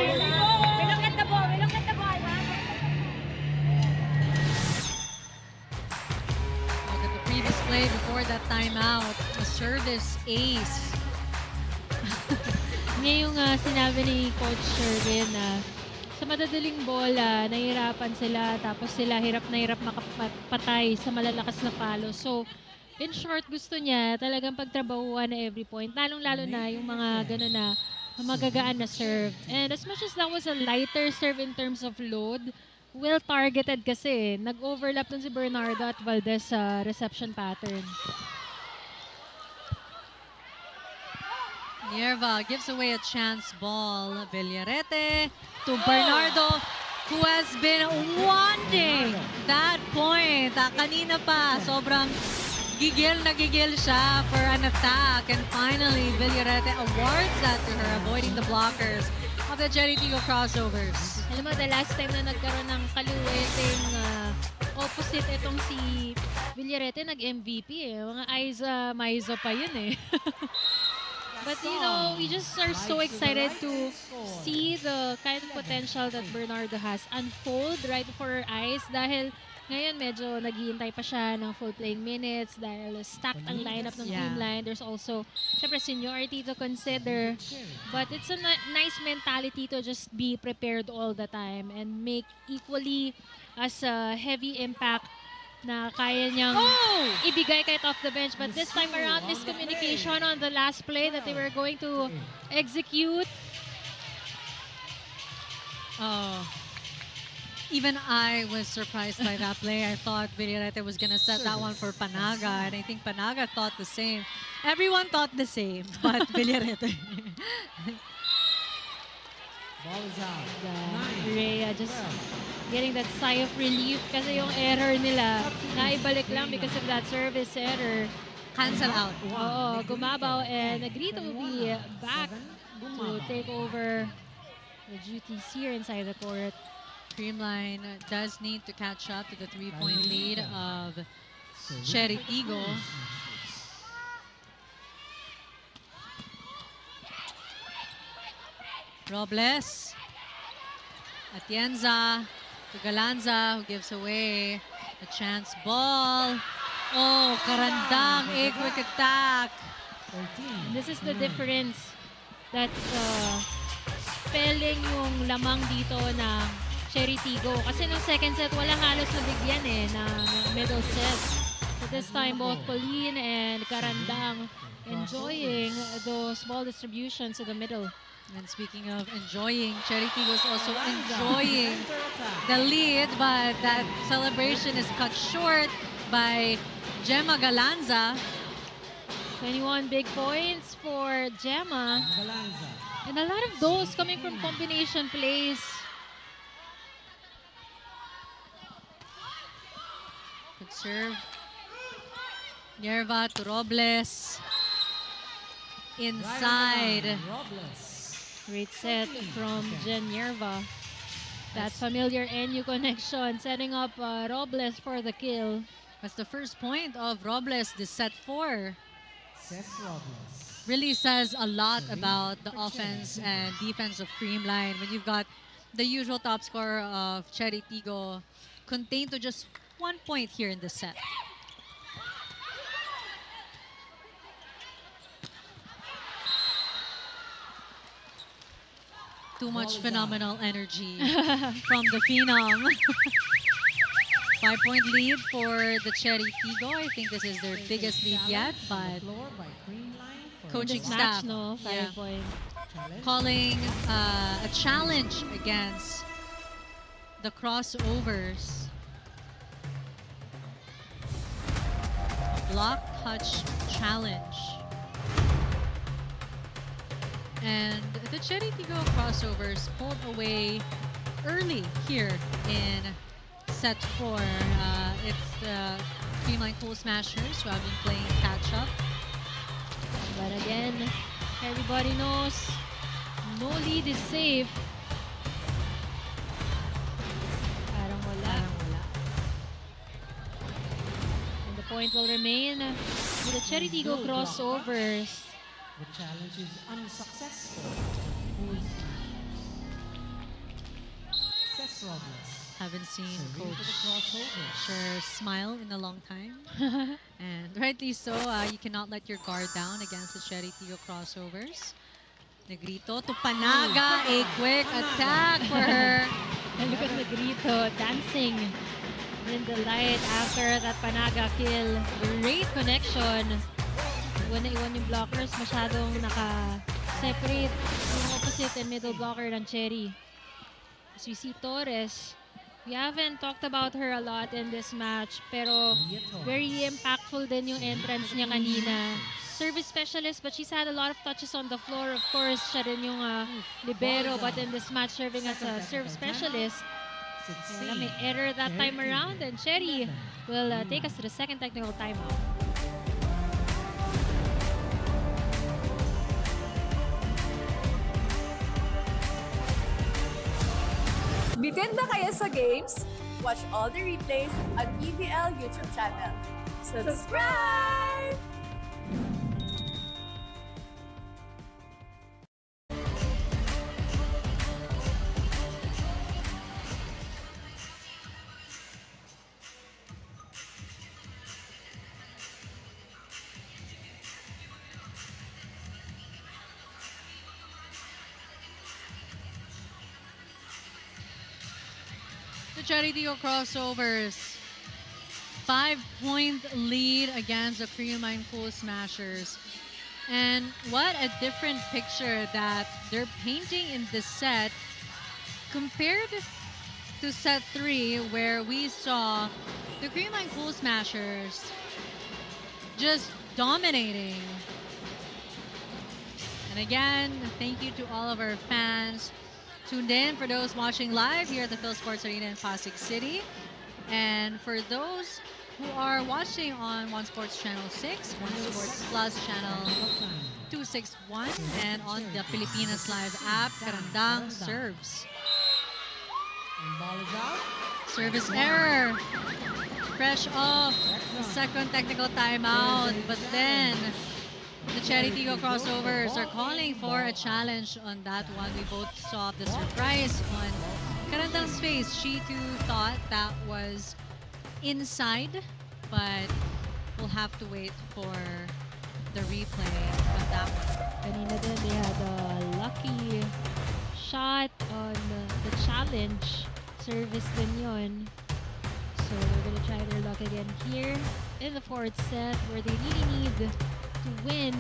Look at the previous play before that timeout. A service ace. Ngayon sinabi ni Coach Sherwin na sa madadaling bola, nahihirapan sila, tapos sila hirap na hirap makapatay sa malalakas na palo. So, in short, gusto niya talagang pagtrabahuan na every point. Lalong-lalo na yung mga gano'n na magagaan na serve. And as much as that was a lighter serve in terms of load, well-targeted kasi. Nag-overlap dun si Bernardo at Valdez sa reception pattern. Nierva gives away a chance ball. Villarete to Bernardo, who has been wanting that point. Kanina pa, sobrang gigil na gigil siya for an attack. And finally, Villarete awards that to her, avoiding the blockers of the Chery Tiggo Crossovers. Alam mo, the last time na nagkaroon ng kaluweteng opposite itong si Villarete, nag-MVP eh. Mga Aiza Maizo pa yun eh. But you know, we just are so excited to see the kind of potential that Bernardo has unfold right before our eyes dahil ngayon medyo naghihintay pa siya ng full playing minutes dahil stacked ang lineup ng Creamline. There's also, syempre, seniority to consider. But it's a nice mentality to just be prepared all the time and make equally as a heavy impact na kaya niyang ibigay kahit off the bench. But this time around, miscommunication on the last play that they were going to execute. Even I was surprised by that play. I thought Villarete was going to set that one for Panaga, and I think Panaga thought the same. Everyone thought the same, but Villarete. Ball is out. Rhea just getting that sigh of relief kasi yung error nila naibalik lang because of that service error. Cancel out. Oo, gumabaw and agreed to be back to take over the duties here inside the court. Creamline does need to catch up to the 3-point lead of Chery Tiggo. Robles. Atienza to Galanza, who gives away a chance ball. Oh, karandang a quick attack. This is the difference that's spelling yung lamang dito ng Chery Tiggo. Kasi nung second set, walang halos nabigyan ng middle set. But this time, both Pauline and Karandang enjoying those ball distributions to the middle. And speaking of enjoying, Chery Tiggo is also enjoying the lead, but that celebration is cut short by Gemma Galanza. 21 big points for Gemma. And a lot of those coming from combination plays. Good serve. Nierva to Robles. Inside. Great set from Jen Nierva. That familiar NU connection, setting up Robles for the kill. That's the first point of Robles this set 4. Really says a lot about the offense and defense of Creamline when you've got the usual top scorer of Chery Tiggo contained to just 1 point here in the set. Too much phenomenal energy from the Phenom. 5-point lead for the Chery Tiggo. I think this is their biggest lead yet, but coaching This match, staff. no? 5 points. calling a challenge against the crossovers. Block touch challenge. And the Chery Tiggo Crossovers pulled away early here in set 4. It's the Creamline Cool Smashers who have been playing catch-up. But again, everybody knows no lead is safe. Parang wala. And the point will remain with the Chery Tiggo Crossovers. The challenge is unsuccessful. Success problems. Haven't seen For the Coach crossovers. Sure smile in a long time. And rightly so, you cannot let your guard down against the Chery Tiggo Crossovers. Negrito to Panaga, a quick attack for her. And look at Negrito dancing in the light after that Panaga kill. Great connection. Iwan na iwan yung blockers, masyadong naka-separate yung opposite and middle blocker ng Chery. As we see Torres, we haven't talked about her a lot in this match, pero very impactful din yung entrance niya kanina. Service specialist, but she's had a lot of touches on the floor. Of course, siya rin yung libero, but in this match, serving as a serve specialist. Wala, may error that time around, and Chery will take us to the second technical timeout. Bitin na kaya sa games? Watch all the replays on PVL YouTube channel. Subscribe! The Chery Tiggo Crossovers. 5-point lead against the Creamline Cool Smashers. And what a different picture that they're painting in this set compared to set 3, where we saw the Creamline Cool Smashers just dominating. And again, thank you to all of our fans tuned in, for those watching live here at the Phil Sports Arena in Pasig City. And for those who are watching on One Sports Channel 6, One Sports Plus Channel 261, and on the Filipinas Live app, Karandang serves. And ball is out. Service error. Fresh off the second technical timeout. But then the Chery Tiggo Crossovers are calling for a challenge on that one. We both saw the surprise on Karandang's face. She too thought that was inside, but we'll have to wait for the replay of that one. Kanina din, they had a lucky shot on the challenge. Service din yun. So they're gonna try their luck again here in the fourth set, where they really need to win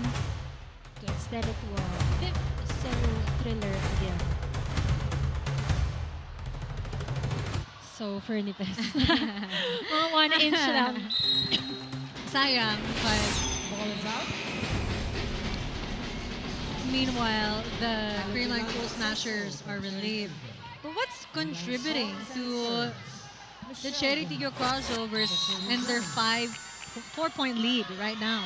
to extend it to a fifth set thriller again. So, Fernipes. Mga 1 inch lang. Sayang, but Ball is out. meanwhile, the Creamline Cool Smashers are relieved. But what's contributing to the Chery Tiggo Crossovers and their 4-point lead right now?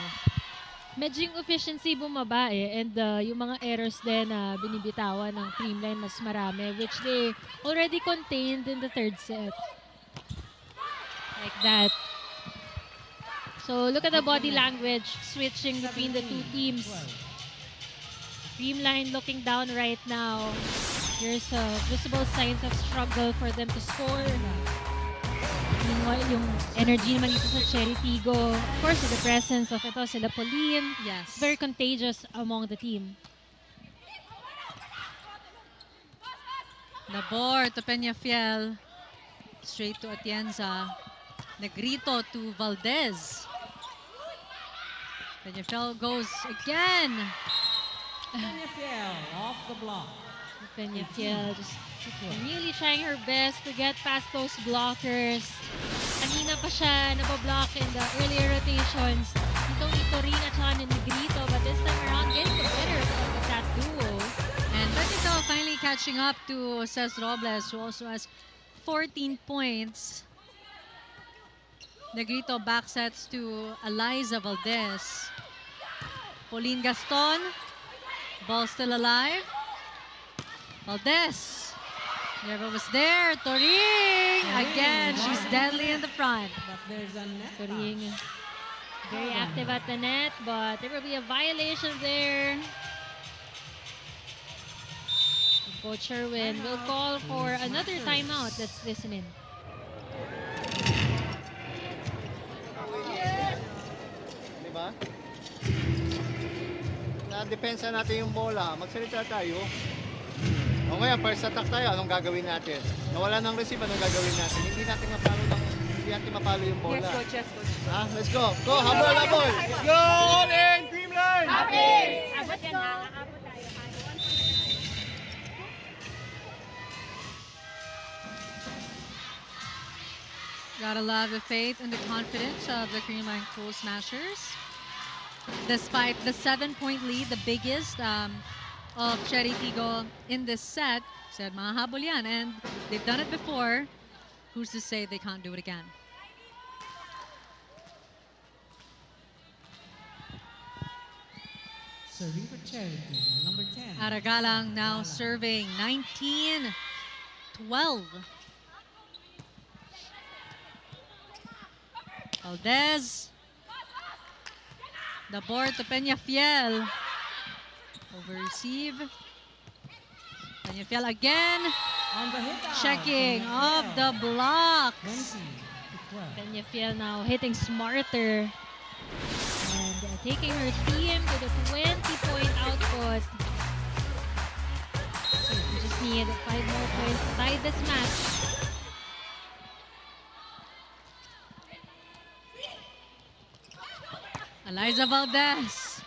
Medyo yung efficiency bumaba and yung mga errors din na binibitawan ng Creamline mas marami, which they already contained in the third set. Like that. So look at the body language switching between the two teams. Creamline looking down right now. Here's visible signs of struggle for them to score. Meanwhile, yung energy naman dito sa Chery Tiggo, of course, with the presence of sila Pauline, Yes. it's very contagious among the team. Labor to Peñafiel. Straight to Atienza. Negrito to Valdez. Peñafiel goes again. Peñafiel off the block. Peñafiel just really trying her best to get past those blockers. Kanina pa siya nabablock in the earlier rotations. Itong Itorin at saka ni Negrito, but this time around getting the better of that duo. And Benito finally catching up to Cez Robles, who also has 14 points. Negrito backsets to Eliza Valdez. Pauline Gaston, ball still alive. Valdez, never was there. Toring, again, she's deadly in the front. But there's a net Toring pass. very active at the net, but there will be a violation there. Coach Sherwin will call for another timeout. Let's listen in. Diba? Na-depensa natin yung bola. Magsalita tayo. O ngayon, first attack tayo. Anong gagawin natin? Nawala ng receive, anong gagawin natin? Hindi natin mapalo yung bola. Yes, coach. Yes, coach. Ha? Let's go. Go, habol, habol. Let's go, all in, Creamline! Abot yan ha. Abot tayo. Gotta love the faith and the confidence of the Creamline Cool Smashers. Despite the 7-point lead, the biggest of Chery Tiggo in this set, said mahahabol yan, and they've done it before. Who's to say they can't do it again? Serving for Chery Tiggo, number 10. Aragalang now serving 19-12. Valdez. The board to Peñafiel. Over receive. Peñafiel again. On the hit out, Checking Peñafiel. off the blocks. 20-12. Peñafiel now hitting smarter and taking her team to the 20-point output. We just need 5 more points to tie this match. Eliza Valdez.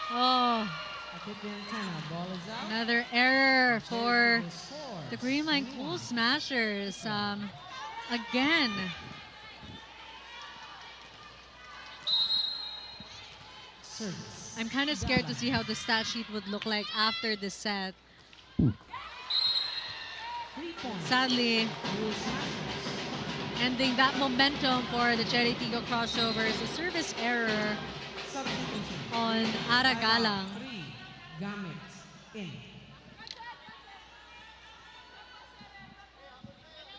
Oh, At hit the antenna, ball is out. another error for Tiggo scores. the Creamline Cool Smashers. Again. Service. I'm kind of scared to see how the stat sheet would look like after this set. 3 points. Sadly, Cool Smashers. ending that momentum for the Chery Tiggo Crossovers. A service error Substitution. on Aragalang. 3 Gamit in.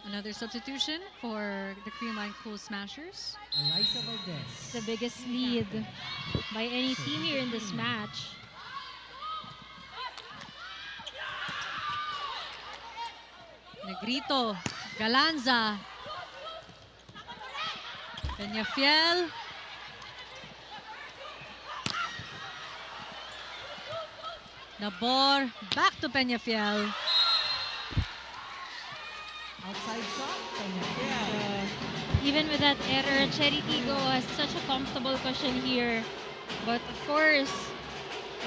Another substitution for the Creamline Cool Smashers. Eliza Valdez. The biggest lead by any team here in this match. Negrito, Galanza, Peñafiel. Nabor, back to Peñafiel. Outside shot, Peñafiel. Even with that error, Chery Tiggo has such a comfortable cushion here. But of course,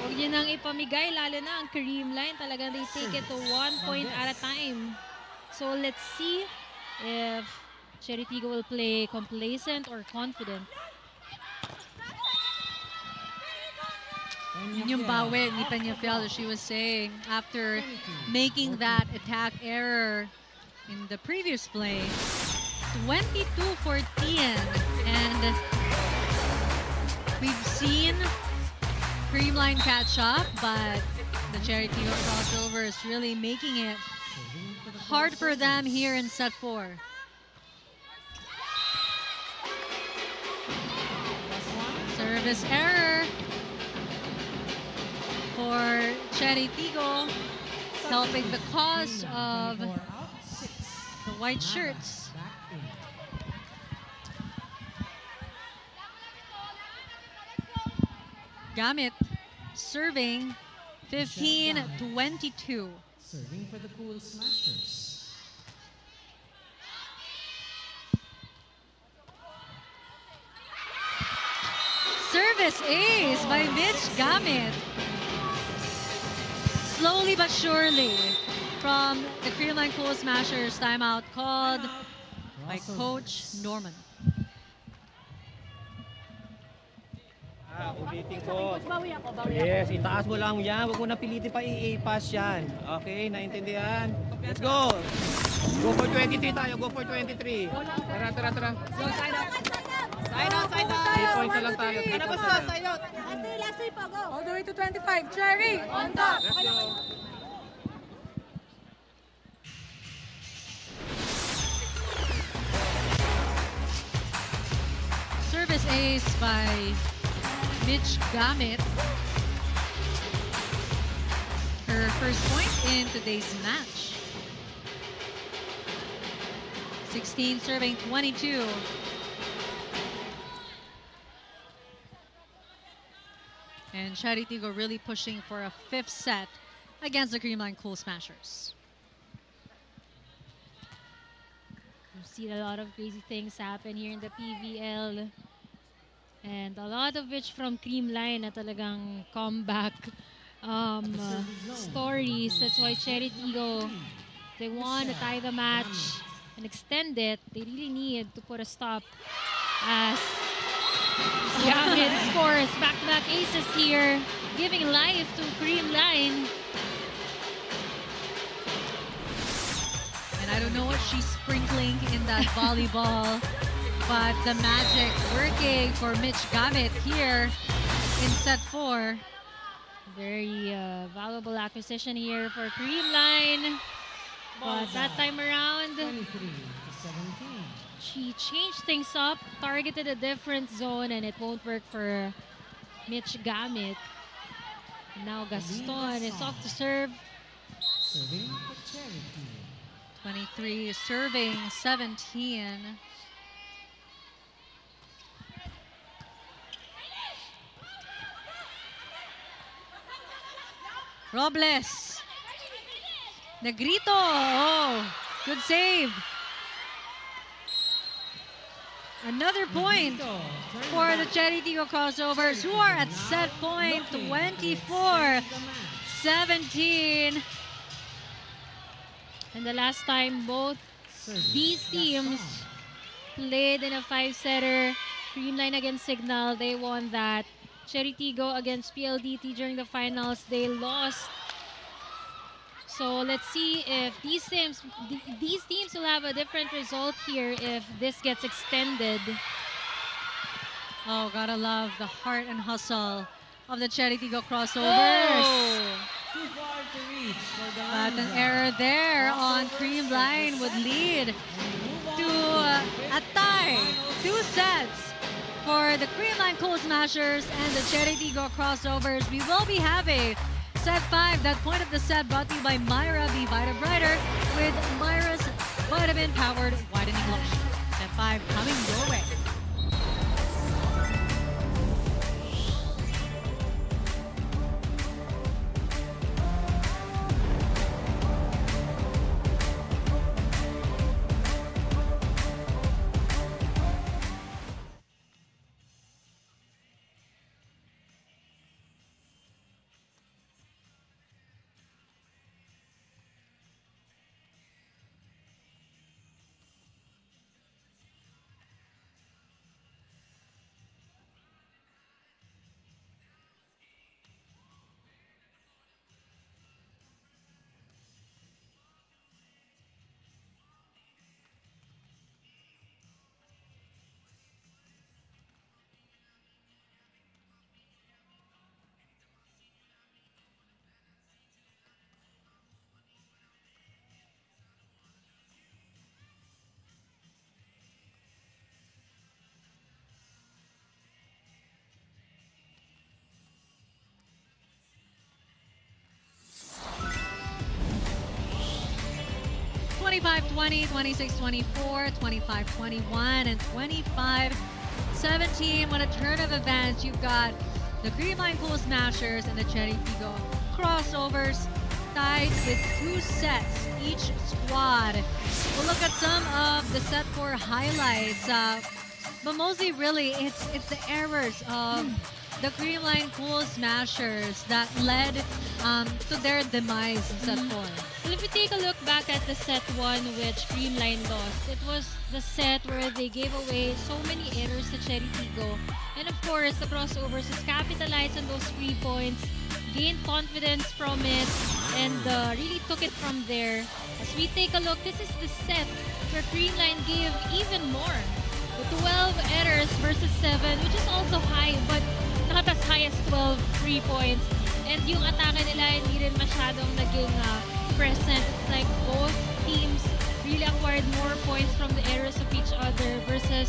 huwag yun nang ipamigay, lalo na ang Creamline. Talagang they take it to 1 point at a time. So let's see if Chery Tiggo will play complacent or confident. Yun yung bawi ni Peñafiel, as she was saying, after making that attack error in the previous play. 22-14, and we've seen Creamline catch up, but the Chery Tiggo Crossovers really making it hard for them here in set 4. Service error for Chery Tiggo, helping the cause of the white shirts. Back in. Gamit serving 15-22. Serving for the Cool Smashers. Service ace by Mitch Gamit. slowly but surely from the Creamline Cool Smashers. Timeout called by Coach Norman. Ulitin ko. Yes, itaas mo lang yan. Huwag mo na pilitin pa i-pass yan. Okay, naintindihan? Let's go! Go for 23 tayo. Go for 23. Tara. Side out. 3 points na lang tayo. 3 points na lang. Last three po, go. All the way to 25. Chery, on top. Let's go. Service ace by Mitch Gamit. Her first point in today's match. 16 serving 22. And Chery Tiggo really pushing for a 5th set against the Creamline Cool Smashers. We've seen a lot of crazy things happen here in the PVL. And a lot of which from Creamline na talagang comeback stories. That's why Chery Tiggo, they want to tie the match and extend it. They really need to put a stop as Gamit scores back-to-back aces here, giving life to Creamline. And I don't know what she's sprinkling in that volleyball, but the magic working for Mitch Gamit here in set 4. Very valuable acquisition here for Creamline. But that time around, she changed things up, targeted a different zone, and it won't work for Mitch Gamit. Now Gaston is off to serve. 23 serving 17. Robles. Negrito. Oh, good save. Another point for the Chery Tiggo Crossovers, who are at set point 24-17. And the last time both these teams played in a 5-setter, Creamline against Signal, they won that. Chery Tiggo against PLDT during the finals, they lost. So let's see if these teams will have a different result here if this gets extended. Oh, gotta love the heart and hustle of the Chery Tiggo Crossovers. Oh. But an error there on Creamline would lead to a tie. 2 sets for the Creamline Cool Smashers and the Chery Tiggo Crossovers. We will be having set 5, that point of the set, brought to you by Myra Be Vita Brighter with Myra's vitamin-powered whitening lotion. Set 5 coming your way. (25-20, 26-24, 25-21, and 25-17). What a turn of events. You've got the Creamline Cool Smashers and the Chery Tiggo Crossovers tied with 2 sets each squad. We'll look at some of the set 4 highlights. But mostly, really, it's the errors of the Creamline Cool Smashers that led to their demise in set 4. Well, if you take a look back at the set 1 which Creamline lost, it was the set where they gave away so many errors to Chery Tiggo. And of course, the Crossovers has capitalized on those 3 points, gained confidence from it, and really took it from there. As we take a look, this is the set where Creamline gave even more. The 12 errors versus 7, which is also high, but not as high as 12 3 points. And yung atake nila hindi rin masyadong naging present. It's like both teams really acquired more points from the errors of each other versus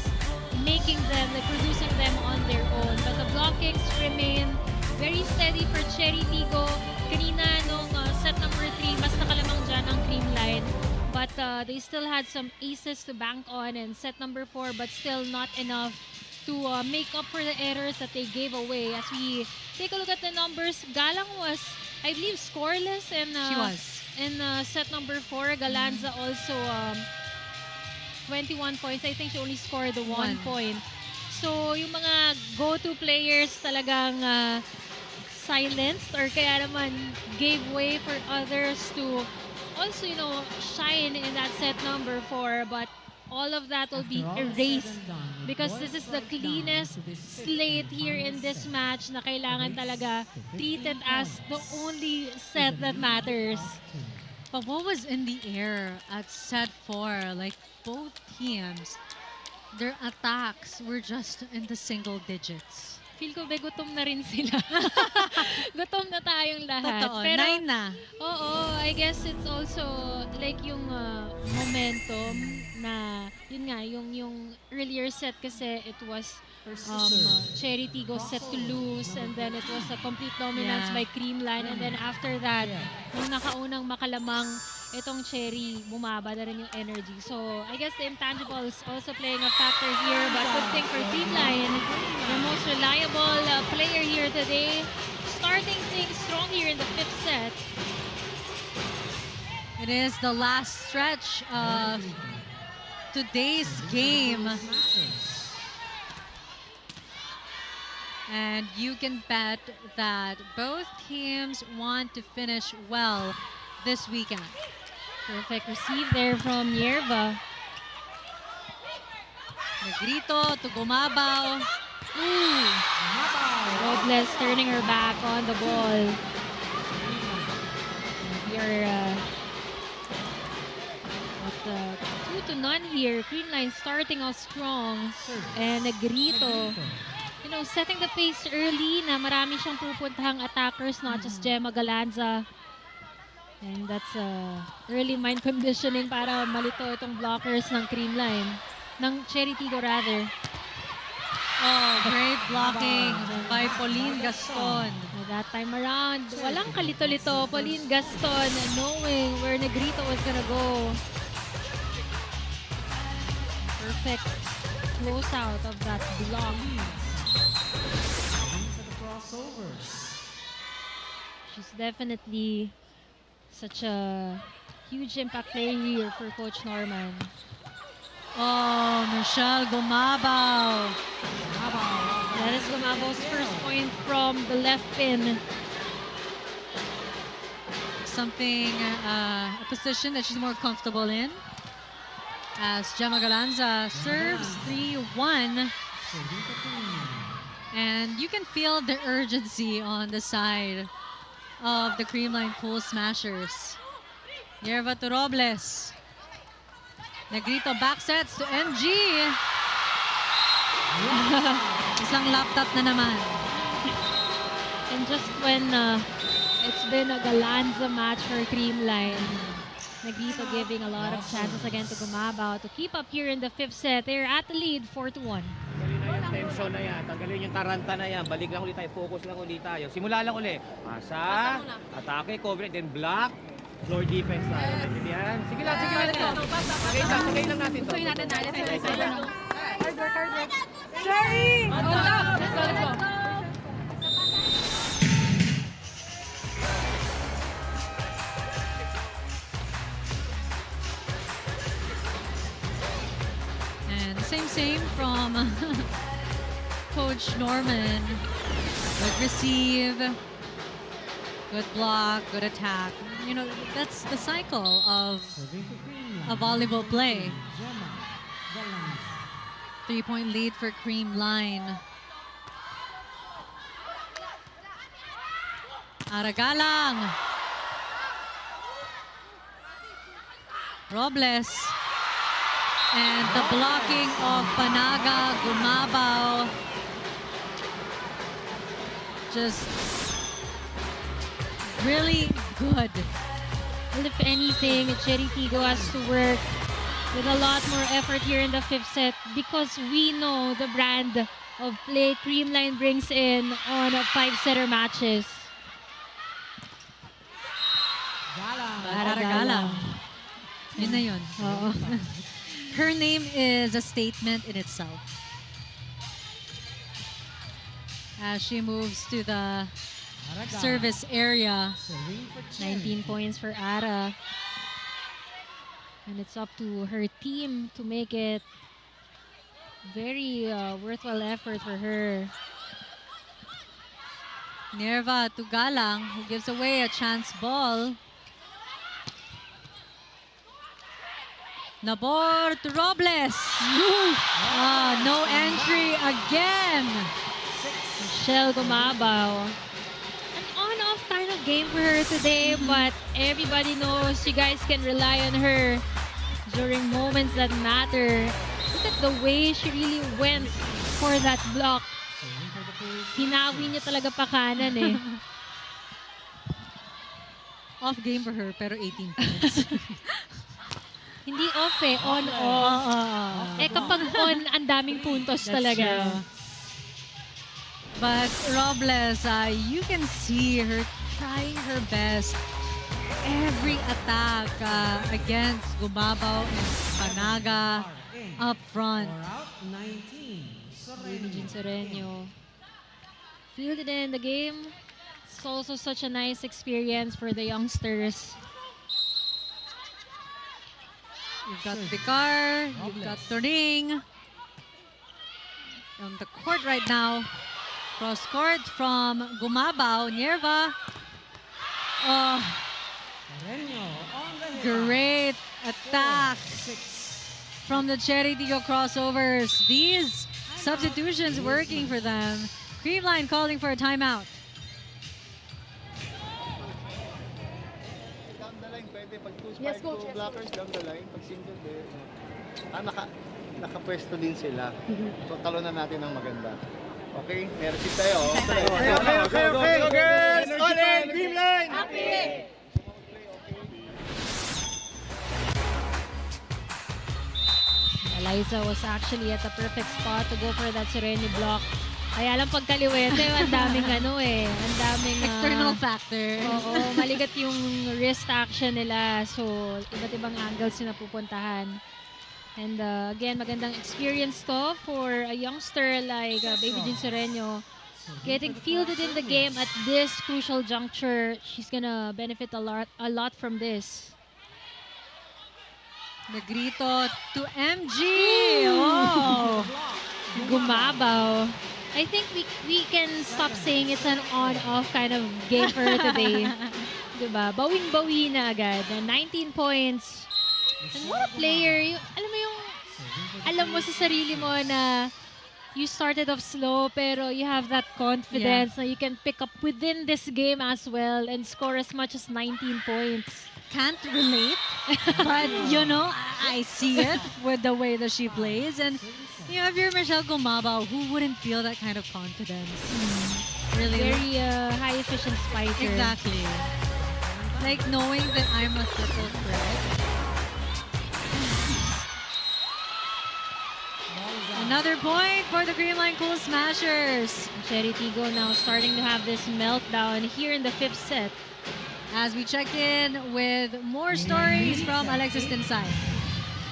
making them, like producing them on their own. But the blockings remain very steady for Chery Tiggo. Kanina nung set number 3, mas nakalamang dyan ang Creamline. But they still had some aces to bank on in set number 4, but still not enough to make up for the errors that they gave away. As we take a look at the numbers, Galang was, I believe, scoreless in She was. in set number 4. Galanza also 21 points. I think she only scored the 1 point. So yung mga go-to players talagang silenced or kaya naman gave way for others to also, you know, shine in that set number 4, but all of that will be erased because this is the cleanest slate here in this match na kailangan talaga treated as the only set that matters. But what was in the air at set 4? Like, both teams, their attacks were just in the single digits. Feel ko ba gutom na rin sila. Gutom na tayong lahat. Totoo, Pero 9 na. oo, I guess it's also like yung momentum na yun nga, yung earlier set kasi it was Chery Tiggo set to lose and then it was a complete dominance by Creamline and then after that, nung nakaunang makalamang itong Chery, bumaba na rin yung energy. So, I guess the intangibles also playing a factor here, but good thing for Creamline, the most reliable player here today, starting things strong here in the 5th set. It is the last stretch of today's game. And you can bet that both teams want to finish well this weekend. Perfect receive there from Yerva. Negrito to Gumabaw. Robles turning her back on the ball. Here, 2-0 here. Creamline starting off strong. And Negrito, you know, setting the pace early na marami siyang pupuntahang attackers, not just Gemma Galanza. And that's early mind conditioning para malito itong blockers ng Creamline. Ng Chery Tiggo rather. Oh, great blocking by Pauline Gaston. That time around, walang kalito-lito. Pauline Gaston knowing where Negrito was gonna go. Perfect close out of that block. She's definitely such a huge impact player here for Coach Norman. Oh, Michelle Gumabaw. That is Gumabaw's first point from the left pin. Something, a position that she's more comfortable in. As Gemma Galanza serves 3-1. And you can feel the urgency on the side of the Creamline Cool Smashers. Yerva to Robles. Negrito back sets to MG. Isang laptop na naman. And just when it's been a Galanza match for Creamline, Negrito giving a lot of chances again to Gumabaw to keep up here in the 5th set. They're at the lead, 4-1. Tanggalin na yung tension na yan. Tanggalin yung taranta na yan. Balik lang ulit tayo. Focus lang ulit tayo. Simula lang ulit. Pasa, atake, cover, then block. Floor defense tayo. Naintindihan? Sige lang, sige lang. Sagay lang natin to. Gustuin natin na. Hard work. Chery! Let's go. And same from Coach Norman. Good receive, good block, good attack. You know, that's the cycle of a volleyball play. 3-point lead for Creamline. Aragalang. Robles. And the blocking of Panaga, Gumabaw. Just really good. Well, if anything, Chery Tiggo has to work with a lot more effort here in the fifth set because we know the brand of play Creamline brings in on 5-setter matches. Aragalang. Yun na yun. Oo. Her name is a statement in itself. As she moves to the service area. 19 points for Ara. And it's up to her team to make it very worthwhile effort for her. Nerva to Galang, who gives away a chance ball. Nabor to Robles. No entry again. Michelle Gumabaw. An on-off kind of game for her today, but everybody knows you guys can rely on her during moments that matter. Look at the way she really went for that block. Hinawi niya talaga pa kanan eh. Off game for her, pero 18 points. Hindi off eh, on-off. Eh kapag on, ang daming puntos talaga. True. But Robles, you can see her trying her best. Every attack against Gumabaw and Panaga up front. Sereno. Fielded in the game. It's also such a nice experience for the youngsters. You've got Vicar, you've got Turing. On the court right now. Cross court from Gumabaw, Nerva. Oh, great attack from the Chery Tiggo Crossovers. These substitutions working for them. Creamline calling for a timeout. Down the line, pwede. Pag two Yes, spike, coach. two Yes, blockers, down the line. Pag single, nakapwesto din sila. So, talunan natin ng maganda. Okay? Meron tayo. Okay. Go girls! All in! Creamline! Eliza was actually at the perfect spot to go for that Sereno block. Kaya lang pagkaliwete, ang daming ang daming External factor. Oo, maligat yung wrist action nila. So, iba't ibang angles yung napupuntahan. And again, magandang experience to for a youngster like Baby Jean Sereno. Getting fielded in the game at this crucial juncture, she's gonna benefit a lot from this. Negrito to MG. Oh, Gumabaw. I think we can stop saying it's an on-off kind of game for her today. Diba? Bawing-bawi na agad. 19 points. And what a player. Alam mo sa sarili mo na you started off slow pero you have that confidence na you can pick up within this game as well and score as much as 19 points. can't relate, but you know, I see it with the way that she plays. And you know, if you're Michelle Gumabaw, who wouldn't feel that kind of confidence? Really, Very high efficient spiker. exactly. Like knowing that I'm a triple threat. Another point for the Creamline Cool Smashers. Chery Tiggo now starting to have this meltdown here in the fifth set. As we check in with more stories from Alexis Tinsay.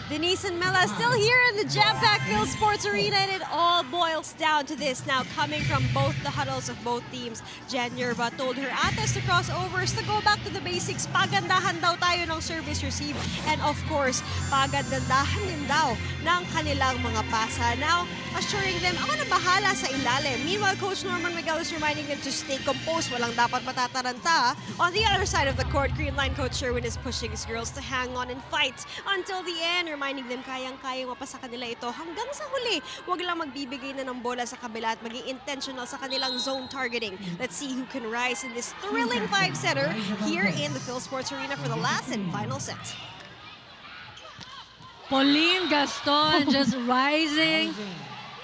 Denise and Mela still here in the jam-packed Phil Sports Arena, and it all boils down to this now, coming from both the huddles of both teams. Jen Yerba told her ates to crossovers to go back to the basics. Pagandahan daw tayo ng service receive, and of course, pagandahan din daw ng kanilang mga pasa. Now, assuring them, ako na bahala sa ilalim. Meanwhile, Coach Norman Miguel is reminding them to stay composed. Walang dapat matataranta. On the other side of the court, Creamline Coach Sherwin is pushing his girls to hang on and fight until the end, reminding them kayang-kayang mapasa kanila ito hanggang sa huli. Huwag lang magbibigay na ng bola sa kabila at maging intentional sa kanilang zone targeting. Let's see who can rise in this thrilling five-setter here in the Phil Sports Arena for the last and final set. Pauline Gaston just rising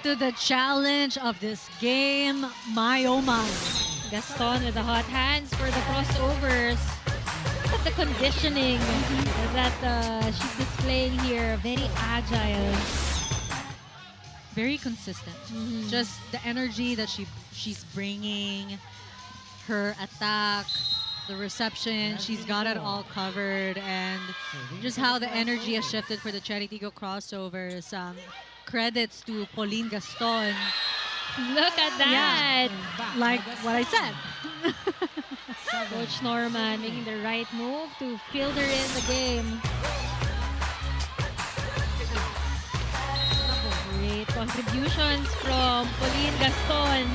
to the challenge of this game. My oh my. Gaston with the hot hands for the crossovers. At the conditioning that she's displaying here, very agile. Very consistent. Just the energy that she's bringing, her attack, the reception, she's got it all covered, and just how the energy has shifted for the Chery Tiggo Crossovers. Credits to Pauline Gaston. Look at that! Yeah, like what I said. Coach Norman making the right move to field her in the game. Great contributions from Pauline Gaston.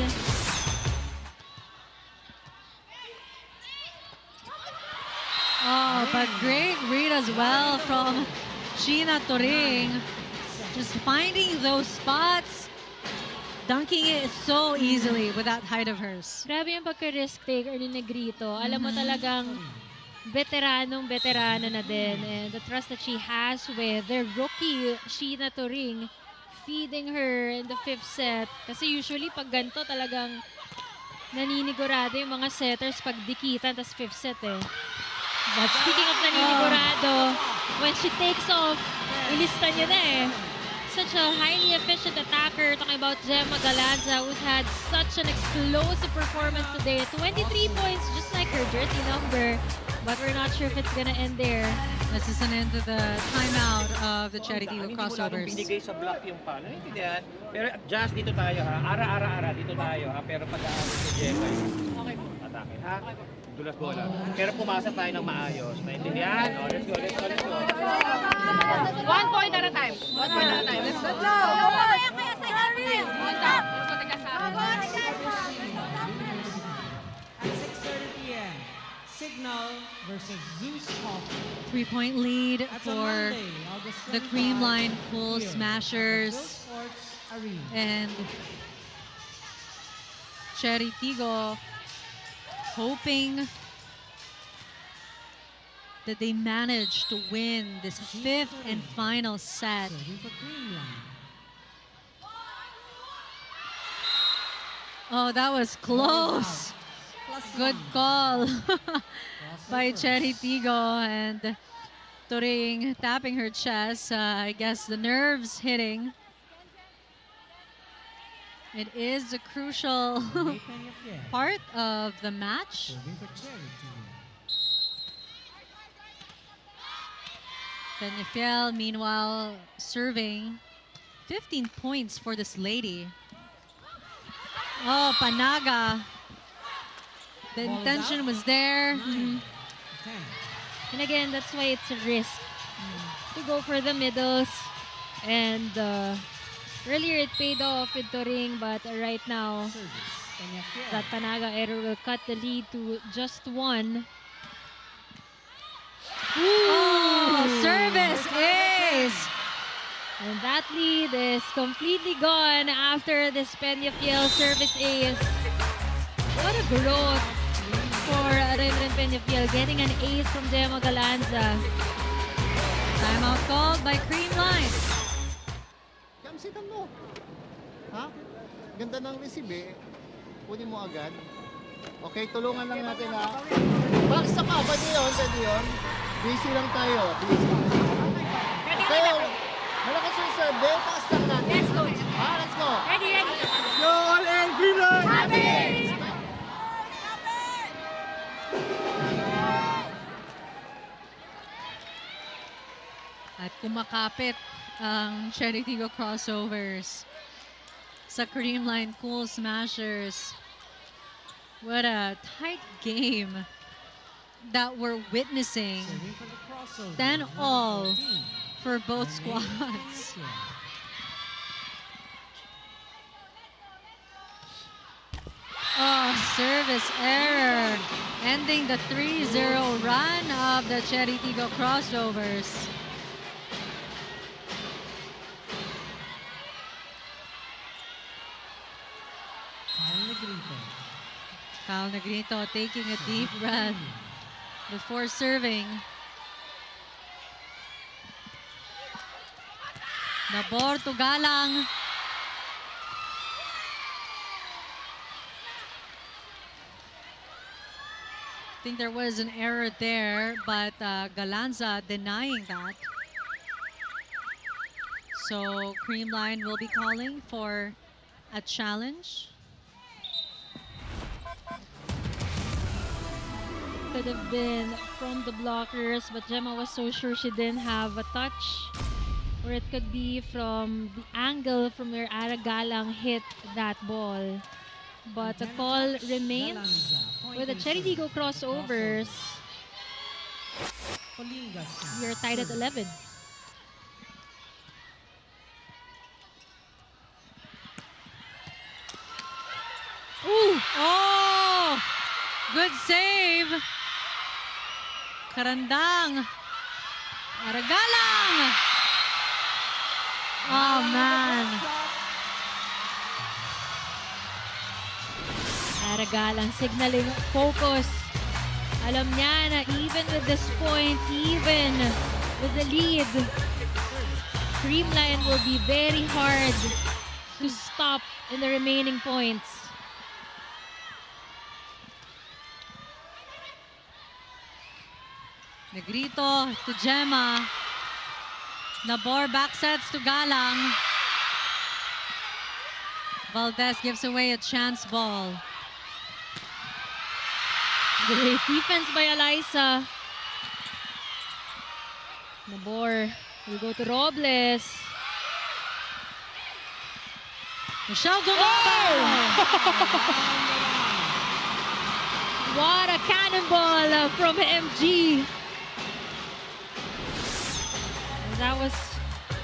Oh, but great read as well from Sheena Turing. Just finding those spots, dunking it so easily with that height of hers. Grabe yung pagka-risk taker ni Negrito. Alam mo talagang veterano na din. And the trust that she has with their rookie, Sheena Turing, feeding her in the 5th set. Kasi usually pag ganito talagang naninigurado yung mga setters pag dikitan, tas 5th set eh. But speaking of naninigurado, when she takes off, ilista niya na eh. Such a highly efficient attacker. Talking about Gemma Galanza, who's had such an explosive performance today. 23 points, just like her jersey number. But we're not sure if it's gonna end there. This is an end to the timeout of the Chery Tiggo Crossovers. Hindi mo binigay sa block yung palo. Naiintindihan? Pero just dito tayo ha. Ara, dito tayo ha. Pero pag-aaral si Gemma yung atake ha. Dulas bola. Pero pumasa tayo ng maayos. Naiintindihan? Oh, let's go. 1 point at a time. 1 point at a time. Let's go. At 6:30 p.m. Signal versus Zeus Hoffman. 3-point lead That's on for Monday, August the 25, Creamline Cool here at the Phil Smashers. Sports Arena. And Chery Tiggo hoping that they manage to win this 5th and final set. Serving for Creamline. Oh, that was close. Good call by Chery Tiggo, and Turing tapping her chest. I guess the nerves hitting. It is a crucial part of the match. Serving for Chery Tiggo. Peñafiel, meanwhile, serving 15 points for this lady. Oh, Panaga. The Ball is intention out. was there. 9, 10. And again, that's why it's a risk to go for the middles. And earlier it paid off with Turing, but right now Service. Peñafiel. that Panaga error will cut the lead to just 1. Oh, service ace. And that lead is completely gone after this Peñafiel service ace. What a growth for Renren Peñafiel, getting an ace from Gemma Galanza. Timeout called by Creamline. Kamsitan mo. Ha? Ganda ng receive eh. Kunin mo agad. Okay, tulungan lang natin ha. Baksa ka, pwede yun. Busy lang tayo. Busy. Okay, malakas yung serve. Taas lang natin. Let's go. Ha, let's go. Ready. Yo, all in, Creamline! At kumakapit ang Chery Tiggo Crossovers sa Creamline Cool Smashers. What a tight game that we're witnessing. 10-all for both squads. Oh, service error, ending the 3-0 run of the Chery Tiggo Crossovers. Kyle Negrito taking a deep breath before serving. Nabor to Galang. I think there was an error there, but Galanza denying that. So Creamline will be calling for a challenge. Could have been from the blockers, but Gemma was so sure she didn't have a touch. Or it could be from the angle from where Aragalang hit that ball. But the call remains with the Chery Tiggo Crossovers. We are tied at 11. Ooh! Oh! Good save! Karandang! Aragalang! Oh, man. Aragalang signaling focus. Alam niya na even with this point, even with the lead, Creamline will be very hard to stop in the remaining points. Negrito to Gemma. Nabor back sets to Galang. Valdez gives away a chance ball. Great defense by Eliza. Nabor will go to Robles. Michelle Gumabal. What a cannonball from MG. That was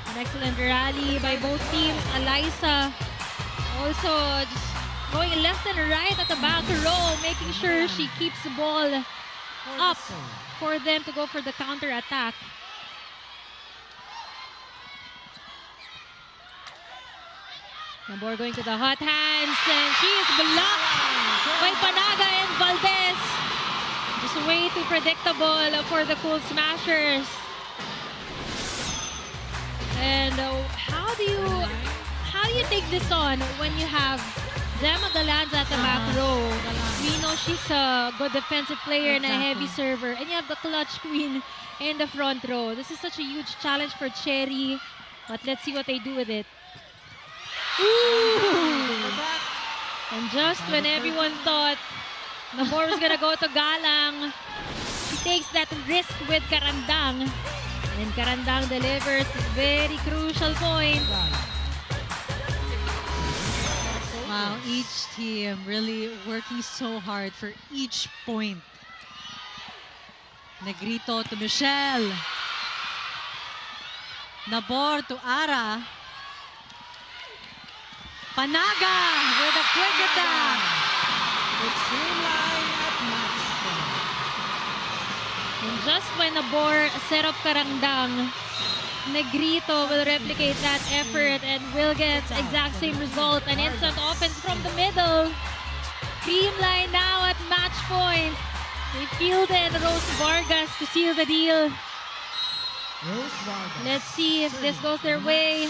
an excellent rally by both teams. Eliza also just going left and right at the back row, making sure she keeps the ball up for them to go for the counter attack. Nabor going to the hot hands, and she is blocked by Panaga and Valdez. Just way too predictable for the Cool Smashers. And how do you take this on when you have Gemma Galanza at the back row? We know she's a good defensive player and a heavy server, and you have the clutch queen in the front row. This is such a huge challenge for Chery, but let's see what they do with it. Ooh! And just when everyone thought Nabor was gonna go to Galang, she takes that risk with Karandang. And Karandang delivers this very crucial point. Wow, each team really working so hard for each point. Negrito to Michelle. Nabor to Ara. Panaga with a quick attack. It's Creamline at match point. And just when Nabor set up Karandang, Negrito will replicate that effort and will get exact same result. An instant offense from the middle. Creamline now at match point. They fielded Rose Vargas to seal the deal. Let's see if this goes their way.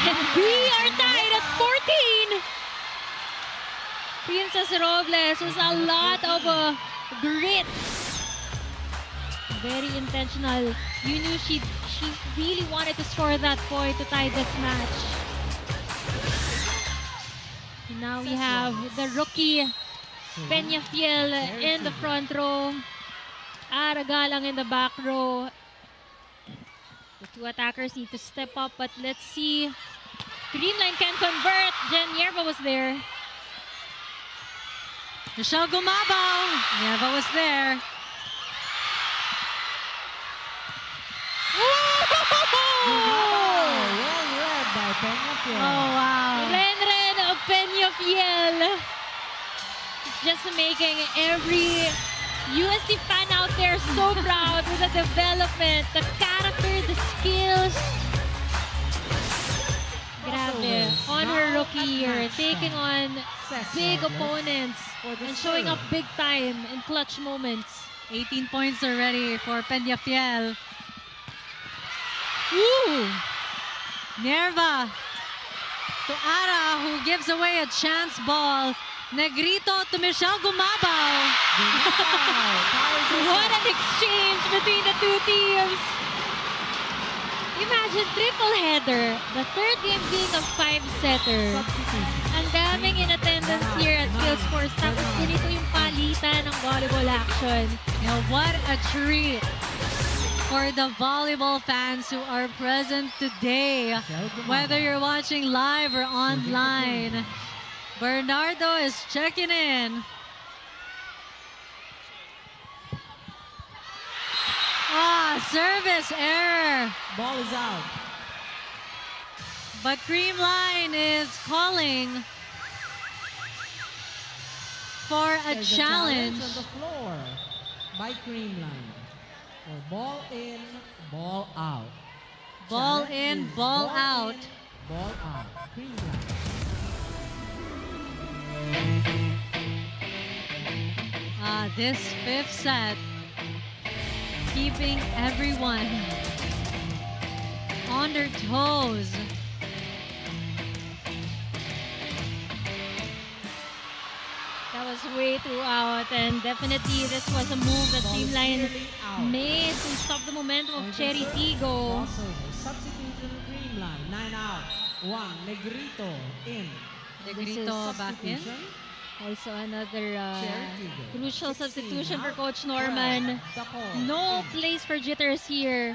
And we are tied at 14. Princess Robles was a lot of grit. Very intentional. You knew she really wanted to score that point to tie this match. And now we have the rookie Peñafiel in the front row. Aragalang in the back row. The two attackers need to step up, but let's see. Creamline can convert. Jen Yerba was there. Michelle Gumabaw. Neva was there. Well read by Peñafiel. Oh, wow. Renren of Peñafiel. Just making every UST fan out there so proud with the development, the character, the skills. Grabe. On her rookie year, taking on big opponents and showing up big time in clutch moments. 18 points already for Peñafiel. Ooh! Nerva to Ara, who gives away a chance ball. Negrito to Michelle Gumabaw. What an exchange between the two teams. Imagine triple header. The third game being a 5-setter. Ang daming in attendance here at Field Sports. Tapos ganito yung palitan ng volleyball action. You know, what a treat for the volleyball fans who are present today. Whether you're watching live or online. Bernardo is checking in. Service error. Ball is out. But Creamline is calling for a There's challenge. on the floor by Creamline. For ball in, ball out. Ball Challenge in, is ball out. in, ball out. Creamline. This fifth set, keeping everyone on their toes. That was way too out, and definitely this was a move that Creamline made to stop the momentum of Chery Tiggo. Substitution Creamline, 9 out. 1, Negrito in. Negrito back in. Also another Tiggo. crucial 16 substitution for out. Coach Norman. No place for jitters here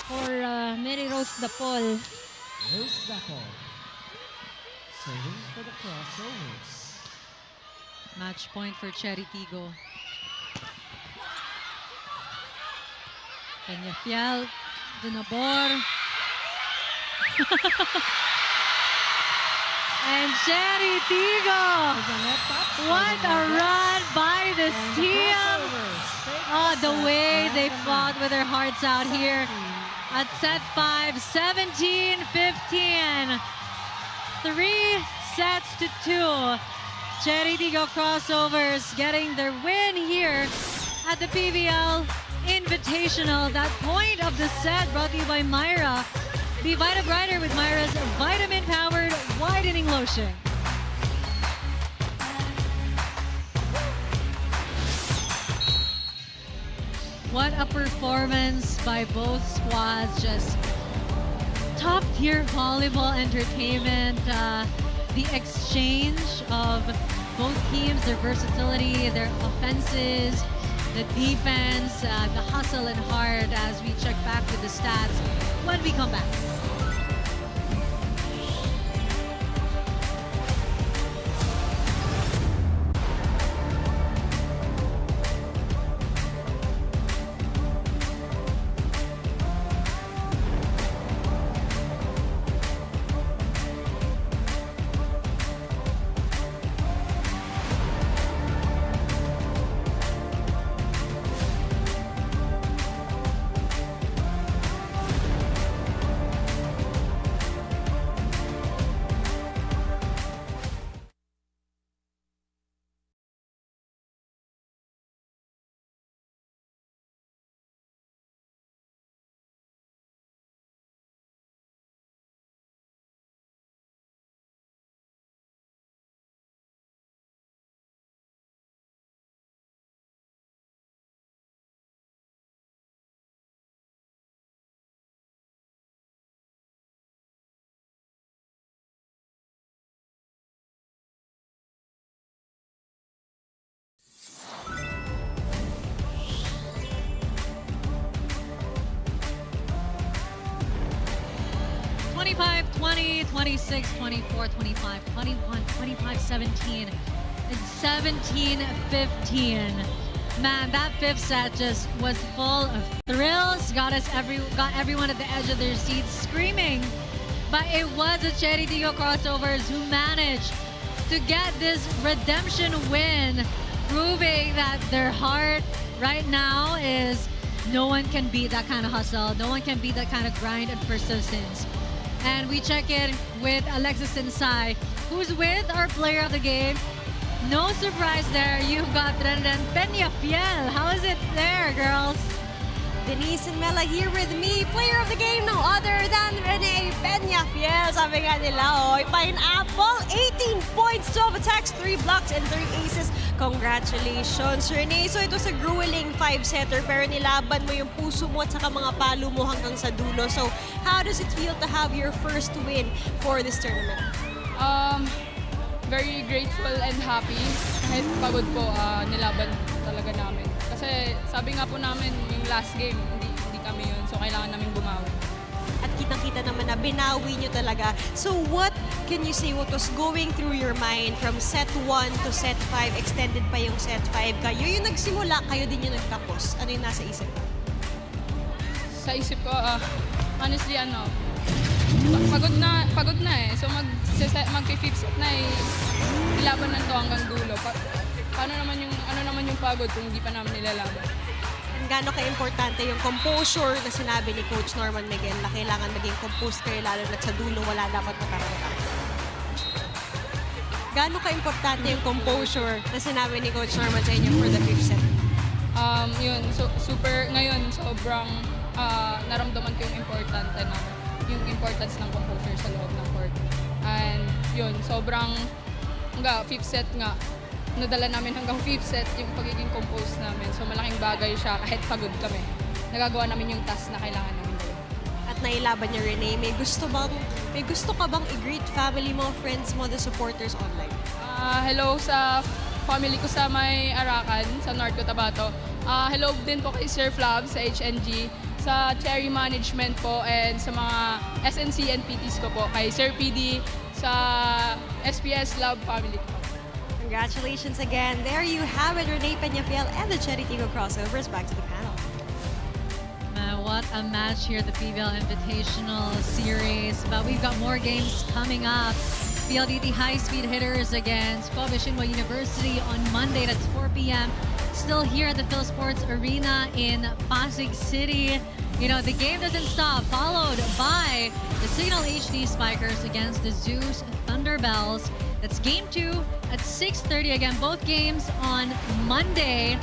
for Mary Rose Dapol. Rose Dapol. Serving for the crossovers. Match point for Chery Tiggo. Peñafiel, Dunabor. And Chery Tiggo. What a run by this team. Oh, the way they fought with their hearts out here at set 5, 17-15. 3 sets to 2. Chery Tiggo Crossovers getting their win here at the PVL Invitational. That point of the set brought to you by Myra. Be Vita Brighter with Myra's vitamin-powered whitening lotion. What a performance by both squads. Just top-tier volleyball entertainment. The exchange of both teams, their versatility, their offenses, the defense, the hustle and heart as we check back with the stats when we come back. 25-20, 26-24, 25-21, 25-17, and 17-15. Man, that fifth set just was full of thrills. Got everyone at the edge of their seats screaming. But it was the Chery Tiggo Crossovers who managed to get this redemption win, proving that their heart right now is no one can beat that kind of hustle. No one can beat that kind of grind and persistence. And we check in with Alexis and Sai, who's with our player of the game. No surprise there, you've got Brendan Peñafiel. How is it there, girls? Denise and Mela here with me. Player of the game, no other than Rene Peñafiel. Sabi nga nila, pineapple, 18 points, 12 attacks, 3 blocks, and 3 aces. Congratulations, Rene. So it was a grueling 5-setter, pero nilaban mo yung puso mo at saka mga palo mo hanggang sa dulo. So how does it feel to have your first win for this tournament? Very grateful and happy. Kahit pagod po, nilaban talaga namin. Kasi sabi nga po namin, yung last game, hindi kami yun. So kailangan namin bumawi. At kitang-kita naman na binawi nyo talaga. So what can you say, what was going through your mind from set 1 to set 5, extended pa yung set 5? Kayo yung nagsimula, kayo din yung nagtapos. Ano yung nasa isip? Sa isip ko, honestly, pagod na eh. So mag-fifth set na eh. Ilaban na to hanggang dulo. Ano naman yung pagod kung hindi pa namin nilalaban? And gaano ka-importante yung composure na sinabi ni Coach Norman Miguel na kailangan maging composed kayo lalo na sa dulo wala dapat makaramdam? Gaano ka-importante yung composure na sinabi ni Coach Norman sa inyo for the fifth set? Yun, ngayon sobrang naramdaman ko yung importance ng composure sa loob ng court. And yun, sobrang fifth set nga, nadala namin hanggang fifth set yung pagiging composed namin. So malaking bagay siya kahit pagod kami. Nagagawa namin yung task na kailangan namin gawin. At nailaban niya, Rene, may gusto ka bang i-greet family mo, friends mo, the supporters online? Hello sa family ko sa may Arakan, sa North Cotabato. Hello din po kay Sir Flav sa HNG, sa Chery Management po, and sa mga SNC and PTs ko po, kay Sir PD, sa SPS Love family ko. Congratulations again. There you have it, Rene Peñafiel and the Chery Tiggo Crossovers. Back to the panel. What a match here at the PVL Invitational Series. But we've got more games coming up. PLDT high-speed hitters against Shinwa University on Monday. That's 4 p.m. Still here at the Phil Sports Arena in Pasig City. You know, the game doesn't stop. Followed by the Signal HD Spikers against the Zeus Thunderbells. That's game 2 at 6:30. Again, both games on Monday.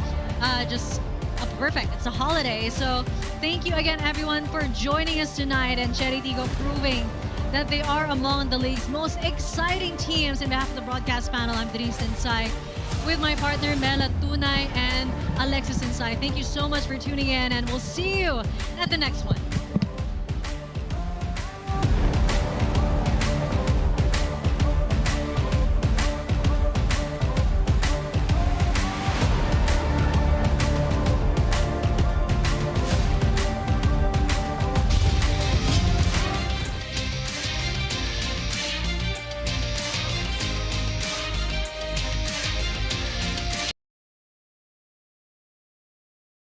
Perfect. It's a holiday. So thank you again, everyone, for joining us tonight. And Chery Tiggo proving that they are among the league's most exciting teams. On behalf of the broadcast panel, I'm Denise Insai with my partner Mela Tunay and Alexis Insai. Thank you so much for tuning in, and we'll see you at the next one.